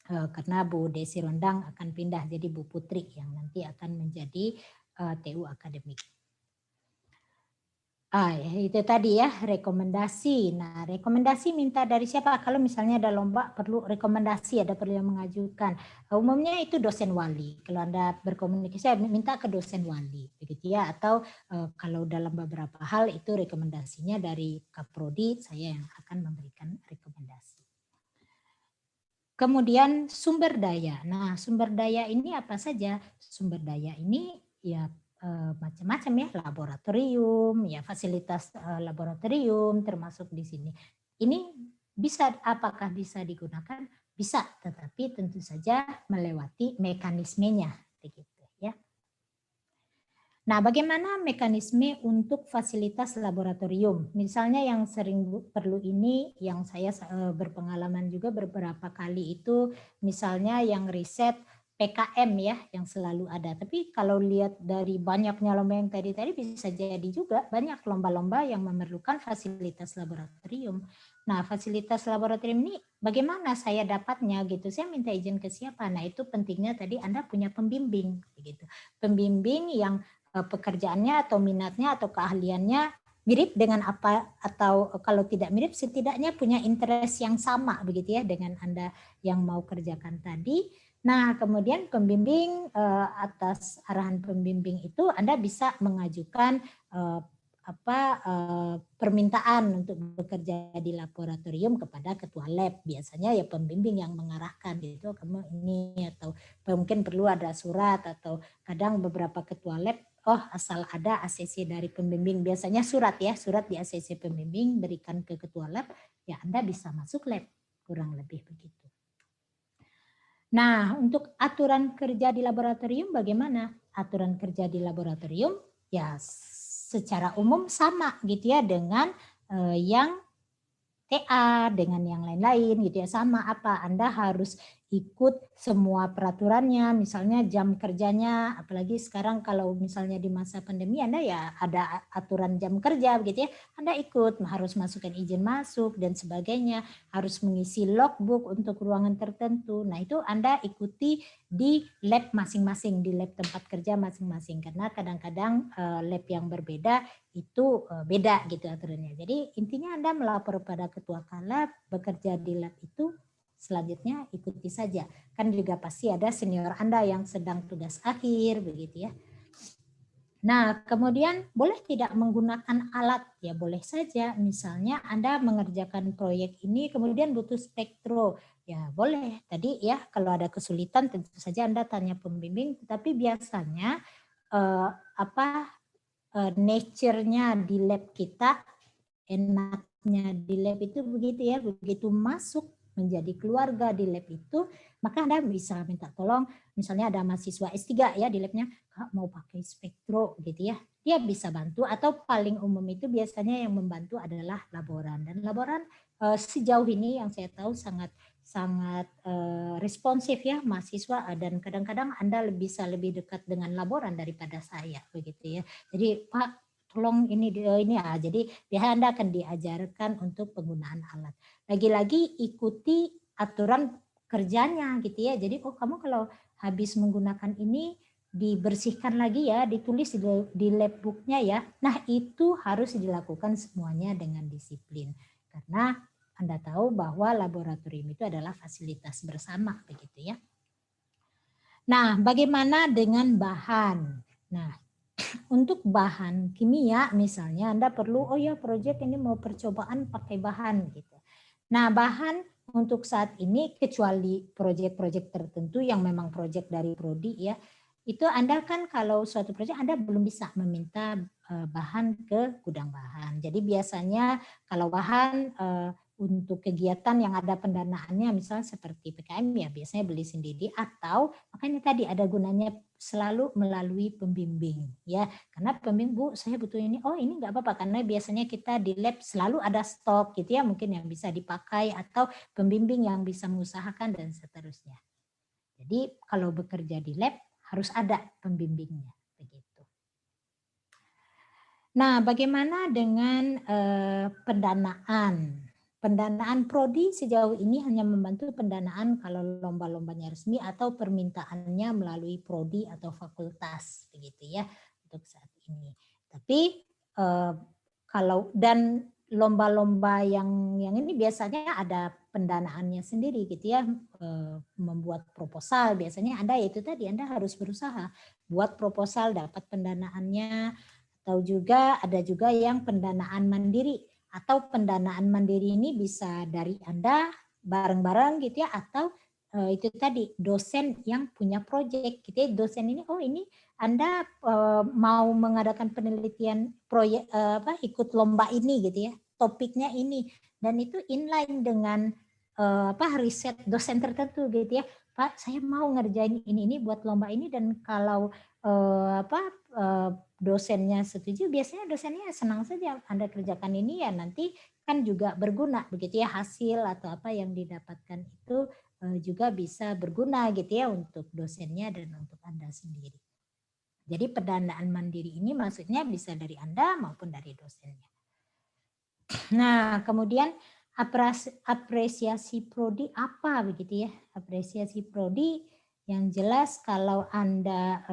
Karena Bu Desi Rondang akan pindah jadi Bu Putri yang nanti akan menjadi TU akademik. Itu tadi ya rekomendasi. Nah, rekomendasi minta dari siapa? Kalau misalnya ada lomba perlu rekomendasi, ada perlu yang mengajukan. Umumnya itu dosen wali. Kalau Anda berkomunikasi minta ke dosen wali, begitu ya. Atau kalau dalam beberapa hal itu rekomendasinya dari Kaprodi, saya yang akan memberikan rekomendasi. Kemudian sumber daya. Nah, sumber daya ini apa saja? Sumber daya ini ya macam-macam ya, laboratorium, ya fasilitas laboratorium termasuk di sini. Ini bisa, apakah bisa digunakan? Bisa, tetapi tentu saja melewati mekanismenya, begitu ya. Nah, bagaimana mekanisme untuk fasilitas laboratorium? Misalnya yang sering perlu ini, yang saya berpengalaman juga beberapa kali itu, misalnya yang riset PKM ya, yang selalu ada. Tapi kalau lihat dari banyaknya lomba yang tadi bisa jadi juga banyak lomba-lomba yang memerlukan fasilitas laboratorium. Nah, fasilitas laboratorium ini bagaimana saya dapatnya gitu? Saya minta izin ke siapa? Nah, itu pentingnya tadi Anda punya pembimbing gitu. Pembimbing yang pekerjaannya atau minatnya atau keahliannya mirip dengan apa, atau kalau tidak mirip setidaknya punya interest yang sama begitu ya dengan Anda yang mau kerjakan tadi. Nah, kemudian pembimbing atas arahan pembimbing itu Anda bisa mengajukan permintaan untuk bekerja di laboratorium kepada ketua lab. Biasanya ya pembimbing yang mengarahkan gitu, kamu ini, atau mungkin perlu ada surat, atau kadang beberapa ketua lab asal ada ACC dari pembimbing, biasanya surat ya, surat di ACC pembimbing berikan ke ketua lab, ya Anda bisa masuk lab, kurang lebih begitu. Nah, untuk aturan kerja di laboratorium bagaimana? Aturan kerja di laboratorium ya secara umum sama gitu ya dengan yang TA, dengan yang lain-lain gitu ya, sama apa, Anda harus ikut semua peraturannya, misalnya jam kerjanya, apalagi sekarang kalau misalnya di masa pandemi Anda ya ada aturan jam kerja begitu ya, Anda ikut, harus masukkan izin masuk dan sebagainya, harus mengisi logbook untuk ruangan tertentu. Nah, itu Anda ikuti di lab masing-masing, di lab tempat kerja masing-masing, karena kadang-kadang lab yang berbeda itu beda gitu aturannya. Jadi intinya Anda melapor pada ketua lab, bekerja di lab itu, selanjutnya ikuti saja. Kan juga pasti ada senior Anda yang sedang tugas akhir begitu ya. Nah, kemudian boleh tidak menggunakan alat? Ya boleh saja. Misalnya Anda mengerjakan proyek ini kemudian butuh spektro. Ya boleh. Tadi ya kalau ada kesulitan tentu saja Anda tanya pembimbing, tapi biasanya nature-nya di lab kita, enaknya di lab itu begitu ya, begitu masuk menjadi keluarga di lab itu, maka Anda bisa minta tolong, misalnya ada mahasiswa S3 ya di labnya, Kak mau pakai spektro gitu ya, dia bisa bantu, atau paling umum itu biasanya yang membantu adalah laboran. Dan laboran sejauh ini yang saya tahu sangat responsif ya mahasiswa, dan kadang-kadang Anda bisa lebih dekat dengan laboran daripada saya begitu ya. Jadi Pak tolong ini ya, jadi biasanya Anda akan diajarkan untuk penggunaan alat. Lagi-lagi ikuti aturan kerjanya gitu ya. Jadi kamu kalau habis menggunakan ini dibersihkan lagi ya, ditulis di lab book-nya ya. Nah itu harus dilakukan semuanya dengan disiplin, karena Anda tahu bahwa laboratorium itu adalah fasilitas bersama begitu ya. Nah, bagaimana dengan bahan? Nah, untuk bahan kimia misalnya Anda perlu, oh ya proyek ini mau percobaan pakai bahan gitu. Nah, bahan untuk saat ini kecuali proyek-proyek tertentu yang memang proyek dari prodi ya, itu Anda kan kalau suatu proyek Anda belum bisa meminta bahan ke gudang bahan. Jadi biasanya kalau bahan untuk kegiatan yang ada pendanaannya misalnya seperti PKM ya biasanya beli sendiri, atau makanya tadi ada gunanya selalu melalui pembimbing ya, karena pembimbing Bu saya butuh ini, oh ini nggak apa-apa karena biasanya kita di lab selalu ada stok gitu ya mungkin yang bisa dipakai, atau pembimbing yang bisa mengusahakan dan seterusnya. Jadi kalau bekerja di lab harus ada pembimbingnya begitu. Nah bagaimana dengan pendanaan? Pendanaan prodi sejauh ini hanya membantu pendanaan kalau lomba-lombanya resmi atau permintaannya melalui prodi atau fakultas begitu ya untuk saat ini. Tapi kalau dan lomba-lomba yang ini biasanya ada pendanaannya sendiri gitu ya, membuat proposal biasanya Anda itu tadi Anda harus berusaha buat proposal dapat pendanaannya, atau juga ada juga yang pendanaan mandiri. Atau pendanaan mandiri ini bisa dari Anda bareng-bareng gitu ya, atau itu tadi dosen yang punya proyek gitu ya. Dosen ini oh ini Anda mau mengadakan penelitian proyek ikut lomba ini gitu ya, topiknya ini, dan itu inline dengan riset dosen tertentu gitu ya. Pak saya mau ngerjain ini buat lomba ini, dan kalau dosennya setuju, biasanya dosennya senang saja Anda kerjakan ini ya, nanti kan juga berguna begitu ya, hasil atau apa yang didapatkan itu juga bisa berguna gitu ya untuk dosennya dan untuk Anda sendiri. Jadi pendanaan mandiri ini maksudnya bisa dari Anda maupun dari dosennya. Nah kemudian apresiasi prodi apa begitu ya? Apresiasi prodi yang jelas kalau Anda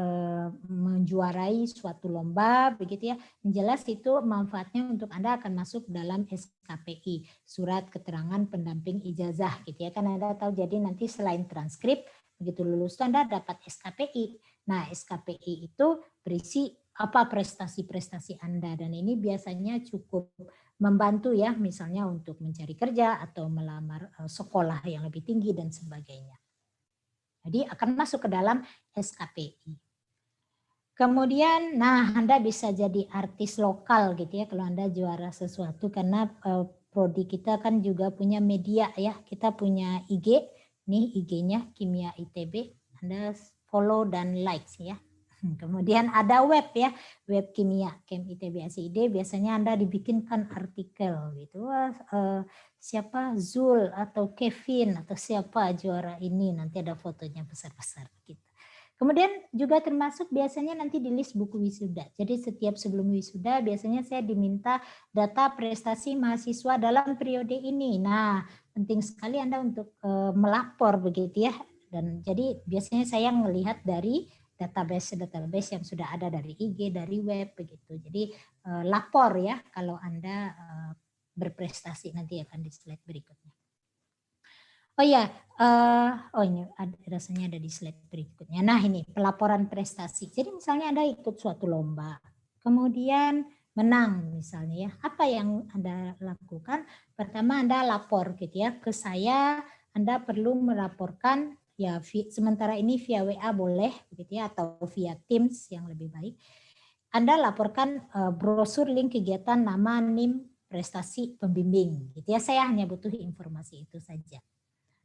menjuarai suatu lomba begitu ya, yang jelas itu manfaatnya untuk Anda akan masuk dalam SKPI, surat keterangan pendamping ijazah gitu ya, kan Anda tahu. Jadi nanti selain transkrip begitu lulus itu Anda dapat SKPI. Nah SKPI itu berisi apa prestasi-prestasi Anda, dan ini biasanya cukup membantu ya, misalnya untuk mencari kerja atau melamar sekolah yang lebih tinggi dan sebagainya. Jadi akan masuk ke dalam SKPI. Kemudian, nah Anda bisa jadi artis lokal gitu ya kalau Anda juara sesuatu, karena prodi kita kan juga punya media ya. Kita punya IG, nih IG-nya Kimia ITB, Anda follow dan like ya. Kemudian ada web ya, web Kimia, Kem ITB SID, biasanya Anda dibikinkan artikel gitu. Siapa Zul atau Kevin atau siapa juara ini, nanti ada fotonya besar-besar gitu. Kemudian juga termasuk biasanya nanti di list buku wisuda. Jadi setiap sebelum wisuda biasanya saya diminta data prestasi mahasiswa dalam periode ini. Nah, penting sekali Anda untuk melapor begitu ya. Dan jadi biasanya saya melihat dari database yang sudah ada dari IG, dari web begitu. Jadi lapor ya kalau Anda berprestasi, nanti akan di slide berikutnya. Oh ya, ini rasanya ada di slide berikutnya. Nah ini pelaporan prestasi. Jadi misalnya Anda ikut suatu lomba, kemudian menang misalnya ya, apa yang Anda lakukan? Pertama Anda lapor gitu ya ke saya. Anda perlu melaporkan ya, sementara ini via WA boleh begitu ya, atau via Teams yang lebih baik. Anda laporkan brosur link kegiatan, nama, NIM, prestasi, pembimbing gitu ya. Saya hanya butuh informasi itu saja.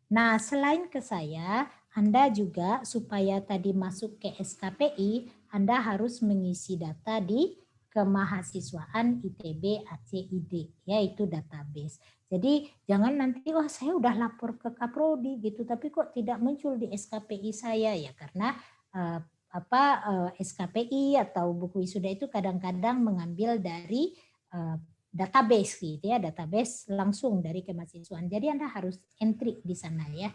Nah, selain ke saya, Anda juga supaya tadi masuk ke SKPI, Anda harus mengisi data di Kemahasiswaan ITB ACID, yaitu database. Jadi jangan nanti, wah saya udah lapor ke Kaprodi gitu, tapi kok tidak muncul di SKPI saya ya, karena SKPI atau buku wisuda itu kadang-kadang mengambil dari database gitu ya, database langsung dari kemahasiswaan. Jadi Anda harus entry di sana ya.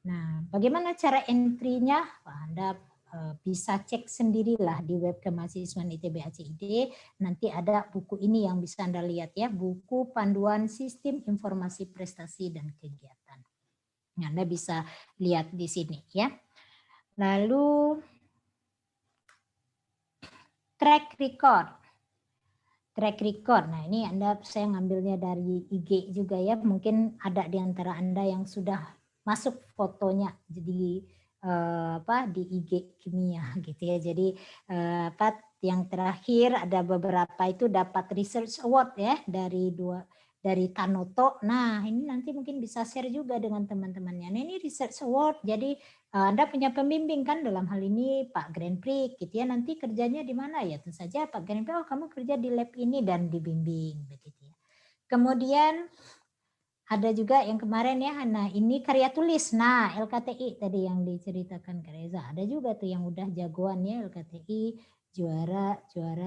Nah, bagaimana cara entry-nya? Anda bisa cek sendirilah di web kemahasiswaan ITB ACID. Nanti ada buku ini yang bisa Anda lihat ya, buku Panduan Sistem Informasi Prestasi dan Kegiatan. Nah, Anda bisa lihat di sini ya. Lalu track record. Track record. Nah, ini saya ngambilnya dari IG juga ya. Mungkin ada di antara Anda yang sudah masuk fotonya jadi di IG kimia gitu ya. Jadi yang terakhir ada beberapa itu dapat research award ya dari Tanoto. Nah, ini nanti mungkin bisa share juga dengan teman-temannya. Nah, ini research award. Jadi Anda punya pembimbing kan, dalam hal ini Pak Grand Prix gitu ya. Nanti kerjanya di mana ya? Tentu saja Pak Grand Prix, oh kamu kerja di lab ini dan dibimbing begitu ya. Kemudian ada juga yang kemarin ya, nah ini karya tulis. Nah, LKTI tadi yang diceritakan Kak Reza. Ada juga tuh yang udah jagoan ya LKTI, juara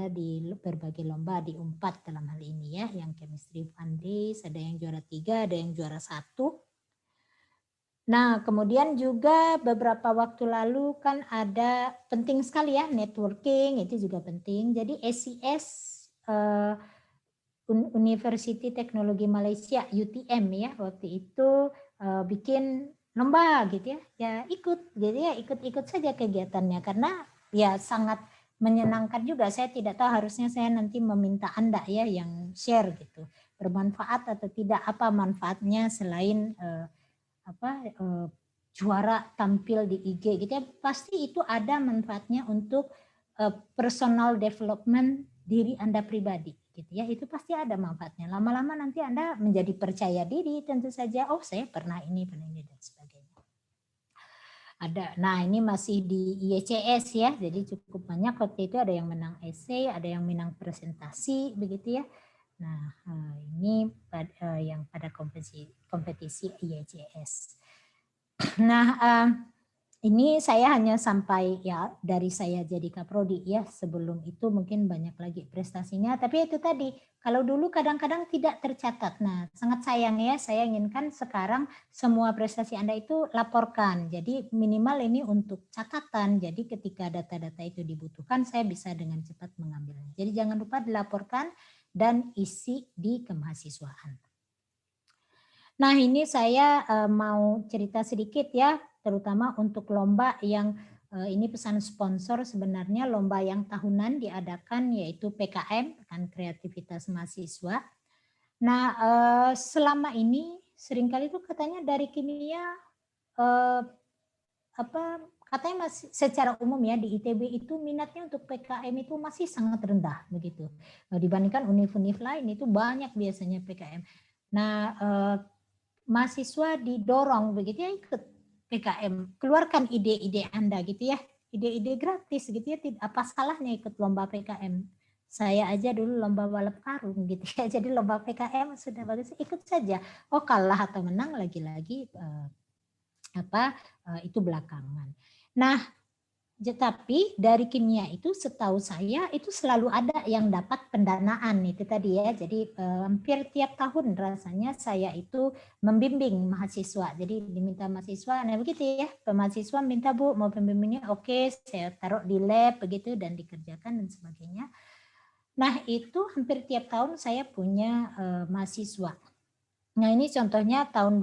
di berbagai lomba di UNPAD dalam hal ini ya, yang chemistry fund race, ada yang juara 3, ada yang juara 1. Nah, kemudian juga beberapa waktu lalu kan ada penting sekali ya networking, itu juga penting. Jadi SIS University Teknologi Malaysia UTM ya waktu itu bikin lomba gitu ya. Ya ikut gitu ya, ikut saja kegiatannya karena ya sangat menyenangkan juga. Saya tidak tahu, harusnya saya nanti meminta Anda ya yang share gitu. Bermanfaat atau tidak, apa manfaatnya selain juara tampil di IG gitu ya, pasti itu ada manfaatnya untuk personal development diri Anda pribadi gitu ya, itu pasti ada manfaatnya. Lama-lama nanti Anda menjadi percaya diri tentu saja, oh saya pernah ini dan sebagainya. Ada, nah ini masih di IECS ya, jadi cukup banyak waktu itu, ada yang menang essay, ada yang menang presentasi begitu ya. Nah ini yang pada kompetisi IECS. Nah, ini saya hanya sampai ya dari saya jadi Kaprodi ya. Sebelum itu mungkin banyak lagi prestasinya. Tapi itu tadi, kalau dulu kadang-kadang tidak tercatat. Nah, sangat sayang ya. Saya inginkan sekarang semua prestasi Anda itu laporkan. Jadi minimal ini untuk catatan. Jadi ketika data-data itu dibutuhkan, saya bisa dengan cepat mengambilnya. Jadi jangan lupa dilaporkan dan isi di kemahasiswaan. Nah, ini saya mau cerita sedikit ya, terutama untuk lomba yang ini pesan sponsor, sebenarnya lomba yang tahunan diadakan yaitu PKM, kan kreativitas mahasiswa. Nah, selama ini seringkali itu katanya dari kimia katanya masih secara umum ya di ITB itu minatnya untuk PKM itu masih sangat rendah begitu. Dibandingkan univ-univ lain itu banyak biasanya PKM. Nah, mahasiswa didorong begitu ya ikut PKM, keluarkan ide-ide Anda gitu ya, ide-ide gratis gitu ya, apa salahnya ikut lomba PKM. Saya aja dulu lomba balap karung gitu ya, jadi lomba PKM sudah bagus, ikut saja. Oh kalah atau menang lagi-lagi itu belakangan. Nah, tapi dari kimia itu setahu saya itu selalu ada yang dapat pendanaan itu tadi ya. Jadi hampir tiap tahun rasanya saya itu membimbing mahasiswa. Jadi diminta mahasiswa, nah begitu ya. Mahasiswa minta Bu mau pembimbingnya, oke saya taruh di lab begitu dan dikerjakan dan sebagainya. Nah itu hampir tiap tahun saya punya mahasiswa. Nah ini contohnya tahun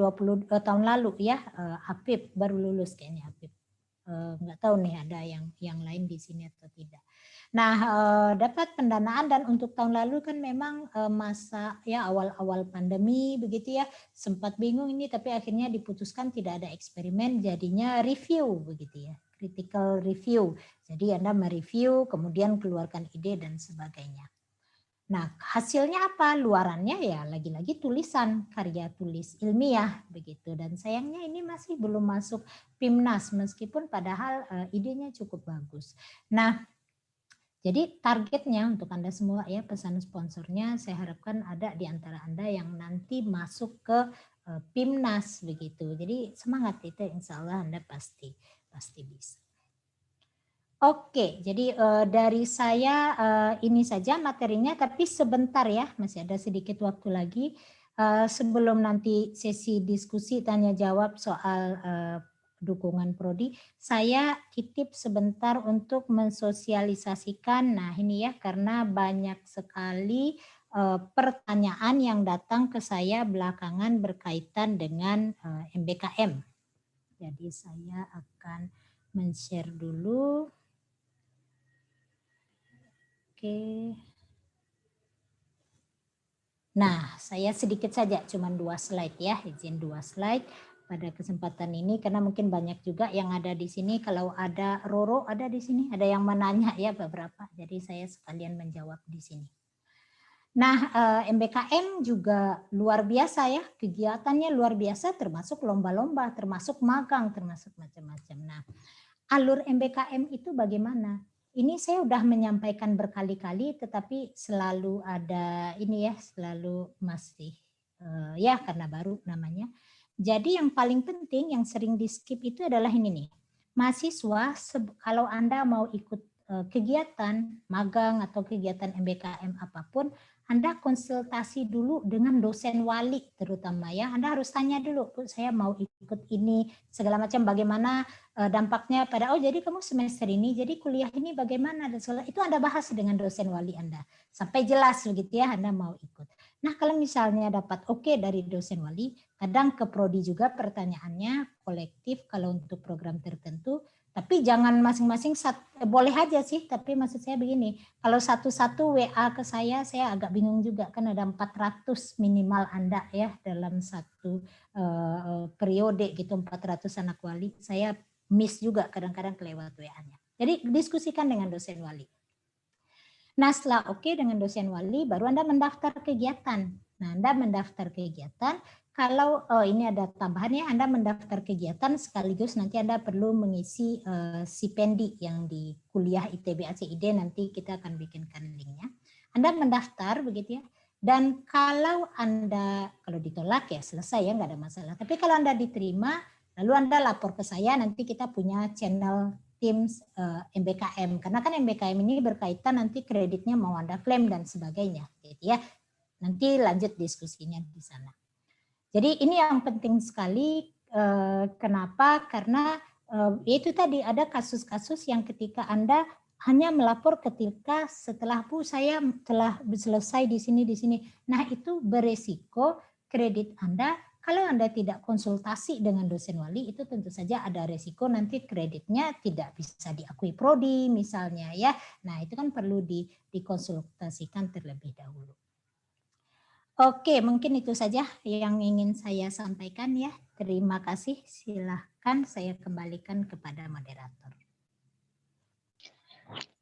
lalu ya, Apip baru lulus kayaknya Apip. Nggak tahu nih ada yang lain di sini atau tidak. Nah, dapat pendanaan dan untuk tahun lalu kan memang masa ya awal-awal pandemi begitu ya, sempat bingung ini tapi akhirnya diputuskan tidak ada eksperimen, jadinya review begitu ya, critical review. Jadi Anda mereview kemudian keluarkan ide dan sebagainya. Nah, hasilnya apa? Luarannya ya lagi-lagi tulisan, karya tulis ilmiah begitu. Dan sayangnya ini masih belum masuk PIMNAS meskipun padahal idenya cukup bagus. Nah, jadi targetnya untuk Anda semua ya, pesan sponsornya saya harapkan ada di antara Anda yang nanti masuk ke PIMNAS begitu. Jadi semangat itu, insya Allah Anda pasti bisa. Oke, jadi dari saya ini saja materinya, tapi sebentar ya, masih ada sedikit waktu lagi sebelum nanti sesi diskusi tanya jawab soal dukungan prodi, saya titip sebentar untuk mensosialisasikan. Nah ini ya, karena banyak sekali pertanyaan yang datang ke saya belakangan berkaitan dengan MBKM. Jadi saya akan men-share dulu. Oke. Nah, saya sedikit saja, cuma 2 slide ya, izin 2 slide pada kesempatan ini karena mungkin banyak juga yang ada di sini. Kalau ada Roro ada di sini, ada yang menanya ya beberapa, jadi saya sekalian menjawab di sini. Nah, MBKM juga luar biasa ya, kegiatannya luar biasa, termasuk lomba-lomba, termasuk magang, termasuk macam-macam. Nah, alur MBKM itu bagaimana? Ini saya sudah menyampaikan berkali-kali, tetapi selalu ada ini ya, selalu masih ya karena baru namanya. Jadi yang paling penting yang sering di skip itu adalah ini nih, mahasiswa kalau Anda mau ikut kegiatan magang atau kegiatan MBKM apapun, Anda konsultasi dulu dengan dosen wali terutama ya. Anda harus tanya dulu, Bu, saya mau ikut ini segala macam, bagaimana dampaknya pada, oh jadi kamu semester ini, jadi kuliah ini bagaimana, dan segala itu Anda bahas dengan dosen wali Anda sampai jelas begitu ya Anda mau ikut. Nah kalau misalnya dapat oke dari dosen wali, kadang ke prodi juga pertanyaannya kolektif kalau untuk program tertentu. Tapi jangan masing-masing, boleh aja sih, tapi maksud saya begini, kalau satu-satu WA ke saya agak bingung juga, kan ada 400 minimal Anda ya dalam satu periode gitu, 400 anak wali, saya miss juga kadang-kadang kelewat WA-nya. Jadi diskusikan dengan dosen wali. Nah setelah oke dengan dosen wali, baru Anda mendaftar kegiatan. Nah Anda mendaftar kegiatan, kalau ini ada tambahannya, Anda mendaftar kegiatan sekaligus nanti Anda perlu mengisi stipendi yang di kuliah ITB ACID, nanti kita akan bikinkan linknya. Anda mendaftar begitu ya, dan kalau Anda, kalau ditolak ya selesai ya, nggak ada masalah. Tapi kalau Anda diterima, lalu Anda lapor ke saya, nanti kita punya channel Teams MBKM, karena kan MBKM ini berkaitan nanti kreditnya mau Anda klaim dan sebagainya, gitu ya. Nanti lanjut diskusinya di sana. Jadi ini yang penting sekali. Kenapa? Karena itu tadi ada kasus-kasus yang ketika Anda hanya melapor ketika setelah Bu saya telah selesai di sini. Nah itu beresiko kredit Anda. Kalau Anda tidak konsultasi dengan dosen wali, itu tentu saja ada resiko nanti kreditnya tidak bisa diakui prodi misalnya ya. Nah itu kan perlu dikonsultasikan terlebih dahulu. Oke, mungkin itu saja yang ingin saya sampaikan ya. Terima kasih. Silahkan saya kembalikan kepada moderator.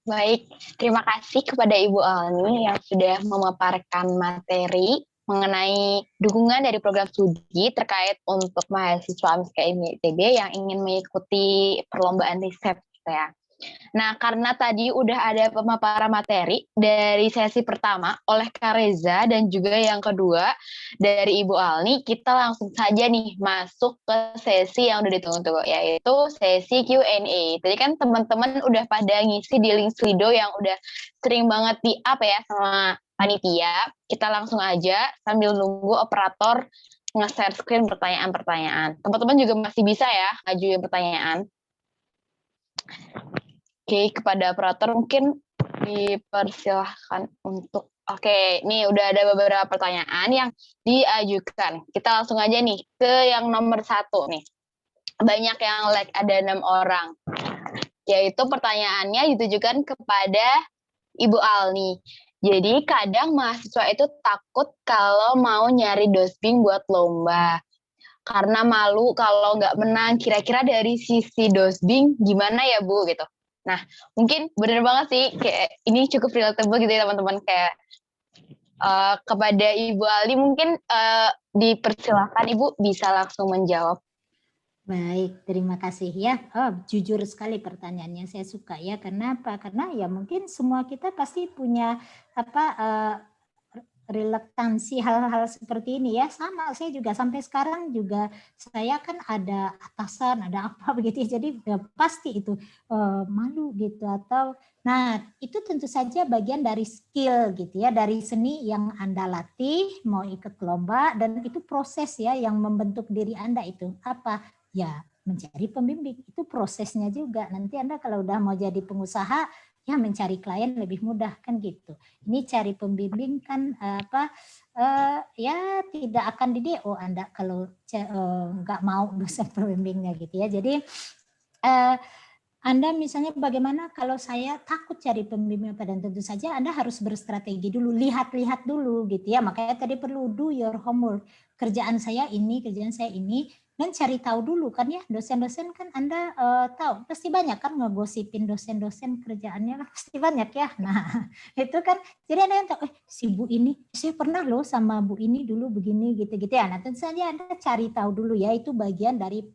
Baik, terima kasih kepada Ibu Alni yang sudah memaparkan materi mengenai dukungan dari program studi terkait untuk mahasiswa MSKM ITB yang ingin mengikuti perlombaan riset ya. Nah, karena tadi udah ada pemaparan materi dari sesi pertama oleh Kak Reza dan juga yang kedua dari Ibu Alni, kita langsung saja nih masuk ke sesi yang udah ditunggu-tunggu, yaitu sesi Q&A. Tadi kan teman-teman udah pada ngisi di link Slido yang udah sering banget di-up ya sama panitia. Kita langsung aja sambil nunggu operator nge-share screen pertanyaan-pertanyaan. Teman-teman juga masih bisa ya ngajuin pertanyaan. Oke, kepada operator mungkin dipersilahkan untuk, oke, nih udah ada beberapa pertanyaan yang diajukan. Kita langsung aja nih ke yang nomor 1 nih. Banyak yang like, ada 6 orang. Yaitu pertanyaannya ditujukan kepada Ibu Alni. Jadi kadang mahasiswa itu takut kalau mau nyari dosbing buat lomba. Karena malu kalau nggak menang. Kira-kira dari sisi dosbing gimana ya Bu gitu. Nah, mungkin bener banget sih, kayak ini cukup relatable gitu ya teman-teman, kayak Kepada Ibu Ali mungkin dipersilakan Ibu bisa langsung menjawab. Baik, terima kasih ya. Oh, jujur sekali pertanyaannya, saya suka ya. Karena apa? Karena ya mungkin semua kita pasti punya apa relaktansi hal-hal seperti ini ya. Sama, saya juga sampai sekarang juga saya kan ada atasan, ada apa begitu ya. Jadi ya pasti itu malu gitu atau nah itu tentu saja bagian dari skill gitu ya, dari seni yang Anda latih, mau ikut lomba dan itu proses ya yang membentuk diri Anda itu apa? Ya mencari pembimbing itu prosesnya juga. Nanti Anda kalau udah mau jadi pengusaha ya mencari klien lebih mudah kan gitu. Ini cari pembimbing kan ya tidak akan di DO Anda kalau nggak mau dosen pembimbingnya gitu ya. Jadi Anda misalnya bagaimana kalau saya takut cari pembimbing apa dan tentu saja Anda harus berstrategi dulu, lihat-lihat dulu gitu ya. Makanya tadi perlu do your homework. Kerjaan saya ini dan cari tahu dulu kan ya. Dosen-dosen kan Anda tahu pasti banyak kan ngegosipin dosen-dosen kerjaannya kan pasti banyak ya. Nah, itu kan jadi Anda yang tahu si Bu ini saya pernah loh sama Bu ini dulu begini gitu-gitu ya. Nah, tentu saja Anda cari tahu dulu ya, itu bagian dari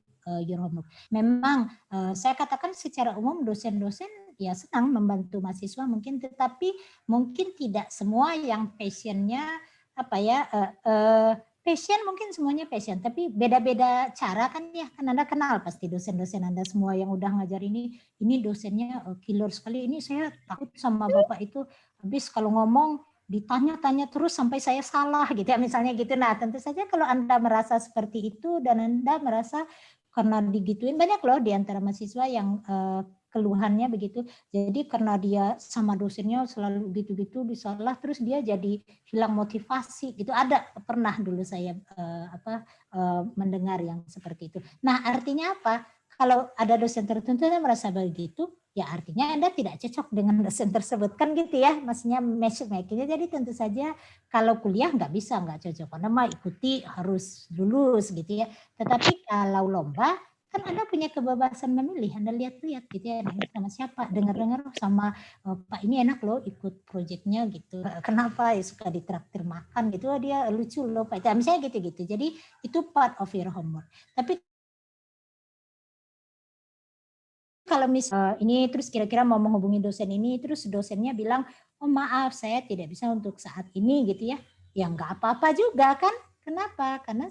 your homework. Memang saya katakan secara umum dosen-dosen ya senang membantu mahasiswa mungkin, tetapi mungkin tidak semua yang passionnya apa ya passion mungkin semuanya passion, tapi beda-beda cara kan ya. Kan Anda kenal pasti dosen-dosen Anda semua yang udah ngajar ini dosennya killer sekali, ini saya takut sama Bapak itu, habis kalau ngomong ditanya-tanya terus sampai saya salah gitu ya misalnya gitu. Nah tentu saja kalau Anda merasa seperti itu dan Anda merasa karena digituin banyak loh di antara mahasiswa yang keluhannya begitu. Jadi karena dia sama dosennya selalu gitu-gitu disalah terus dia jadi hilang motivasi gitu. Ada pernah dulu saya mendengar yang seperti itu. Nah, artinya apa? Kalau ada dosen tertentu yang merasa begitu, ya artinya Anda tidak cocok dengan dosen tersebut kan gitu ya. Maksudnya matchmaking. Jadi tentu saja kalau kuliah nggak bisa, nggak cocok. Karena mah ikuti harus lulus gitu ya. Tetapi kalau lomba kan Anda punya kebebasan memilih, Anda lihat-lihat gitu ya, sama siapa, dengar-dengar sama Pak ini enak loh ikut proyeknya gitu, kenapa ya suka ditraktir makan gitu, dia lucu loh Pak, misalnya gitu-gitu. Jadi itu part of your homework. Tapi kalau misal ini terus kira-kira mau menghubungi dosen ini, terus dosennya bilang, oh maaf saya tidak bisa untuk saat ini gitu ya, ya nggak apa-apa juga kan. Kenapa? Karena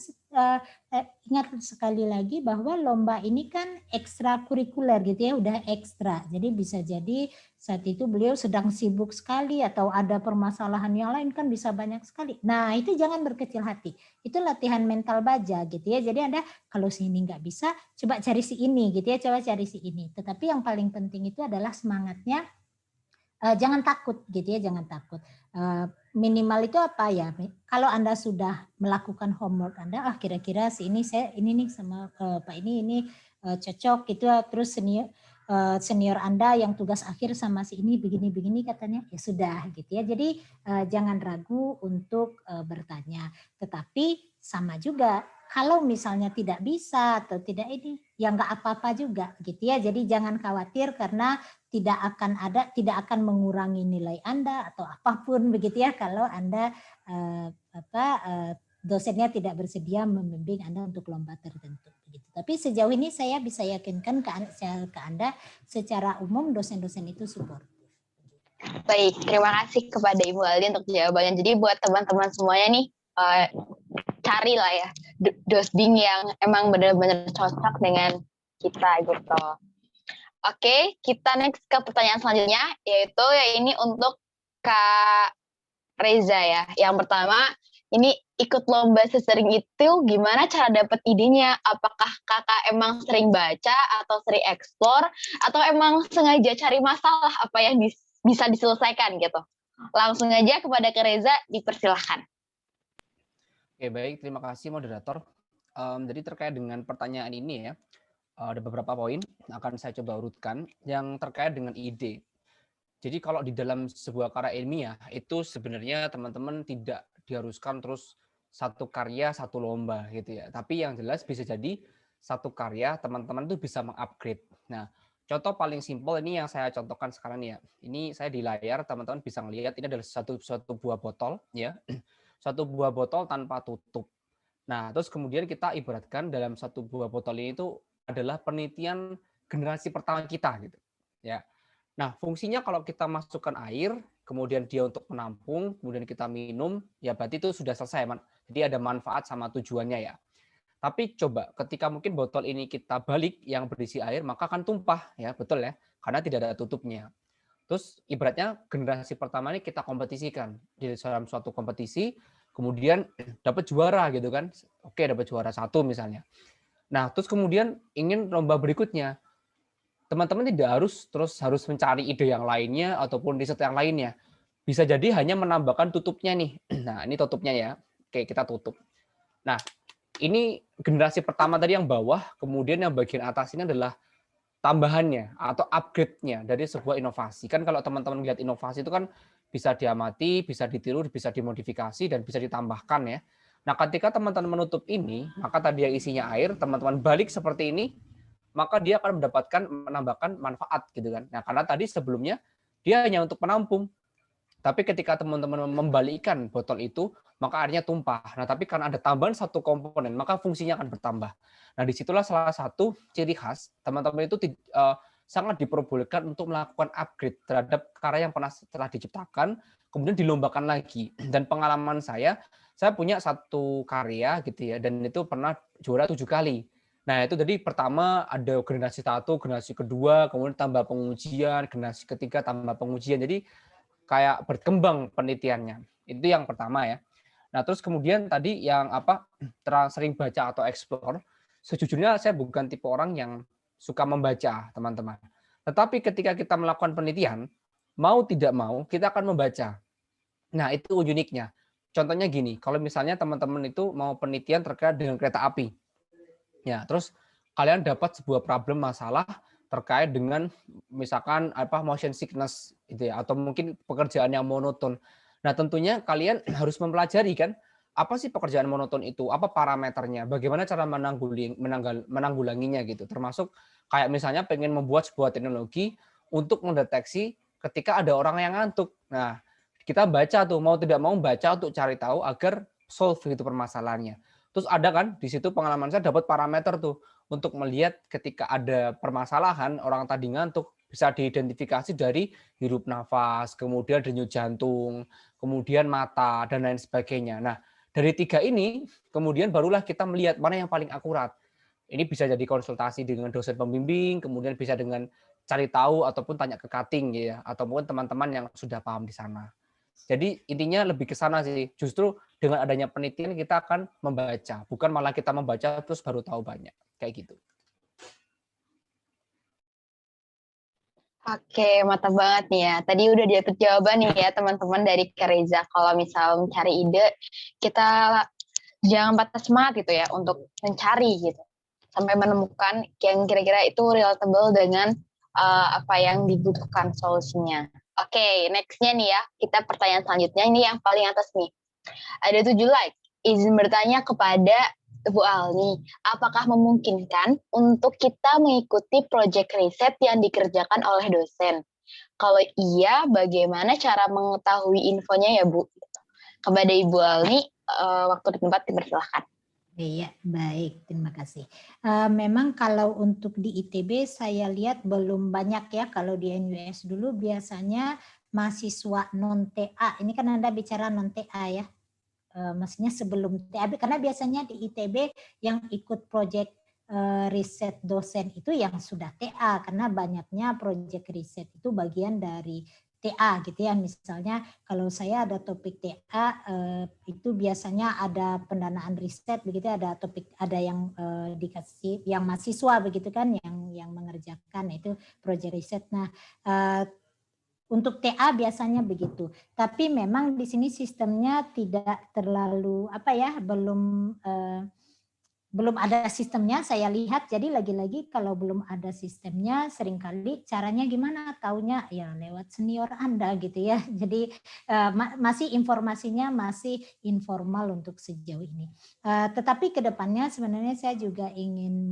ingat sekali lagi bahwa lomba ini kan ekstrakurikuler gitu ya, udah ekstra. Jadi bisa jadi saat itu beliau sedang sibuk sekali atau ada permasalahan yang lain kan bisa banyak sekali. Nah itu jangan berkecil hati. Itu latihan mental baja gitu ya. Jadi Anda kalau sini nggak bisa, coba cari si ini gitu ya, coba cari si ini. Tetapi yang paling penting itu adalah semangatnya. Jangan takut gitu ya, jangan takut. Minimal itu apa ya? Kalau Anda sudah melakukan homework Anda, kira-kira si ini saya ini nih sama Pak ini cocok gitu. Terus senior Anda yang tugas akhir sama si ini begini-begini katanya, ya sudah gitu ya. Jadi jangan ragu untuk bertanya. Tetapi sama juga kalau misalnya tidak bisa atau tidak ini, ya nggak apa-apa juga gitu ya. Jadi jangan khawatir karena tidak akan mengurangi nilai Anda atau apapun begitu ya kalau Anda dosennya tidak bersedia membimbing Anda untuk lomba tertentu begitu. Tapi sejauh ini saya bisa yakinkan ke Anda secara umum dosen-dosen itu support. Baik, terima kasih kepada Ibu Ali untuk jawabannya. Jadi buat teman-teman semuanya nih, carilah ya dosbing yang emang benar-benar cocok dengan kita gitu. Oke, kita next ke pertanyaan selanjutnya, yaitu ini untuk Kak Reza ya. Yang pertama, ini ikut lomba sesering itu gimana cara dapat idenya? Apakah kakak emang sering baca atau sering eksplor? Atau emang sengaja cari masalah apa yang bisa diselesaikan gitu? Langsung aja kepada Kak Reza, dipersilahkan. Oke, baik. Terima kasih moderator. Jadi terkait dengan pertanyaan ini ya, ada beberapa poin akan saya coba urutkan yang terkait dengan ide. Jadi kalau di dalam sebuah karya ilmiah itu sebenarnya teman-teman tidak diharuskan terus satu karya satu lomba gitu ya. Tapi yang jelas bisa jadi satu karya teman-teman itu bisa mengupgrade. Nah, Contoh paling simpel ini yang saya contohkan sekarang nih ya. Ini saya di layar, teman-teman bisa ngelihat ini adalah satu buah botol ya. Satu buah botol tanpa tutup. Nah, terus kemudian kita ibaratkan dalam satu buah botol ini itu adalah penelitian generasi pertama kita gitu. Ya. Nah, fungsinya kalau kita masukkan air, kemudian dia untuk menampung, kemudian kita minum, ya berarti itu sudah selesai. Jadi ada manfaat sama tujuannya ya. Tapi coba ketika mungkin botol ini kita balik yang berisi air, maka akan tumpah ya, betul ya, karena tidak ada tutupnya. Terus ibaratnya generasi pertama ini kita kompetisikan di dalam suatu kompetisi, kemudian dapat juara gitu kan. Oke, dapat juara 1 misalnya. Nah, terus kemudian ingin lomba berikutnya. Teman-teman tidak harus mencari ide yang lainnya ataupun riset yang lainnya. Bisa jadi hanya menambahkan tutupnya nih. Nah, ini tutupnya ya. Oke, kita tutup. Nah, ini generasi pertama tadi yang bawah, kemudian yang bagian atas ini adalah tambahannya atau upgrade-nya dari sebuah inovasi. Kan kalau teman-teman lihat inovasi itu kan bisa diamati, bisa ditiru, bisa dimodifikasi, dan bisa ditambahkan ya. Nah, ketika teman-teman menutup ini, maka tadi yang isinya air, teman-teman balik seperti ini, maka dia akan menambahkan manfaat gitu kan. Nah, karena tadi sebelumnya dia hanya untuk menampung. Tapi ketika teman-teman membalikkan botol itu, maka airnya tumpah. Nah, tapi karena ada tambahan satu komponen, maka fungsinya akan bertambah. Nah, disitulah salah satu ciri khas teman-teman itu sangat diperbolehkan untuk melakukan upgrade terhadap karya yang telah diciptakan, kemudian dilombakan lagi. Dan pengalaman saya punya satu karya gitu ya, dan itu pernah juara 7 kali. Nah, itu jadi pertama ada generasi 1, generasi kedua, kemudian tambah pengujian, generasi ketiga tambah pengujian. Jadi kayak berkembang penelitiannya. Itu yang pertama ya. Nah, terus kemudian tadi yang sering baca atau explore, sejujurnya saya bukan tipe orang yang suka membaca, teman-teman. Tetapi ketika kita melakukan penelitian, mau tidak mau kita akan membaca. Nah, itu uniknya. Contohnya gini, kalau misalnya teman-teman itu mau penelitian terkait dengan kereta api. Ya, terus kalian dapat sebuah problem masalah terkait dengan misalkan motion sickness gitu ya, atau mungkin pekerjaan yang monoton. Nah, tentunya kalian harus mempelajari kan apa sih pekerjaan monoton itu, apa parameternya, bagaimana cara menanggulanginya gitu. Termasuk kayak misalnya pengen membuat sebuah teknologi untuk mendeteksi ketika ada orang yang ngantuk. Nah, kita baca tuh, mau tidak mau baca untuk cari tahu agar solve gitu permasalahannya. Terus ada kan di situ pengalaman saya dapat parameter tuh untuk melihat ketika ada permasalahan orang tadi ngantuk, bisa diidentifikasi dari hirup nafas, kemudian denyut jantung, kemudian mata, dan lain sebagainya. Nah, dari 3 ini, kemudian barulah kita melihat mana yang paling akurat. Ini bisa jadi konsultasi dengan dosen pembimbing, kemudian bisa dengan cari tahu ataupun tanya ke cutting ya, ataupun teman-teman yang sudah paham di sana. Jadi intinya lebih ke sana sih. Justru dengan adanya penelitian kita akan membaca, bukan malah kita membaca terus baru tahu banyak. Kayak gitu. Oke, mantap banget nih ya. Tadi udah dapet jawaban nih ya teman-teman dari Kak Reza. Kalau misal mencari ide, kita jangan patah semangat gitu ya untuk mencari gitu. Sampai menemukan yang kira-kira itu relatable dengan apa yang dibutuhkan solusinya. Oke, next-nya nih ya, kita pertanyaan selanjutnya. Ini yang paling atas nih. Ada 7 like. Izin bertanya kepada Bu Alni, apakah memungkinkan untuk kita mengikuti proyek riset yang dikerjakan oleh dosen? Kalau iya, bagaimana cara mengetahui infonya ya Bu? Kepada Ibu Alni, waktu di tempat dipersilahkan. Iya, baik, terima kasih. Memang kalau untuk di ITB saya lihat belum banyak ya, kalau di NUS dulu biasanya mahasiswa non-TA, ini kan Anda bicara non-TA ya, maksudnya sebelum TA, karena biasanya di ITB yang ikut proyek riset dosen itu yang sudah TA, karena banyaknya proyek riset itu bagian dari TA gitu ya. Misalnya kalau saya ada topik TA itu biasanya ada pendanaan riset begitu, ada topik, ada yang dikasih yang mahasiswa begitu kan yang mengerjakan itu proyek riset. Nah, untuk TA biasanya begitu. Tapi memang di sini sistemnya tidak terlalu belum ada sistemnya saya lihat. Jadi lagi-lagi kalau belum ada sistemnya seringkali caranya gimana taunya ya lewat senior Anda gitu ya. Jadi masih informasinya masih informal untuk sejauh ini. Tetapi ke depannya sebenarnya saya juga ingin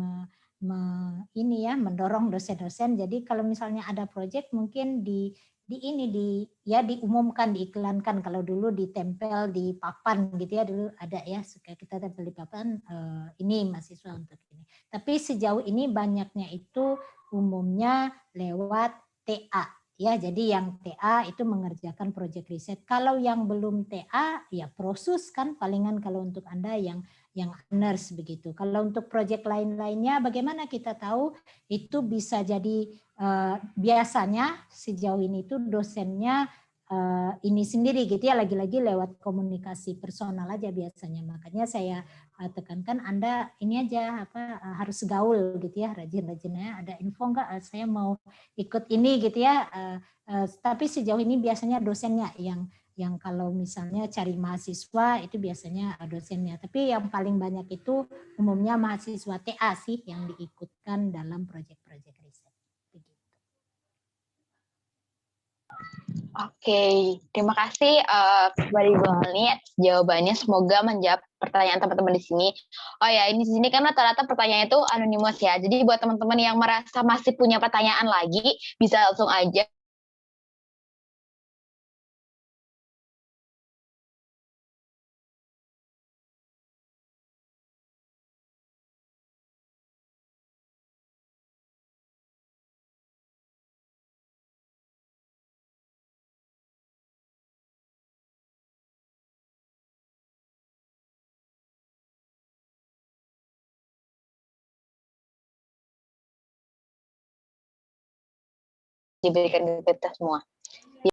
ini ya mendorong dosen-dosen. Jadi kalau misalnya ada proyek mungkin diumumkan, diiklankan. Kalau dulu ditempel di papan gitu ya, dulu ada ya, supaya kita tempel di papan ini mahasiswa untuk ini. Tapi sejauh ini banyaknya itu umumnya lewat TA ya. Jadi yang TA itu mengerjakan proyek riset. Kalau yang belum TA ya prosus kan palingan kalau untuk Anda yang honors begitu. Kalau untuk proyek lain-lainnya bagaimana kita tahu itu bisa jadi biasanya sejauh ini tuh dosennya ini sendiri gitu ya, lagi-lagi lewat komunikasi personal aja biasanya. Makanya saya tekankan Anda ini aja harus gaul gitu ya, rajin-rajinnya. Ada info enggak saya mau ikut ini gitu ya. Tapi sejauh ini biasanya dosennya yang kalau misalnya cari mahasiswa itu biasanya dosennya. Tapi yang paling banyak itu umumnya mahasiswa TA sih yang diikutkan dalam proyek-proyek riset. Oke, terima kasih kepada Ibu Melni atas jawabannya. Semoga menjawab pertanyaan teman-teman di sini. Oh ya, ini di sini kan rata-rata pertanyaan itu anonimus ya. Jadi buat teman-teman yang merasa masih punya pertanyaan lagi, bisa langsung aja diberikan ke kita semua.